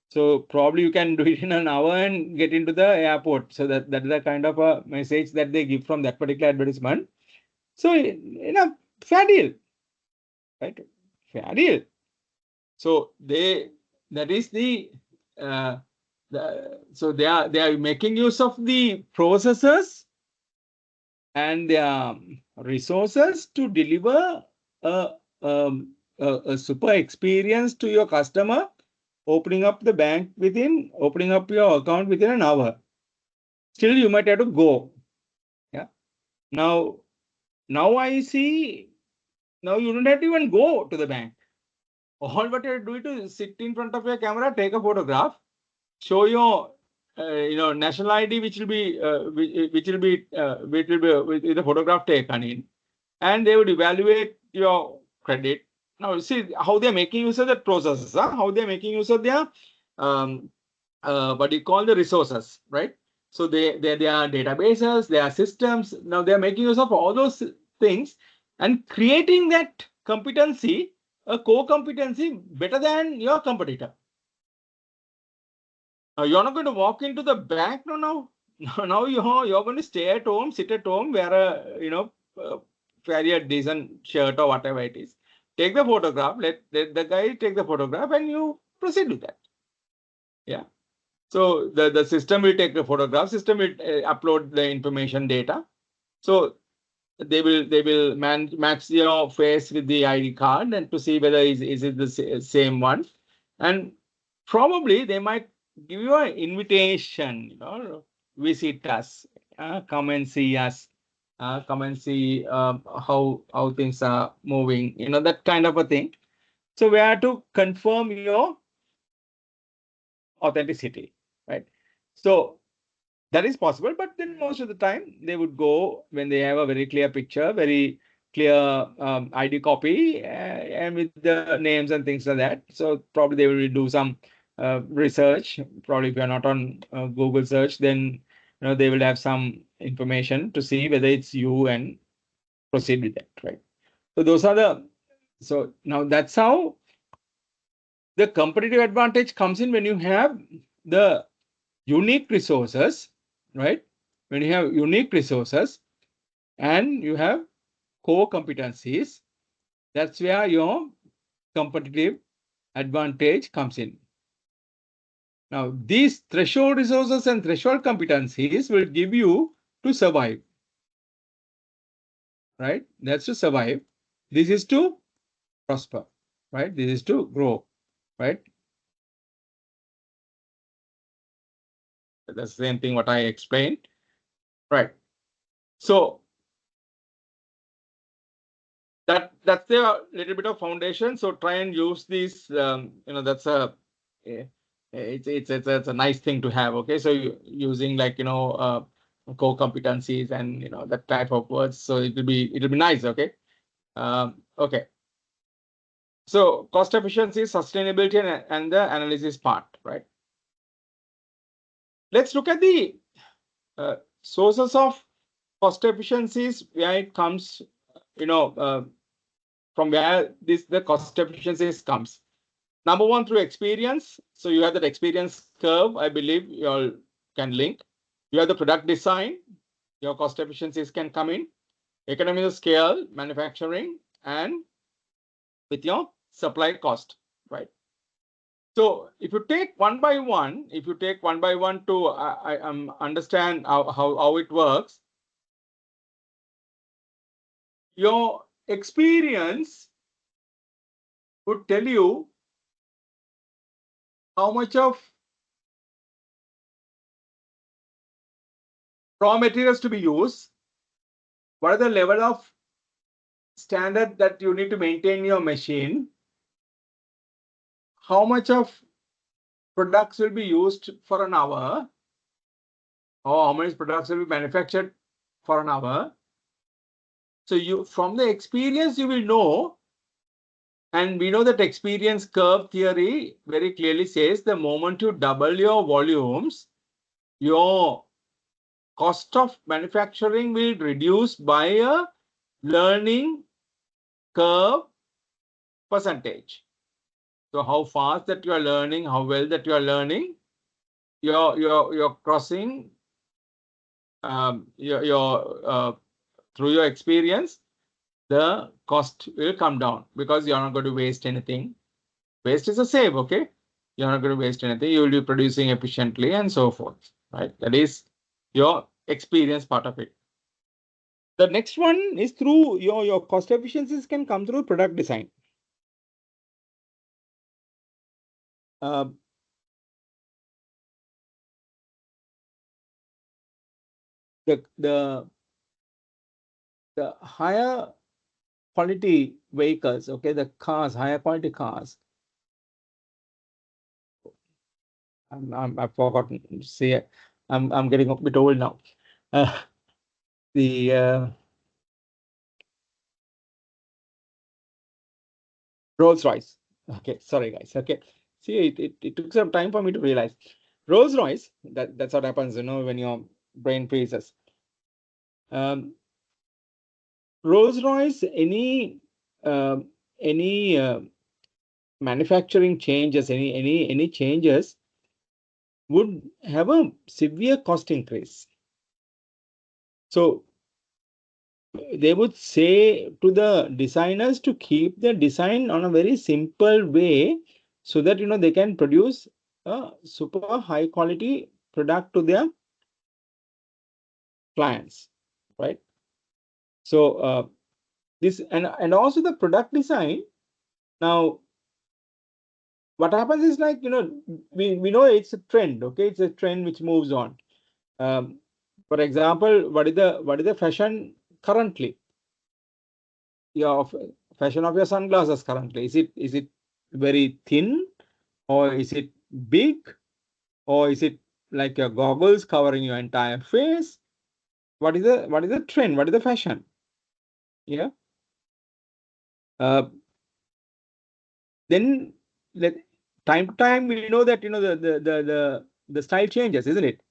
so probably you can do it in an hour and get into the airport. So that is the kind of a message that they give from that particular advertisement. So fair deal, right? Fair deal. So that is so they are making use of the processes and their resources to deliver a, a super experience to your customer, opening up your account within an hour. Still, you might have to go. Yeah. Now I see. Now you don't have to even go to the bank. All what you do is sit in front of your camera, take a photograph, show your national ID, which will be with the photograph taken in, and they would evaluate your credit. Now see how they're making use of the processes, how they're making use of their what do you call the resources, right? So they are databases, they are systems. Now they are making use of all those things and creating that competency, a core competency better than your competitor. You're not going to walk into the bank now. Now you're going to stay at home, sit at home, wear a decent shirt or whatever it is. Take the photograph. Let the guy take the photograph, and you proceed with that. Yeah. So the system will take the photograph. System will upload the information data. So they will match your face with the ID card and to see whether is it the same one, and probably they might give you an invitation, visit us, come and see us, come and see how things are moving, that kind of a thing. So we have to confirm your authenticity, right? So that is possible, but then most of the time they would go when they have a very clear picture, very clear ID copy, and with the names and things like that. So probably they will do some research. Probably if you're not on Google search, then they will have some information to see whether it's you and proceed with that, right? So those are so now that's how the competitive advantage comes in when you have the unique resources, right? When you have unique resources and you have core competencies, that's where your competitive advantage comes in. Now, these threshold resources and threshold competencies will give you to survive, right? That's to survive. This is to prosper, right? This is to grow, right? That's the same thing what I explained, right? So that's the little bit of foundation. So try and use these. That's it's a nice thing to have. Okay, so using like core competencies and that type of words. So it'll be nice. Okay, okay. So cost efficiency, sustainability, and the analysis part, right? Let's look at the sources of cost efficiencies where it comes. from where the cost efficiencies comes. Number one, through experience. So you have that experience curve, I believe you all can link. You have the product design, your cost efficiencies can come in. Economies of scale, manufacturing, and with your supply cost, right? So if you take one by one, to understand how it works, your experience would tell you how much of raw materials to be used, what are the level of standard that you need to maintain your machine, how much of products will be used for an hour, or how many products will be manufactured for an hour. So you, from the experience, you will know, and we know that experience curve theory very clearly says the moment you double your volumes, your cost of manufacturing will reduce by a learning curve percentage. So how fast that you are learning, how well that you are learning, you're crossing through your experience, the cost will come down because you're not going to waste anything. Waste is a save, okay? You're not going to waste anything. You will be producing efficiently and so forth, right? That is your experience part of it. The next one is through your cost efficiencies can come through product design. Uh, the higher quality vehicles, okay, the cars, higher quality cars. I've forgotten to say it. I'm getting a bit old now. The Rolls-Royce. Okay, sorry guys. Okay, see, it took some time for me to realize. Rolls-Royce. That's what happens, when your brain freezes. Rolls-Royce, any manufacturing changes, any changes would have a severe cost increase. So they would say to the designers to keep the design on a very simple way so that they can produce a super high quality product to their clients, right? So this and also the product design. Now what happens is, like, we know it's a trend, okay? It's a trend which moves on. For example, what is the fashion currently? Your fashion of your sunglasses currently, is it very thin, or is it big, or is it like your goggles covering your entire face? What is the trend? What is the fashion? Yeah. Then let time to time we know that the style changes, isn't it?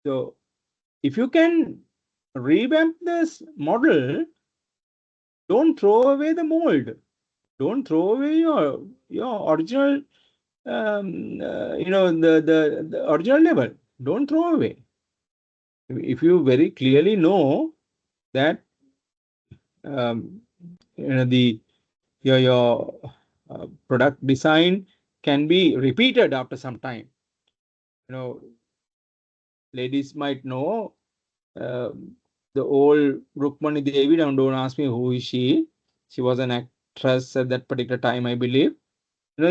So if you can revamp this model, don't throw away the mold. Don't throw away your original, the original level. Don't throw away. If you very clearly know that the your product design can be repeated after some time. Ladies might know the old Rukmani Devi. Don't ask me who is she. She was an actress at that particular time, I believe.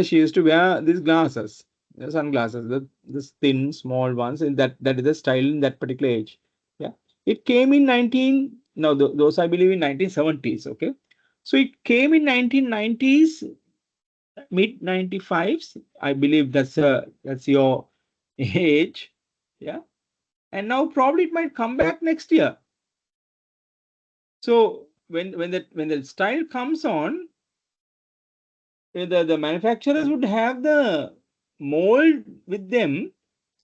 She used to wear these glasses, the sunglasses, this thin, small ones, and that is the style in that particular age. Yeah, it came in 19. No, those I believe in 1970s. Okay, so it came in 1990s, mid 95s. I believe that's your age. Yeah, and now probably it might come back next year. So when the style comes on, the manufacturers would have the mold with them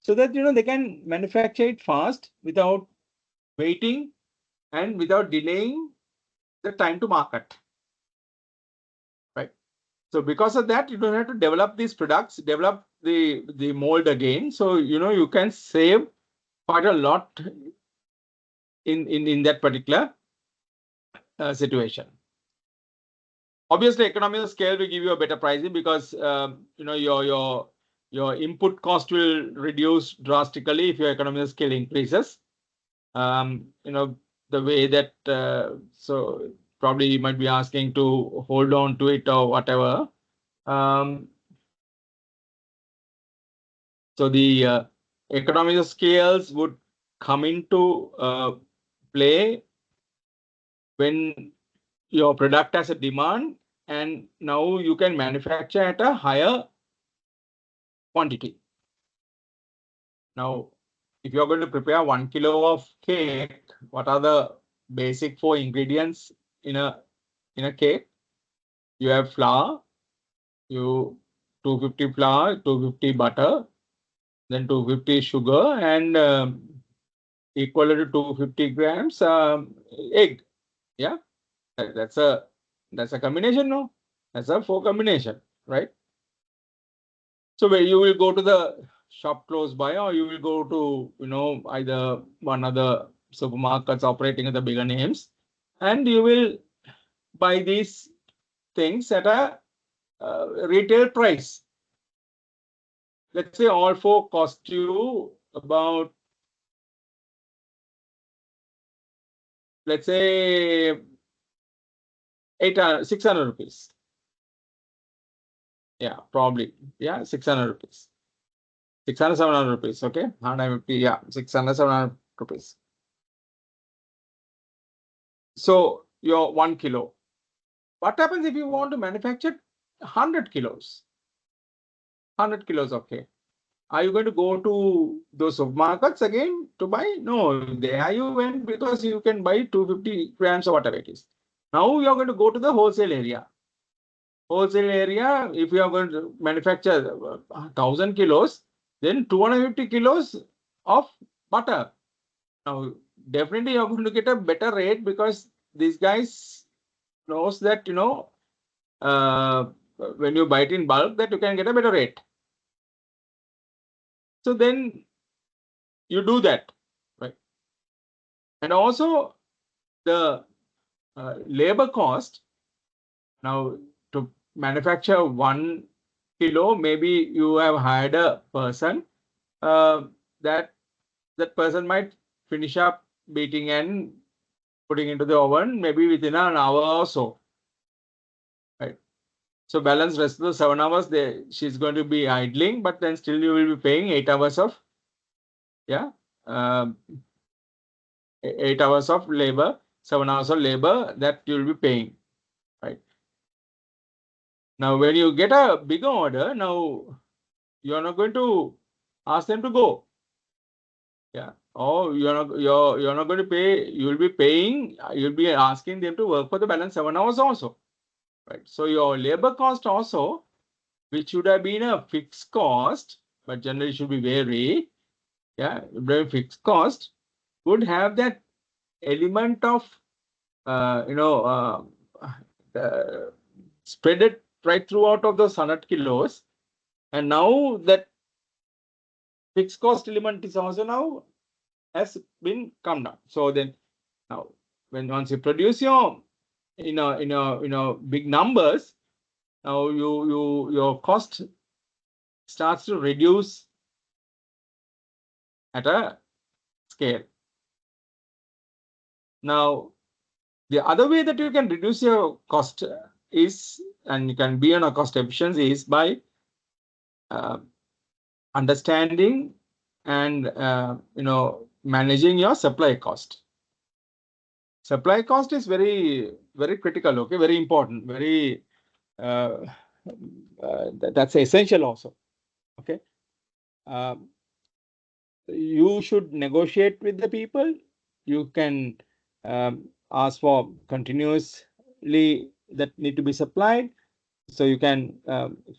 so that they can manufacture it fast without waiting and without delaying the time to market. So because of that, you don't have to develop these products, develop the mold again. So you can save quite a lot in that particular situation. Obviously, economies of scale will give you a better pricing because your input cost will reduce drastically if your economies of scale increases. The way that so probably you might be asking to hold on to it or whatever. So the economies of scales would come into play when your product has a demand and now you can manufacture at a higher quantity. Now, if you're going to prepare 1 kilo of cake, what are the basic 4 ingredients in a cake? You have flour, you 250 flour, 250 butter, then 250 sugar, and equal to 250 grams egg. Yeah, that's a combination, no? That's a 4 combination, right? So where you will go to the shop close by, or you will go to either one of the supermarkets operating at the bigger names, and you will buy these things at a retail price. Let's say all 4 cost you about, let's say 600 rupees. Yeah, probably. Yeah, 600 rupees. 600, 700 rupees. Okay, 150. Yeah, 600, 700 rupees. So your 1 kilo. What happens if you want to manufacture 100 kilos? 100 kilos, okay. Are you going to go to those supermarkets again to buy? No, there you went because you can buy 250 grams or whatever it is. Now you're going to go to the wholesale area. Wholesale area, if you are going to manufacture 1,000 kilos, then 250 kilos of butter. Now, definitely you're going to get a better rate because these guys knows that, when you buy it in bulk, that you can get a better rate. So then you do that, right? And also the labor cost. Now, to manufacture 1 kilo, maybe you have hired a person. That person might finish up beating and putting into the oven maybe within an hour or so, right? So balance rest of the 7 hours, she's going to be idling, but then still you will be paying 8 hours of 8 hours of labor, 7 hours of labor that you'll be paying, right? Now, when you get a bigger order, now you're not going to ask them to go. Yeah. Or you're not going to pay, you'll be paying, you'll be asking them to work for the balance 7 hours also. Right. So your labor cost also, which should have been a fixed cost, but generally should be very, very fixed cost, would have that element of spread it right throughout of those 100 kilos. And now that fixed cost element is also now has been come down. So then now once you produce your big numbers, now your cost starts to reduce at a scale. Now, the other way that you can reduce your cost is, and you can be on a cost efficiency, is by understanding and managing your supply cost. Supply cost is very, very critical. Okay, very important. Very that's essential also. Okay, you should negotiate with the people. You can ask for continuously that need to be supplied. So you can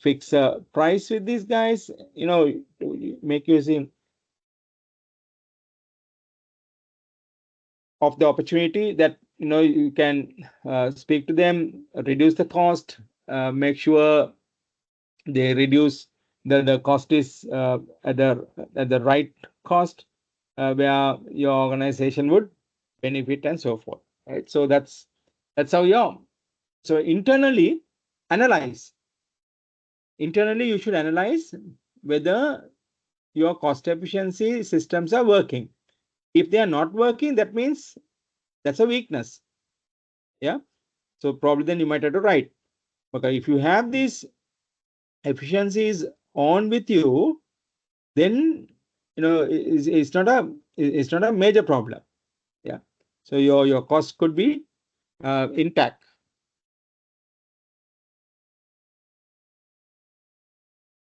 fix a price with these guys, to make using of the opportunity that you can speak to them, reduce the cost, make sure they reduce the cost is at the right cost where your organization would benefit and so forth, right? So that's how you so internally you should analyze whether your cost efficiency systems are working. If they are not working, that means that's a weakness. Yeah. So probably then you might have to write. Okay. If you have these efficiencies on with you, then it's not a major problem. Yeah. So your cost could be intact.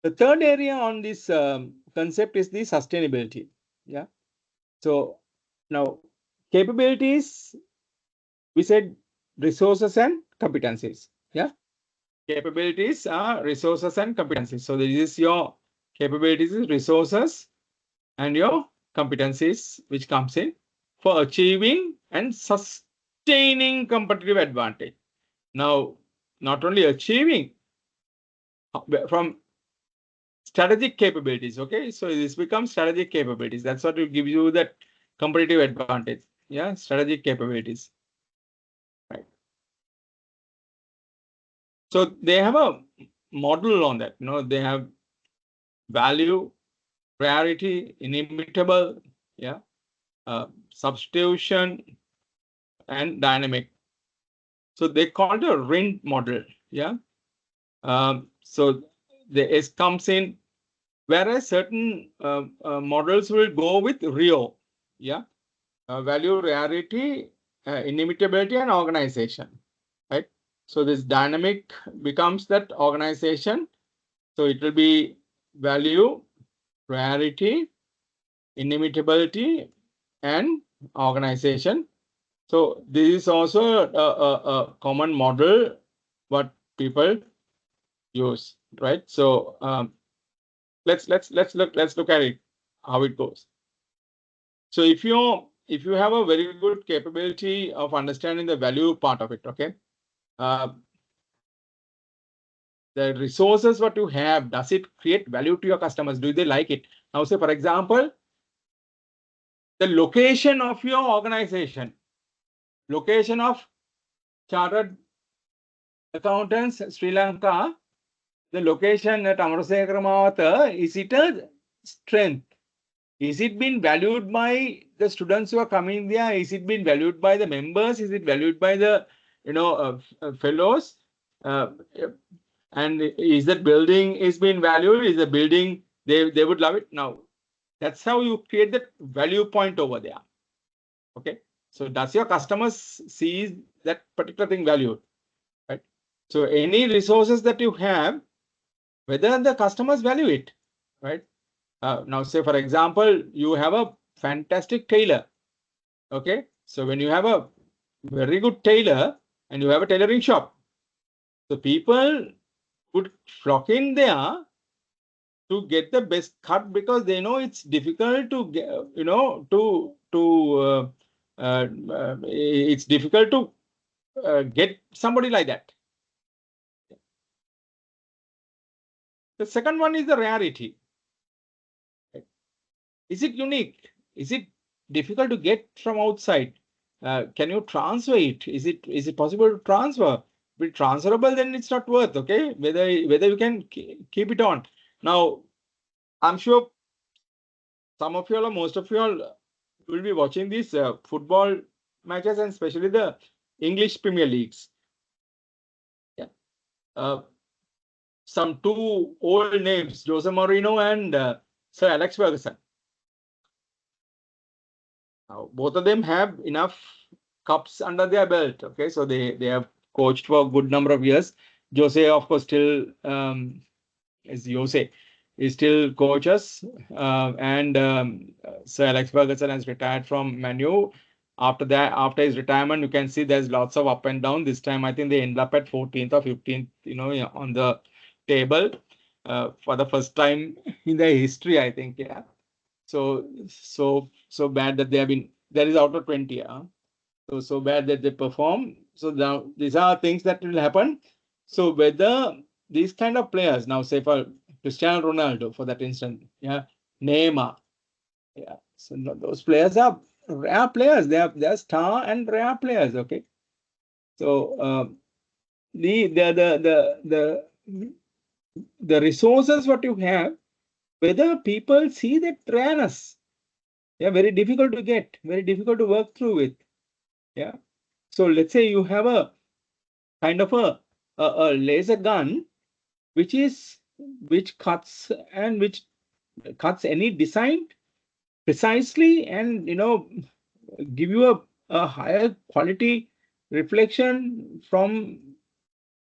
The third area on this concept is the sustainability. Yeah. So now capabilities, we said resources and competencies. Yeah. Capabilities are resources and competencies. So this is your capabilities, resources, and your competencies, which comes in for achieving and sustaining competitive advantage. Now, not only achieving from strategic capabilities, okay? So this becomes strategic capabilities. That's what will give you that competitive advantage. Yeah, strategic capabilities. Right. So they have a model on that. They have value, priority, inimitable, yeah, substitution, and dynamic. So they call it a RIND model. Yeah. So the S comes in, whereas certain models will go with RIO. Yeah. Value, rarity, inimitability, and organization. Right. So this dynamic becomes that organization. So it will be value, rarity, inimitability, and organization. So this is also a common model what people use, right? So let's look at it, how it goes. So if you have a very good capability of understanding the value part of it, okay, the resources what you have, does it create value to your customers? Do they like it? Now, say for example, the location of your organization, location of chartered accountants Sri Lanka, the location at Amarasekara Mawatha, is it a strength? Is it being valued by the students who are coming there? Is it being valued by the members? Is it valued by the fellows? And is that building is being valued? Is the building they would love it? Now, that's how you create that value point over there. Okay. So does your customers see that particular thing valued? Right. So any resources that you have, whether the customers value it, right? Now, say for example, you have a fantastic tailor. Okay. So when you have a very good tailor and you have a tailoring shop, the people would flock in there to get the best cut because they know it's difficult to get, it's difficult to get somebody like that. The second one is the rarity. Is it unique? Is it difficult to get from outside? Can you transfer it? Is it possible to transfer? If it's transferable, then it's not worth. Okay, whether you can keep it on. Now, I'm sure some of you all or most of you all will be watching these football matches and especially the English Premier Leagues. Yeah. Some two old names, Jose Mourinho and Sir Alex Ferguson. Now, both of them have enough cups under their belt. Okay, so they have coached for a good number of years. Jose, of course, still is Jose. He still coaches, and Sir Alex Ferguson has retired from Man U. After that, after his retirement, you can see there's lots of up and down. This time, I think they end up at 14th or 15th, on the table for the first time in their history, I think. Yeah. So bad that they have been. That is out of 20. So bad that they perform. So now these are things that will happen. So whether these kind of players, now say for Cristiano Ronaldo, for that instance, yeah, Neymar, yeah, so those players are rare players. They are star and rare players. Okay, so the resources what you have, whether people see that rareness, yeah, very difficult to get, very difficult to work through with. Yeah. So let's say you have a kind of a laser gun which cuts and which cuts any design precisely, and give you a higher quality reflection from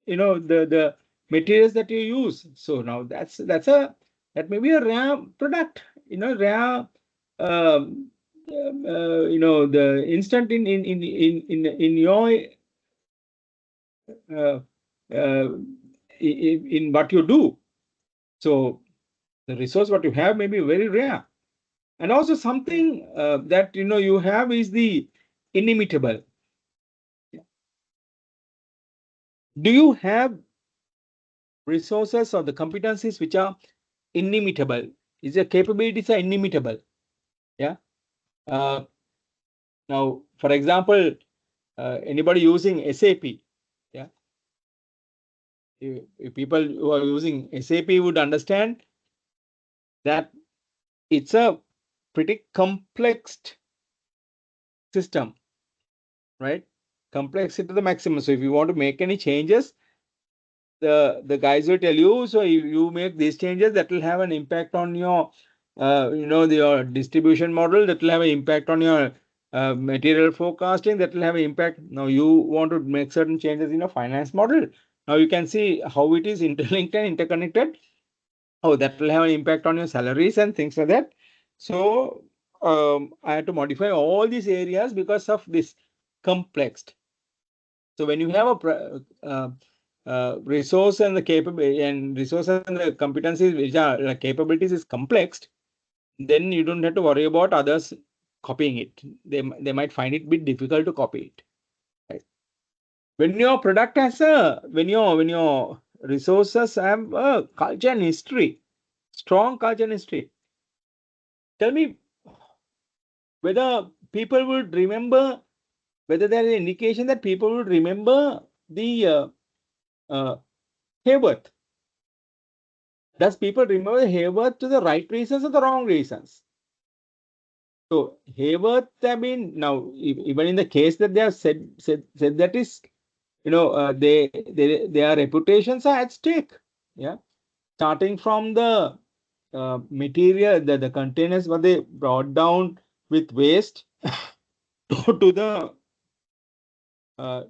the materials that you use. So now that may be a rare product, rare the instant in your uh, uh, in what you do. So the resource what you have may be very rare. And also something that you have is the inimitable. Do you have resources or the competencies which are inimitable? Is your capabilities are inimitable? Yeah. Uh, Now, for example, anybody using SAP, yeah, if people who are using SAP would understand that it's a pretty complex system, right? Complexity to the maximum. So if you want to make any changes, the guys will tell you, so you make these changes, that will have an impact on your your distribution model, that will have an impact on your material forecasting, that will have an impact. Now you want to make certain changes in your finance model. Now you can see how it is interlinked and interconnected. Oh, that will have an impact on your salaries and things like that. So I had to modify all these areas because of this complex. So when you have a resource and the capability and resources and the competencies which are capabilities is complex, then you don't have to worry about others copying it. They might find it a bit difficult to copy it. Right? When your product has when your resources have a culture and history, strong culture and history, tell me whether people would remember, whether there is an indication that people would remember the uh, Hayworth. Does people remember Hayworth to the right reasons or the wrong reasons? So Hayworth, I mean, now even in the case that they have said that is, their reputations are at stake. Yeah, starting from the material, the containers what they brought down with waste to the uh,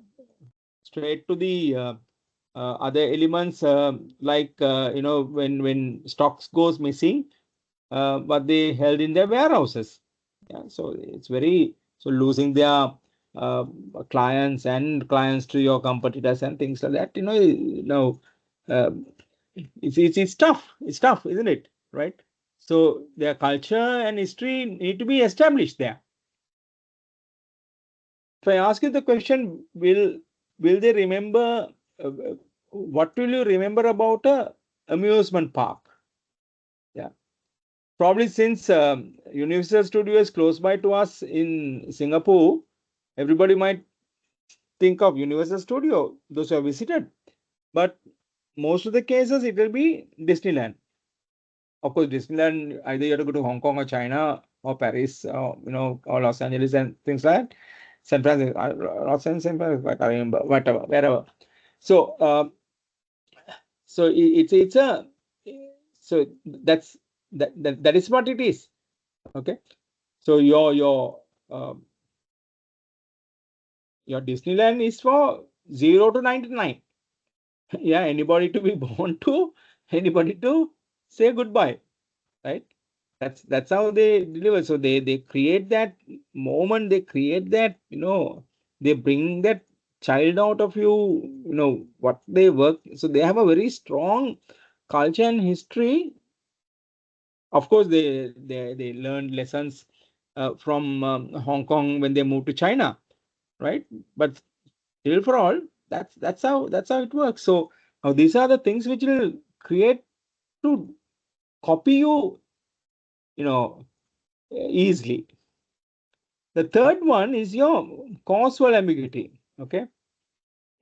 straight to the other elements, like when stocks goes missing, but they held in their warehouses. Yeah, so it's very, so losing their uh, clients to your competitors and things like that. Uh, it's tough. It's tough, isn't it? Right. So their culture and history need to be established there. If I ask you the question, will they remember? What will you remember about a amusement park? Yeah. Probably since Universal Studio is close by to us in Singapore, everybody might think of Universal Studio, those who have visited. But most of the cases, it will be Disneyland. Of course, Disneyland, either you have to go to Hong Kong or China or Paris, or, or Los Angeles and things like that. San Francisco, Los Angeles, San Francisco, I can't remember, whatever, wherever. So, so it's a, so that is what it is. Okay. So your Disneyland is for 0 to 99. Yeah, anybody to be born to, anybody to say goodbye, right? That's how they deliver. So they create that moment, they create that, they bring that child out of you, what they work. So they have a very strong culture and history. Of course, they learned lessons from Hong Kong when they moved to China, right? But still, for all, that's how it works. So Now, these are the things which will create to copy you, easily. The third one is your causal ambiguity. Okay,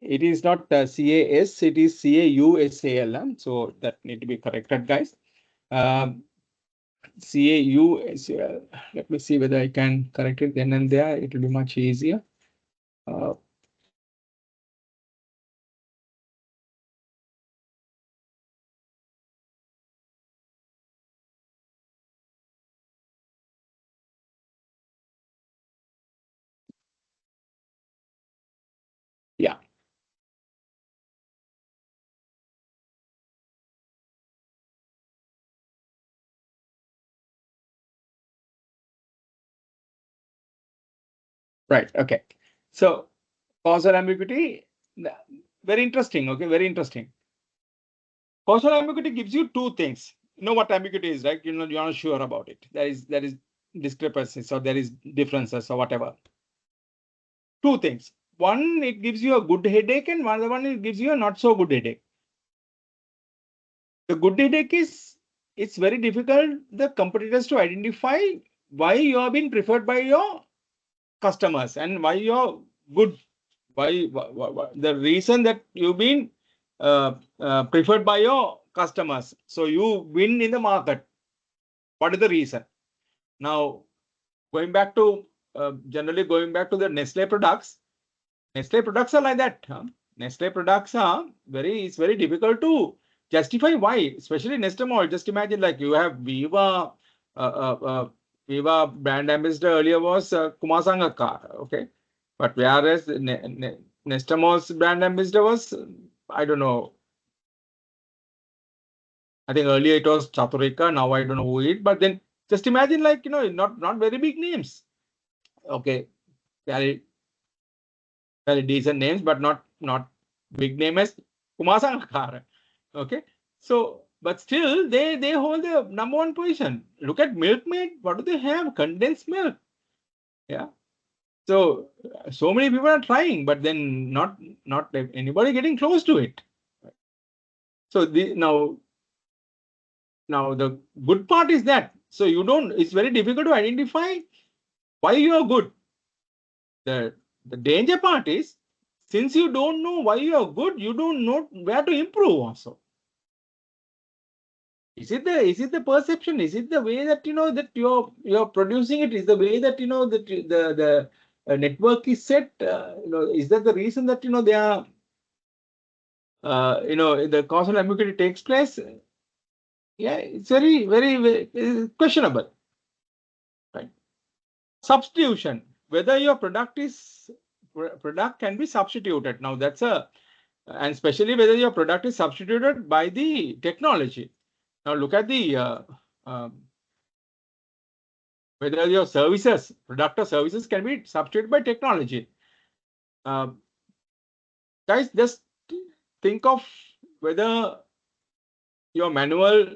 it is not CAS, it is CAUSAL. So that need to be corrected, guys. CAUSAL. Let me see whether I can correct it then and there. It will be much easier. Uh, yeah. Right. Okay. So causal ambiguity, very interesting. Okay, very interesting. Causal ambiguity gives you two things. You know what ambiguity is, right? You're not sure about it. There is discrepancies or there is differences or whatever. Two things. One, it gives you a good headache, and one other one, it gives you a not so good headache. The good headache is it's very difficult the competitors to identify why you are being preferred by your customers and why you're good. Why the reason that you've been preferred by your customers. So you win in the market. What is the reason? Now, going back to generally going back to the Nestle products. Nestle products are like that. Nestle products are it's very difficult to justify why, especially Nestamol. Just imagine like you have Viva, Viva brand ambassador earlier was Kumar Sangakkar, okay, but whereas Nestamol's brand ambassador was I don't know. I think earlier it was Chaturika. Now I don't know who it. But then just imagine like not very big names. Okay, very very decent names, but not big name as Kumar Sangakkar. Okay, so but still they hold the number one position. Look at Milkmaid. What do they have? Condensed milk. Yeah. So so many people are trying, but then not anybody getting close to it. So now the good part is that so you don't. It's very difficult to identify why you are good. The danger part is since you don't know why you are good, you don't know where to improve also. Is it the perception? Is it the way that that you're producing it? Is the way that that the network is set? Is that the reason that they are the causal ambiguity takes place? Yeah, it's very questionable, right? Substitution, whether your product can be substituted. Now that's and especially whether your product is substituted by the technology. Now look at the whether your product or services can be substituted by technology. Guys, just think of whether your manual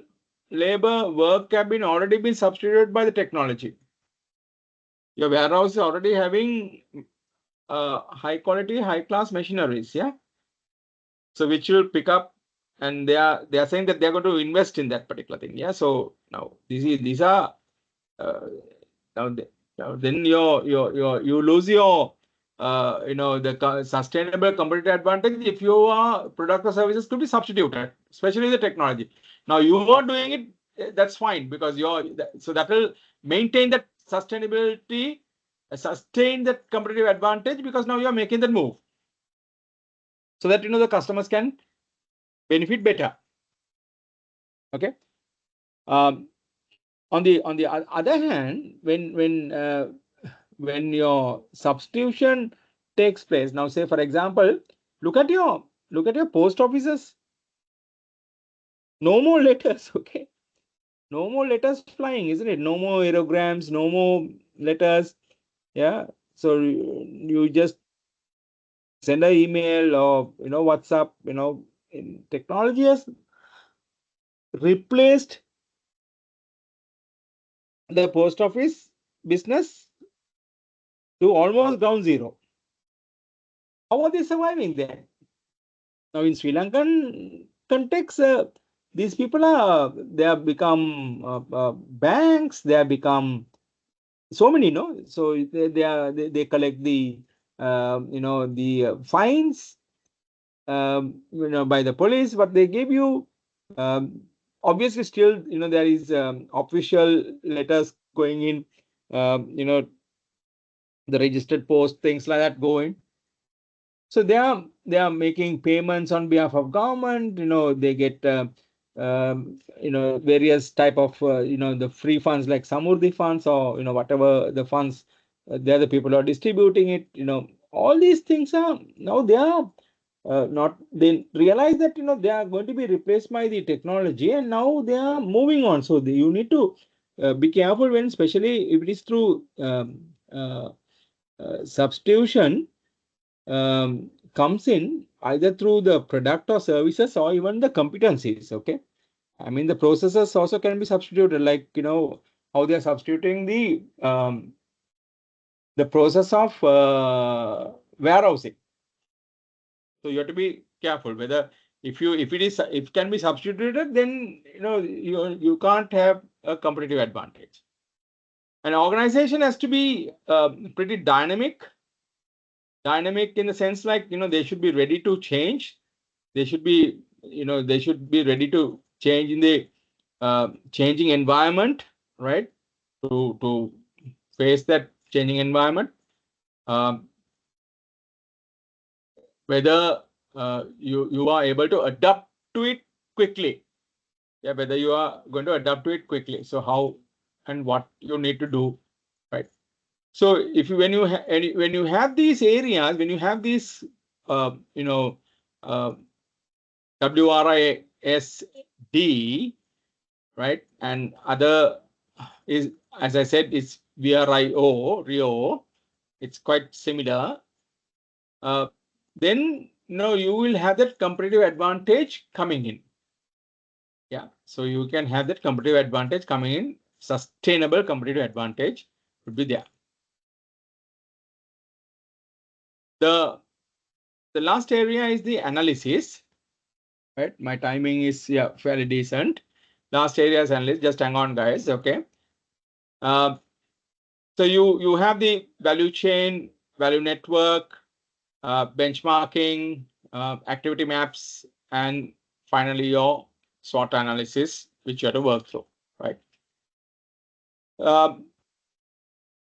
labor work have already been substituted by the technology. Your warehouse is already having high quality, high class machineries, yeah. So which will pick up, and they are saying that they are going to invest in that particular thing, yeah. So now these are now, now then you lose your the sustainable competitive advantage if your product or services could be substituted, especially the technology. Now you are doing it, that's fine because so that will maintain that sustainability, sustain that competitive advantage because now you are making that move so that the customers can benefit better. Okay. On the other hand, when your substitution takes place, now say for example, look at your post offices. No more letters, okay? No more letters flying, isn't it? No more aerograms, no more letters. Yeah. So you just send an email or WhatsApp. Technology has replaced the post office business to almost ground zero. How are they surviving then? Now in Sri Lankan context, these people they have become banks. They have become so many, no. So they collect the the fines, by the police, but they give you, um, obviously still, there is official letters going in, the registered post, things like that going. So they are making payments on behalf of government. They get various type of the free funds like Samurdhi funds, or whatever the funds, they're the people who are distributing it. All these things are now, they are not, they realize that they are going to be replaced by the technology, and now they are moving on. So you need to be careful when, especially if it is through substitution, comes in either through the product or services, or even the competencies. Okay, I mean, the processes also can be substituted, like how they are substituting the process of warehousing. So you have to be careful whether, if it can be substituted, then you can't have a competitive advantage. An organization has to be pretty dynamic in the sense, like they should be ready to change. They should be ready to change in the changing environment, right? To face that changing environment. Um, Whether you are able to adapt to it quickly. Yeah, whether you are going to adapt to it quickly. So how and what you need to do, right? So if you when you have these areas, when you have these uh, you know uh, WRISD, right, and other is, as I said, is VRIO, it's quite similar. Then you will have that competitive advantage coming in. Yeah, so you can have that competitive advantage coming in. Sustainable competitive advantage would be there. The last area is the analysis, right? My timing is, yeah, fairly decent. Last area is analysis. Just hang on, guys. Okay. Uh, so you have the value chain, value network, benchmarking, activity maps, and finally your SWOT analysis, which you have to work through, right?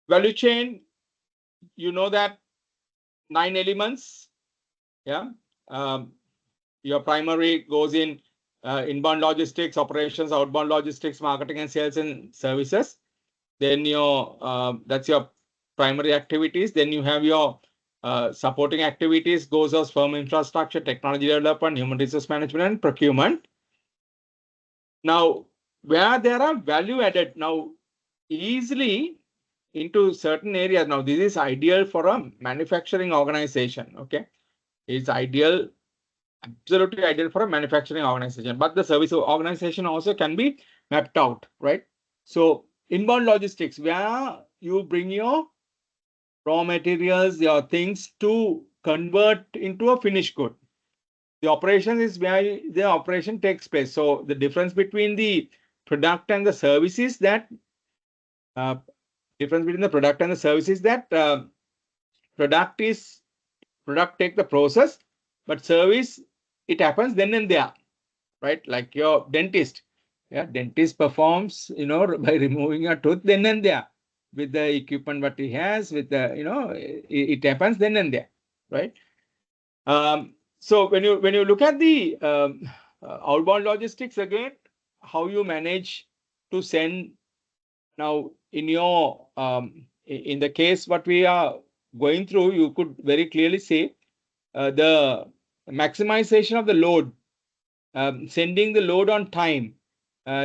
Value chain, that 9 elements. Yeah. Your primary goes in inbound logistics, operations, outbound logistics, marketing and sales and services. Then that's your primary activities. Then you have your supporting activities, goes as firm infrastructure, technology development, human resource management, and procurement. Now, where there are value added, now easily into certain areas. Now, this is ideal for a manufacturing organization. Okay, it's absolutely ideal for a manufacturing organization, but the service organization also can be mapped out, right? So inbound logistics, where you bring your raw materials, your things to convert into a finished good. The operation is where the operation takes place. So the difference between the product and the service is that product take the process, but service, it happens then and there, right? Like your dentist. Yeah, dentist performs, by removing a tooth then and there with the equipment what he has, with the, it happens then and there, right? So when you look at the outbound logistics again, how you manage to send. Now, in the case what we are going through, you could very clearly say the maximization of the load, sending the load on time,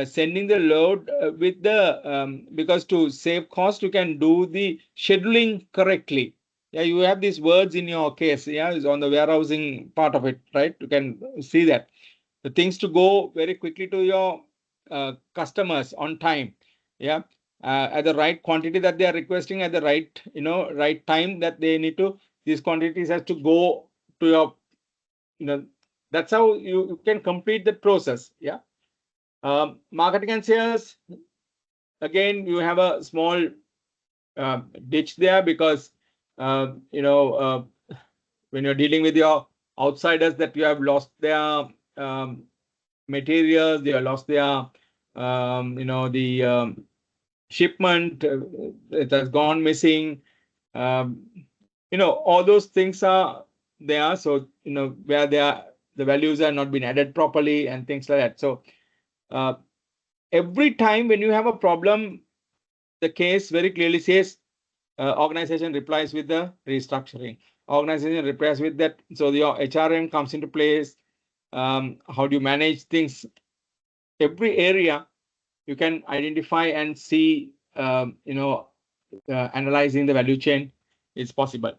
sending the load with the because to save cost, you can do the scheduling correctly. Yeah, you have these words in your case. Yeah, is on the warehousing part of it, right? You can see that the things to go very quickly to your customers on time. Yeah, at the right quantity that they are requesting, at the right time that they need to. These quantities has to go to your, That's how you can complete that process. Yeah. Marketing and sales, again, you have a small ditch there because when you're dealing with your outsiders, that you have lost their materials, they have lost their the shipment, it has gone missing. um, all those things are there. So where they are, the values are not been added properly and things like that. So uh, every time when you have a problem, the case very clearly says organization replies with the restructuring. Organization replies with that. So your HRM comes into place. How do you manage things? Every area you can identify and see, analyzing the value chain is possible.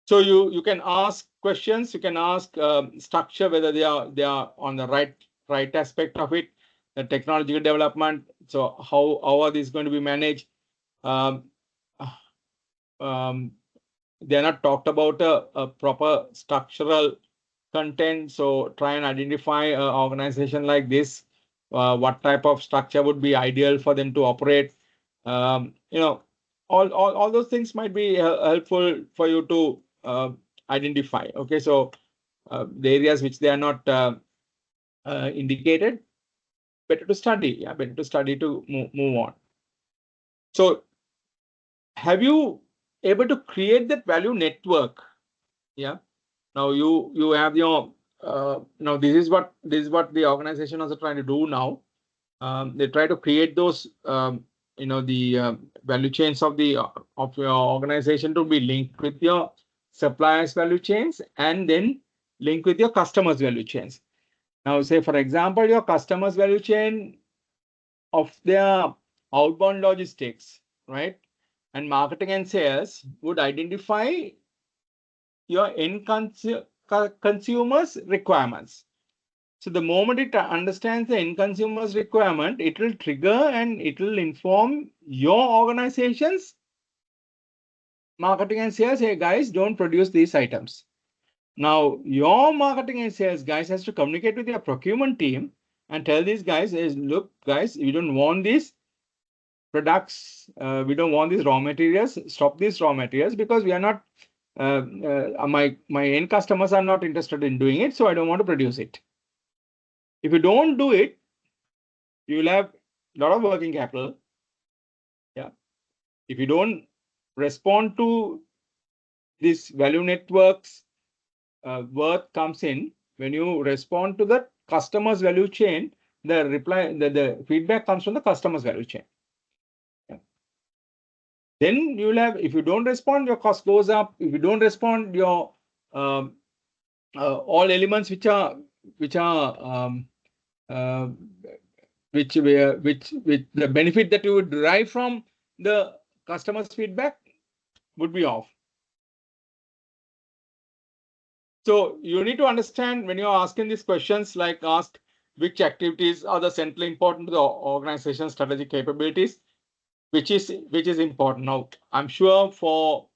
So you can ask questions, you can ask structure, whether they are on the right aspect of it, the technological development. So how are these going to be managed? Um, they're not talked about a proper structural content. So try and identify an organization like this. What type of structure would be ideal for them to operate? All those things might be helpful for you to identify. Okay, so the areas which they are not indicated, better to study. Yeah, better to study to move on. So have you able to create that value network? Yeah. Now you have your now this is what the organization is trying to do now. They try to create those the value chains of your organization to be linked with your suppliers value chains, and then link with your customers value chains. Now say for example, your customers value chain of their outbound logistics, right, and marketing and sales would identify your end consumers requirements. So the moment it understands the end consumer's requirement, it will trigger and it will inform your organization's marketing and sales. Hey guys, don't produce these items. Now your marketing and sales guys has to communicate with your procurement team and tell these guys, is look guys, we don't want these products, we don't want these raw materials, stop these raw materials, because we are not my end customers are not interested in doing it, so I don't want to produce it. If you don't do it, you will have a lot of working capital. Yeah. If you don't respond to this value networks, worth comes in when you respond to the customer's value chain. The feedback comes from the customer's value chain. Yeah. Then you will have, if you don't respond, your cost goes up. If you don't respond, your all elements which the benefit that you would derive from the customer's feedback would be off. So you need to understand when you're asking these questions, like ask which activities are the centrally important to the organization's strategic capabilities, which is important. Now, I'm sure for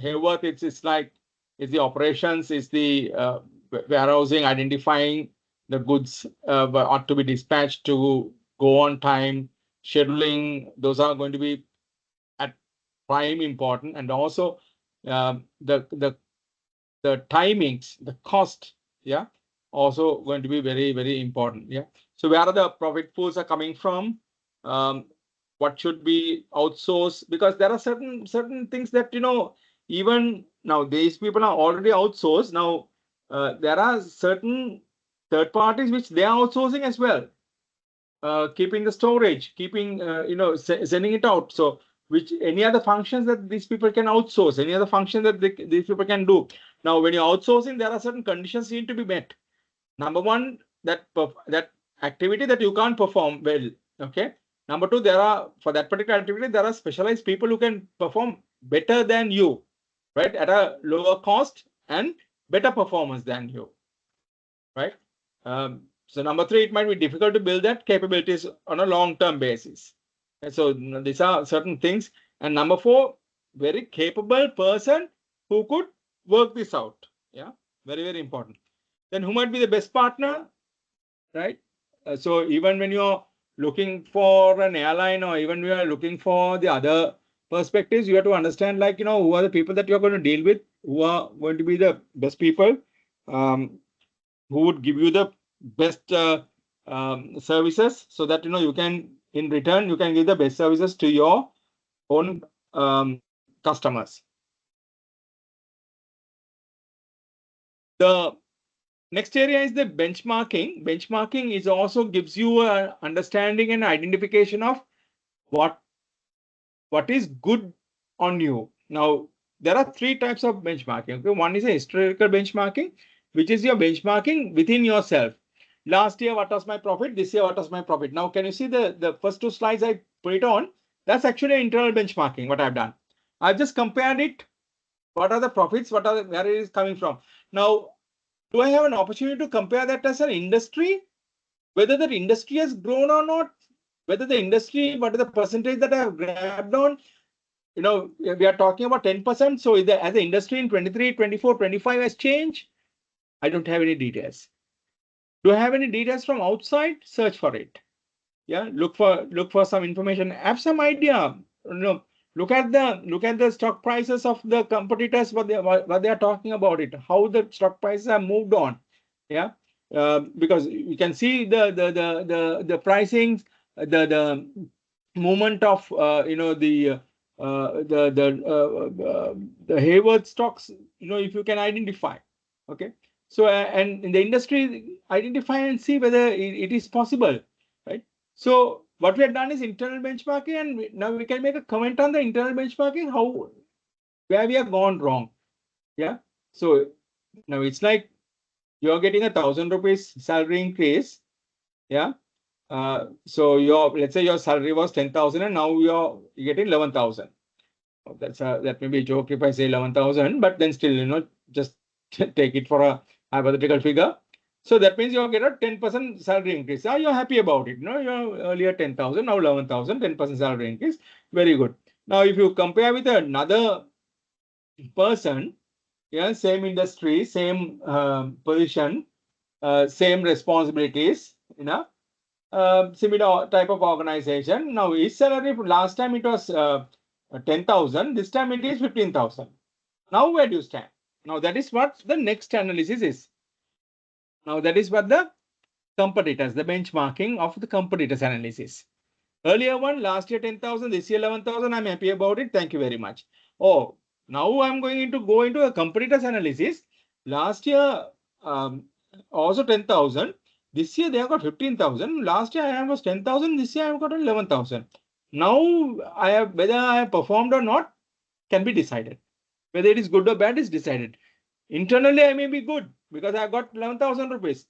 Hayworth, it's like it's the operations, it's the warehousing, identifying the goods ought to be dispatched to go on time, scheduling. Those are going to be at prime important, and also the timings, the cost, yeah, also going to be very, very important. Yeah. So where are the profit pools are coming from? What should be outsourced? Because there are certain things that even now these people are already outsourced. Now there are certain third parties which they are outsourcing as well, keeping the storage, keeping sending it out. So which any other functions that these people can outsource, any other function that these people can do. Now when you're outsourcing, there are certain conditions need to be met. Number one, that activity that you can't perform well. Okay. Number two, for that particular activity, there are specialized people who can perform better than you, right, at a lower cost and better performance than you, right? So number three, it might be difficult to build that capabilities on a long-term basis. And so these are certain things. And number four, very capable person who could work this out. Yeah, very, very important. Then who might be the best partner, right? So even when you're looking for an airline, or even when you're looking for the other perspectives, you have to understand, like, who are the people that you're going to deal with, who are going to be the best people, um, who would give you the best services, so that you can, in return, you can give the best services to your own customers. The next area is the benchmarking. Benchmarking is also gives you a understanding and identification of what is good on you. Now, there are three types of benchmarking. Okay, one is a historical benchmarking, which is your benchmarking within yourself. Last year, what was my profit? This year, what was my profit? Now, can you see the first two slides I put it on? That's actually internal benchmarking, what I've done. I've just compared it. What are the profits? Where it is coming from? Now, do I have an opportunity to compare that as an industry? Whether that industry has grown or not? Whether the industry, what is the percentage that I have grabbed on? We are talking about 10%. So as the industry in 23, 24, 25 has changed, I don't have any details. Do I have any details from outside? Search for it. Yeah, look for some information. Have some idea. Look at the stock prices of the competitors. What they are talking about it. How the stock prices have moved on. Yeah, because you can see the pricing, the movement of the Hayward stocks. If you can identify. Okay. So and in the industry, identify and see whether it is possible, right? So what we have done is internal benchmarking, and now we can make a comment on the internal benchmarking, where we have gone wrong. Yeah. So now it's like you're getting 1,000 rupees salary increase. Yeah. So let's say your salary was 10,000 and now you're getting 11,000. That may be a joke if I say 11,000, but then still, just take it for a hypothetical figure. So that means you'll get a 10% salary increase. You're happy about it. You're earlier 10,000, now 11,000, 10% salary increase. Very good. Now, if you compare with another person, yeah, same industry, same position, same responsibilities, similar type of organization. Now, his salary last time it was 10,000. This time it is 15,000. Now, where do you stand? Now, that is what the next analysis is. Now, that is what the competitors, the benchmarking of the competitors analysis. Earlier one, last year 10,000, this year 11,000. I'm happy about it. Thank you very much. Oh, now I'm going to go into a competitors analysis. Last year, also 10,000. This year they have got 15,000. Last year I was 10,000. This year I've got 11,000. Now whether I have performed or not can be decided. Whether it is good or bad is decided. Internally, I may be good because I've got 11,000 rupees.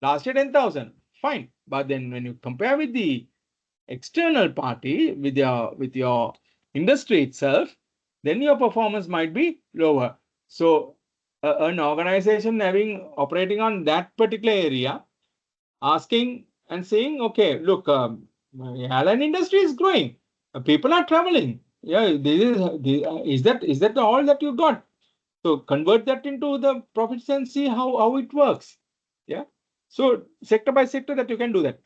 Last year 10,000. Fine. But then when you compare with the external party, with your industry itself, then your performance might be lower. So an organization operating on that particular area, asking and saying, okay, look, airline industry is growing. People are traveling. Yeah, is that all that you got? So convert that into the profits and see how it works. Yeah. So sector by sector that you can do that.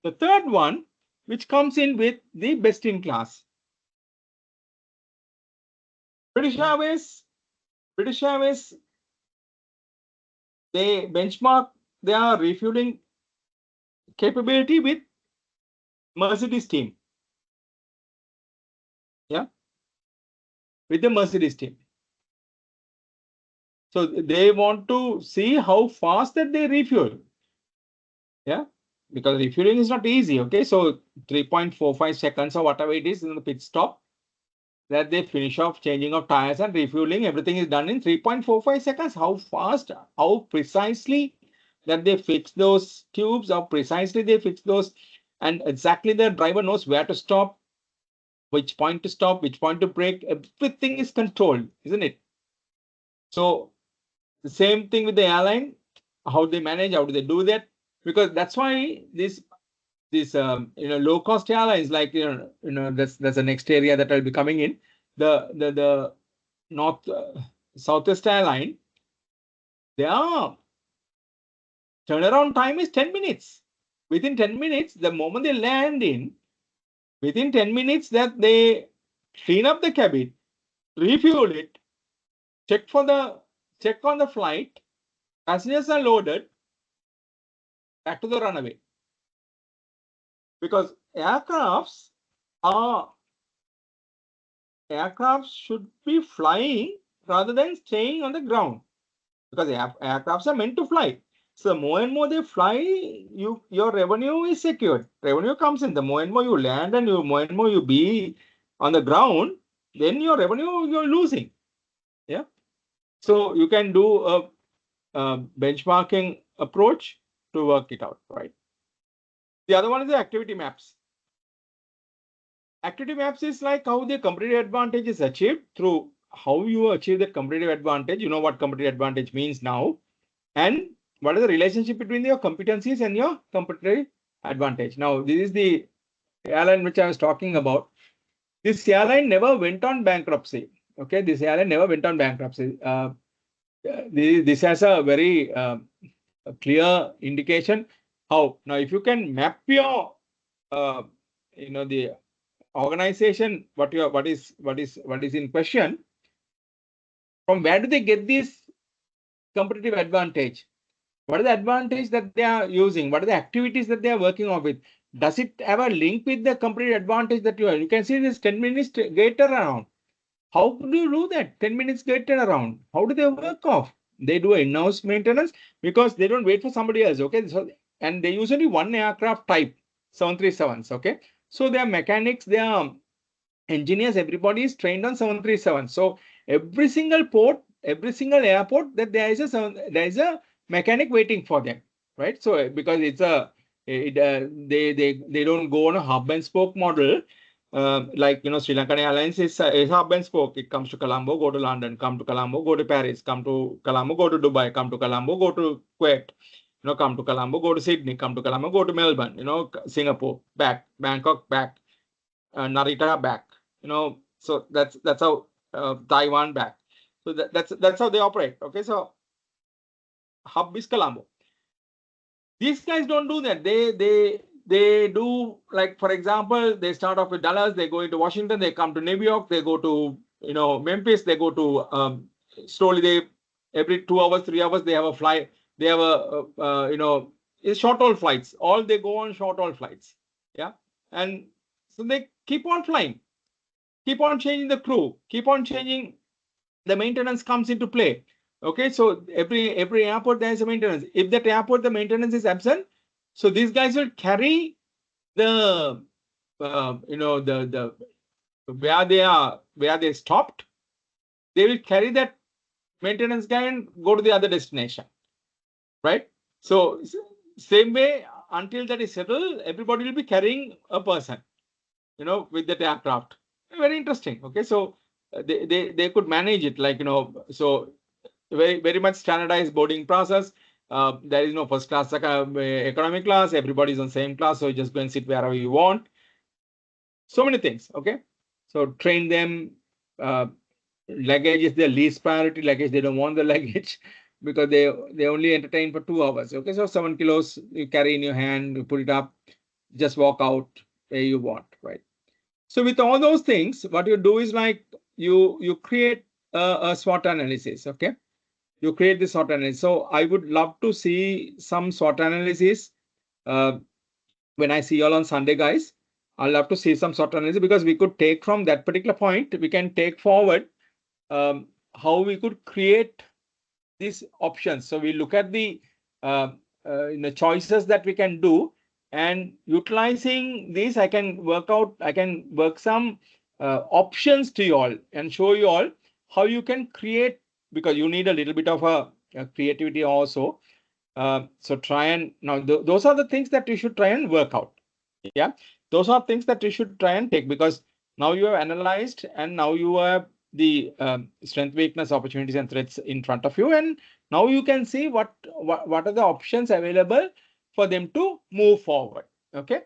The third one, which comes in with the best in class. British Airways, they benchmark their refueling capability with Mercedes team. Yeah. With the Mercedes team. So they want to see how fast that they refuel. Yeah. Because refueling is not easy. Okay. So 3.45 seconds or whatever it is in the pit stop, that they finish off changing of tires and refueling. Everything is done in 3.45 seconds. How fast, how precisely that they fix those tubes, how precisely they fix those, and exactly the driver knows where to stop, which point to stop, which point to brake. Everything is controlled, isn't it? So the same thing with the airline, how they manage, how do they do that? Because that's why these low cost airlines, like that's the next area that I'll be coming in. The north Southwest Airline, their turnaround time is 10 minutes. Within 10 minutes, the moment they land in, within 10 minutes that they clean up the cabin, refuel it, check on the flight, passengers are loaded, back to the runaway. Because aircrafts should be flying rather than staying on the ground, because aircrafts are meant to fly. So more and more they fly, your revenue is secured. Revenue comes in. The more and more you land and more and more you be on the ground, then your revenue you're losing. Yeah. So you can do a benchmarking approach to work it out, right? The other one is the activity maps. Activity maps is like how the competitive advantage is achieved through how you achieve that competitive advantage. You know what competitive advantage means now, and what is the relationship between your competencies and your competitive advantage. Now, this is the airline which I was talking about. This airline never went on bankruptcy. Okay, this airline never went on bankruptcy. This has a very clear indication how. Now, if you can map your, the organization, what is in question, from where do they get this competitive advantage? What is the advantage that they are using? What are the activities that they are working on with? Does it have a link with the competitive advantage that you have? You can see this 10 minutes gate around. How do you do that? 10 minutes gate around. How do they work off? They do in-house maintenance because they don't wait for somebody else. Okay. So, and they usually one aircraft type, 737s. Okay. So they are mechanics, they are engineers, everybody is trained on 737. So every single port, every single airport, that there is a mechanic waiting for them, right? So because they don't go on a hub and spoke model. Like Sri Lankan Airlines is hub and spoke. It comes to Colombo, go to London, come to Colombo, go to Paris, come to Colombo, go to Dubai, come to Colombo, go to Kuwait, come to Colombo, go to Sydney, come to Colombo, go to Melbourne, Singapore, back, Bangkok, back, Narita, back. So that's how Taiwan back. So that's how they operate. Okay, so hub is Colombo. These guys don't do that. They do, like, for example, they start off with Dallas, they go into Washington, they come to New York, they go to Memphis, they go to slowly they every 2 hours, 3 hours they have a flight. They have it's short haul flights. All they go on short haul flights. Yeah, and so they keep on flying, keep on changing the crew, keep on changing. The maintenance comes into play. Okay, so every airport there is a maintenance. If that airport the maintenance is absent, so these guys will carry the the where they stopped. They will carry that maintenance guy and go to the other destination, right? So same way, until that is settled, everybody will be carrying a person, with that aircraft. Very interesting. Okay, so they could manage it, like, so very much standardized boarding process. There is no first class, economy class. Everybody is on same class, so you just go and sit wherever you want. So many things. Okay, so train them. Luggage is their least priority luggage. They don't want the luggage because they only entertain for 2 hours. Okay, so 7 kilos you carry in your hand, you put it up, just walk out where you want, right? So with all those things, what you do is, like, you create a SWOT analysis. Okay, you create this SWOT analysis. So I would love to see some SWOT analysis when I see you all on Sunday, guys. I'd love to see some SWOT analysis, because we could take from that particular point, we can take forward how we could create these options. So we look at the choices that we can do, and utilizing this, I can work some options to you all and show you all how you can create, because you need a little bit of a creativity also. So try and now those are the things that you should try and work out. Yeah, those are things that you should try and take, because now you have analyzed and now you have the strength, weakness, opportunities, and threats in front of you, and now you can see what are the options available for them to move forward. Okay,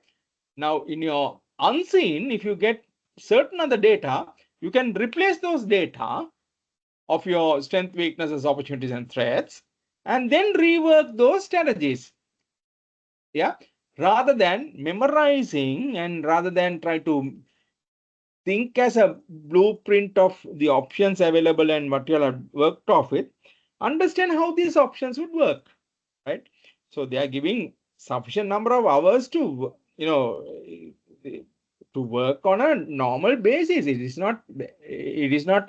now in your unseen, if you get certain other data, you can replace those data of your strength, weaknesses, opportunities, and threats, and then rework those strategies. Yeah, rather than memorizing and rather than try to think as a blueprint of the options available and what you have worked off with, understand how these options would work, right? So they are giving sufficient number of hours to, to work on a normal basis. It is not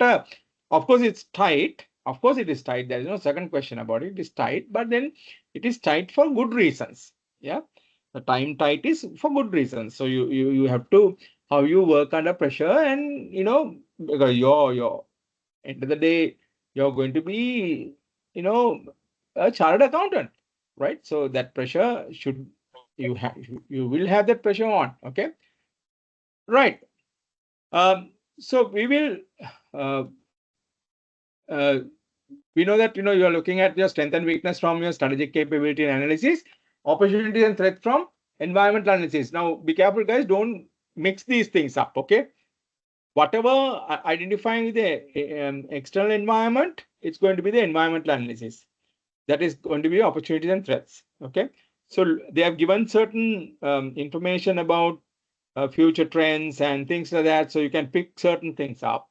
a, of course it's tight. Of course it is tight. There is no second question about it. It is tight, but then it is tight for good reasons. Yeah. The time tight is for good reasons. So you have to how you work under pressure, and because your end of the day you're going to be you know a chartered accountant, right? So that pressure should you will have that pressure on. Okay, right. So we will uh, uh, we know that you are looking at your strength and weakness from your strategic capability and analysis, opportunities and threat from environmental analysis. Now be careful, guys, don't mix these things up. Okay, whatever identifying the external environment, it's going to be the environmental analysis. That is going to be opportunities and threats. Okay, so they have given certain information about future trends and things like that, so you can pick certain things up.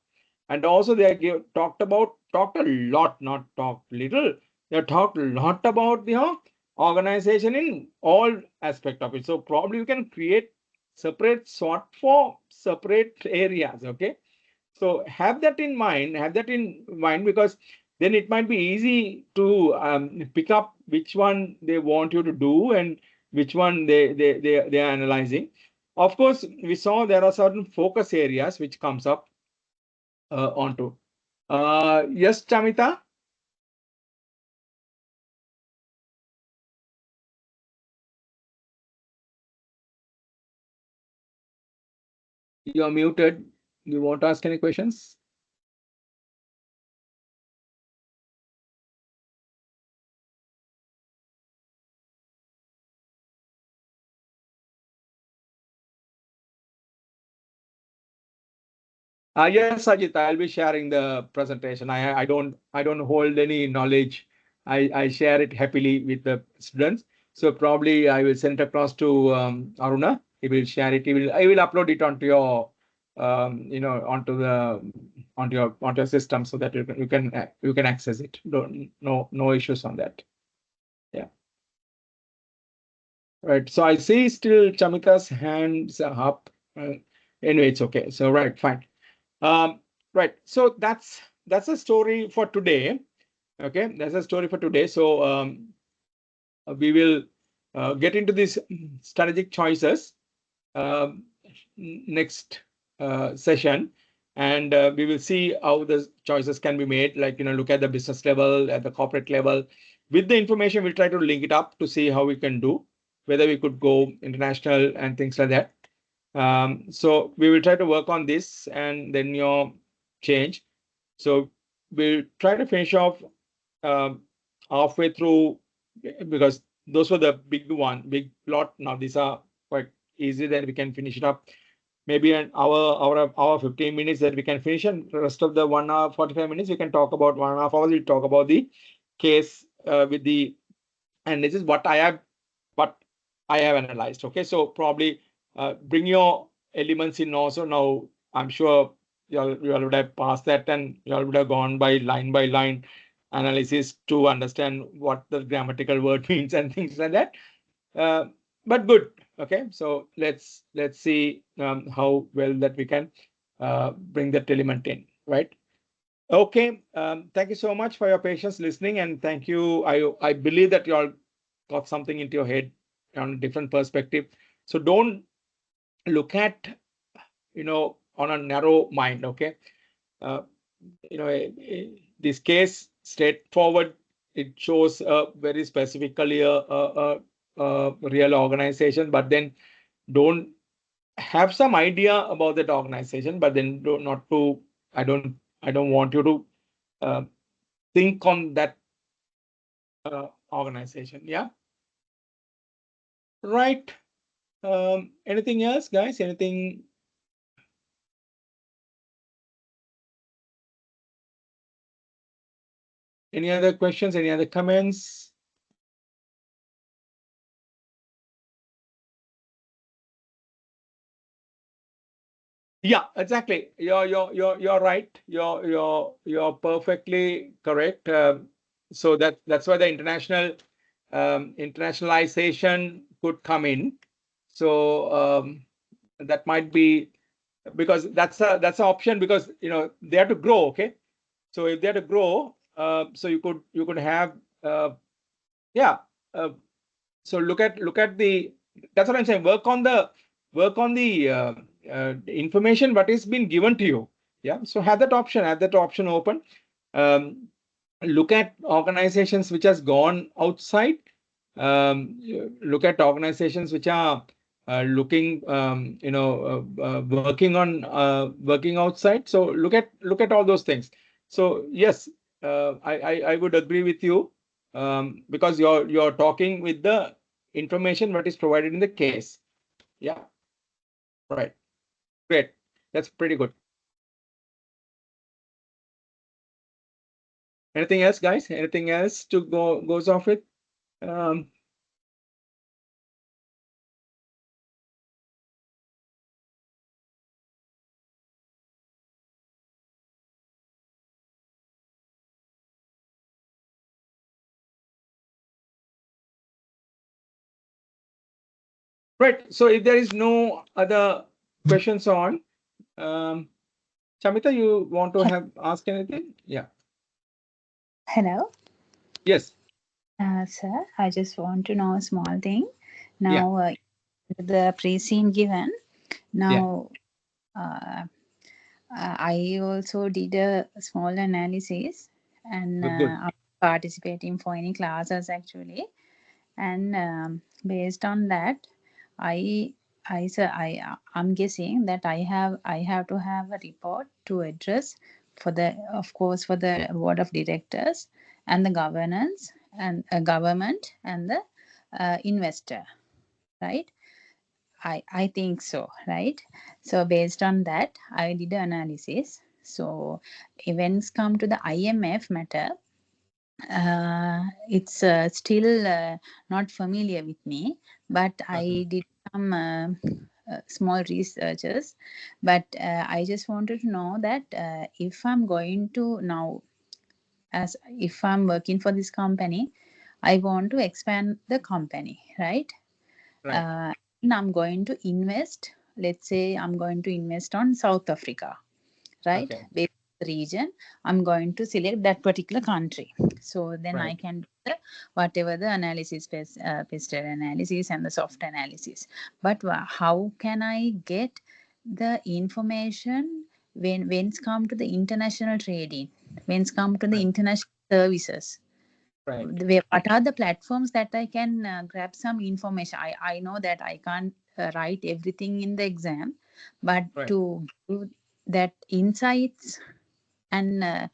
And also they have talked a lot, not talked little. They have talked a lot about organization in all aspect of it. So probably you can create separate sort for separate areas. Okay, so have that in mind, because then it might be easy to pick up which one they want you to do and which one they are analyzing. Of course, we saw there are certain focus areas which comes up onto. Yes, Chamita, you're muted. You want to ask any questions? Yes, Ajit, I'll be sharing the presentation. I don't hold any knowledge. I share it happily with the students. So probably I will send it across to Aruna. He will share it. I will upload it onto your onto your system so that you can access it. No issues on that. Yeah. Right. So I see still Chamika's hands are up. Anyway, it's okay. So right, fine. Um, right. So that's a story for today. Okay, that's a story for today. So we will get into these strategic choices um, next session, and we will see how the choices can be made. Like look at the business level, at the corporate level. With the information, we'll try to link it up to see how we can do, whether we could go international and things like that. So we will try to work on this and then your change. So we'll try to finish off um, halfway through, because those were the big lot. Now these are quite easy, then we can finish it up. Maybe an hour 15 minutes that we can finish, and the rest of the 1 hour 45 minutes we can talk about 1.5 hours. We talk about the case with the, and this is what I have analyzed. Okay, so probably bring your elements in also. Now I'm sure you all would have passed that, and you all would have gone by line analysis to understand what the grammatical word means and things like that. Uh, but good. Okay, so let's see how well that we can bring that element in, right? Okay, thank you so much for your patience listening, and thank you. I believe that you all got something into your head on a different perspective. So don't look at on a narrow mind. Okay, uh, this case straightforward. It shows very specifically a real organization, but then don't have some idea about that organization, but then do not to. I don't want you to uh, think on that organization. Yeah, right. Anything else, guys? Anything? Any other questions? Any other comments? Yeah, exactly. You're right. You're perfectly correct. So that's why the internationalization could come in. So that might be because that's an option, because they have to grow. Okay, so if they have to grow, so you could have yeah. So look at the, that's what I'm saying. Work on the information what is being given to you. Yeah. So have that option open. Um, Look at organizations which has gone outside. Look at organizations which are looking, working outside. So look at all those things. So yes, I would agree with you, because you're talking with the information what is provided in the case. Yeah, right. Great. That's pretty good. Anything else, guys? Anything else to goes off with? Um, right. So if there is no other questions on, um, Chamita, you want to have ask anything? Yeah. Hello, Yes. sir. I just want to know a small thing. Yeah. Now, the pre-scene given. Now, I also did a small analysis, and Good. I'm participating for any classes actually. And based on that, I I'm guessing that I have to have a report to address for the, of course, for the board of directors and the governance and government and the investor, right? I think so, right? So based on that, I did an analysis. So events come to the IMF matter, it's still not familiar with me, but I did some small researches. But I just wanted to know that if I'm going to now, as if I'm working for this company, I want to expand the company, right? Right. And I'm going to invest. Let's say I'm going to invest on South Africa, right? Okay. Based on the region, I'm going to select that particular country. So then I Right. can do whatever the analysis, pestle analysis and the soft analysis. But how can I get the information when it's come to the international trading, when it's come to the Right. international services? Right. What are the platforms that I can grab some information? I know that I can't write everything in the exam, but Right. to give that insights and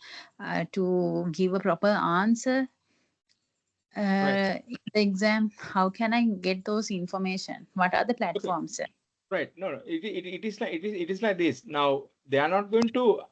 to give a proper answer Right. in the exam, how can I get those information? What are the Okay. platforms? Right. No, no. It is like this. Now they are not going to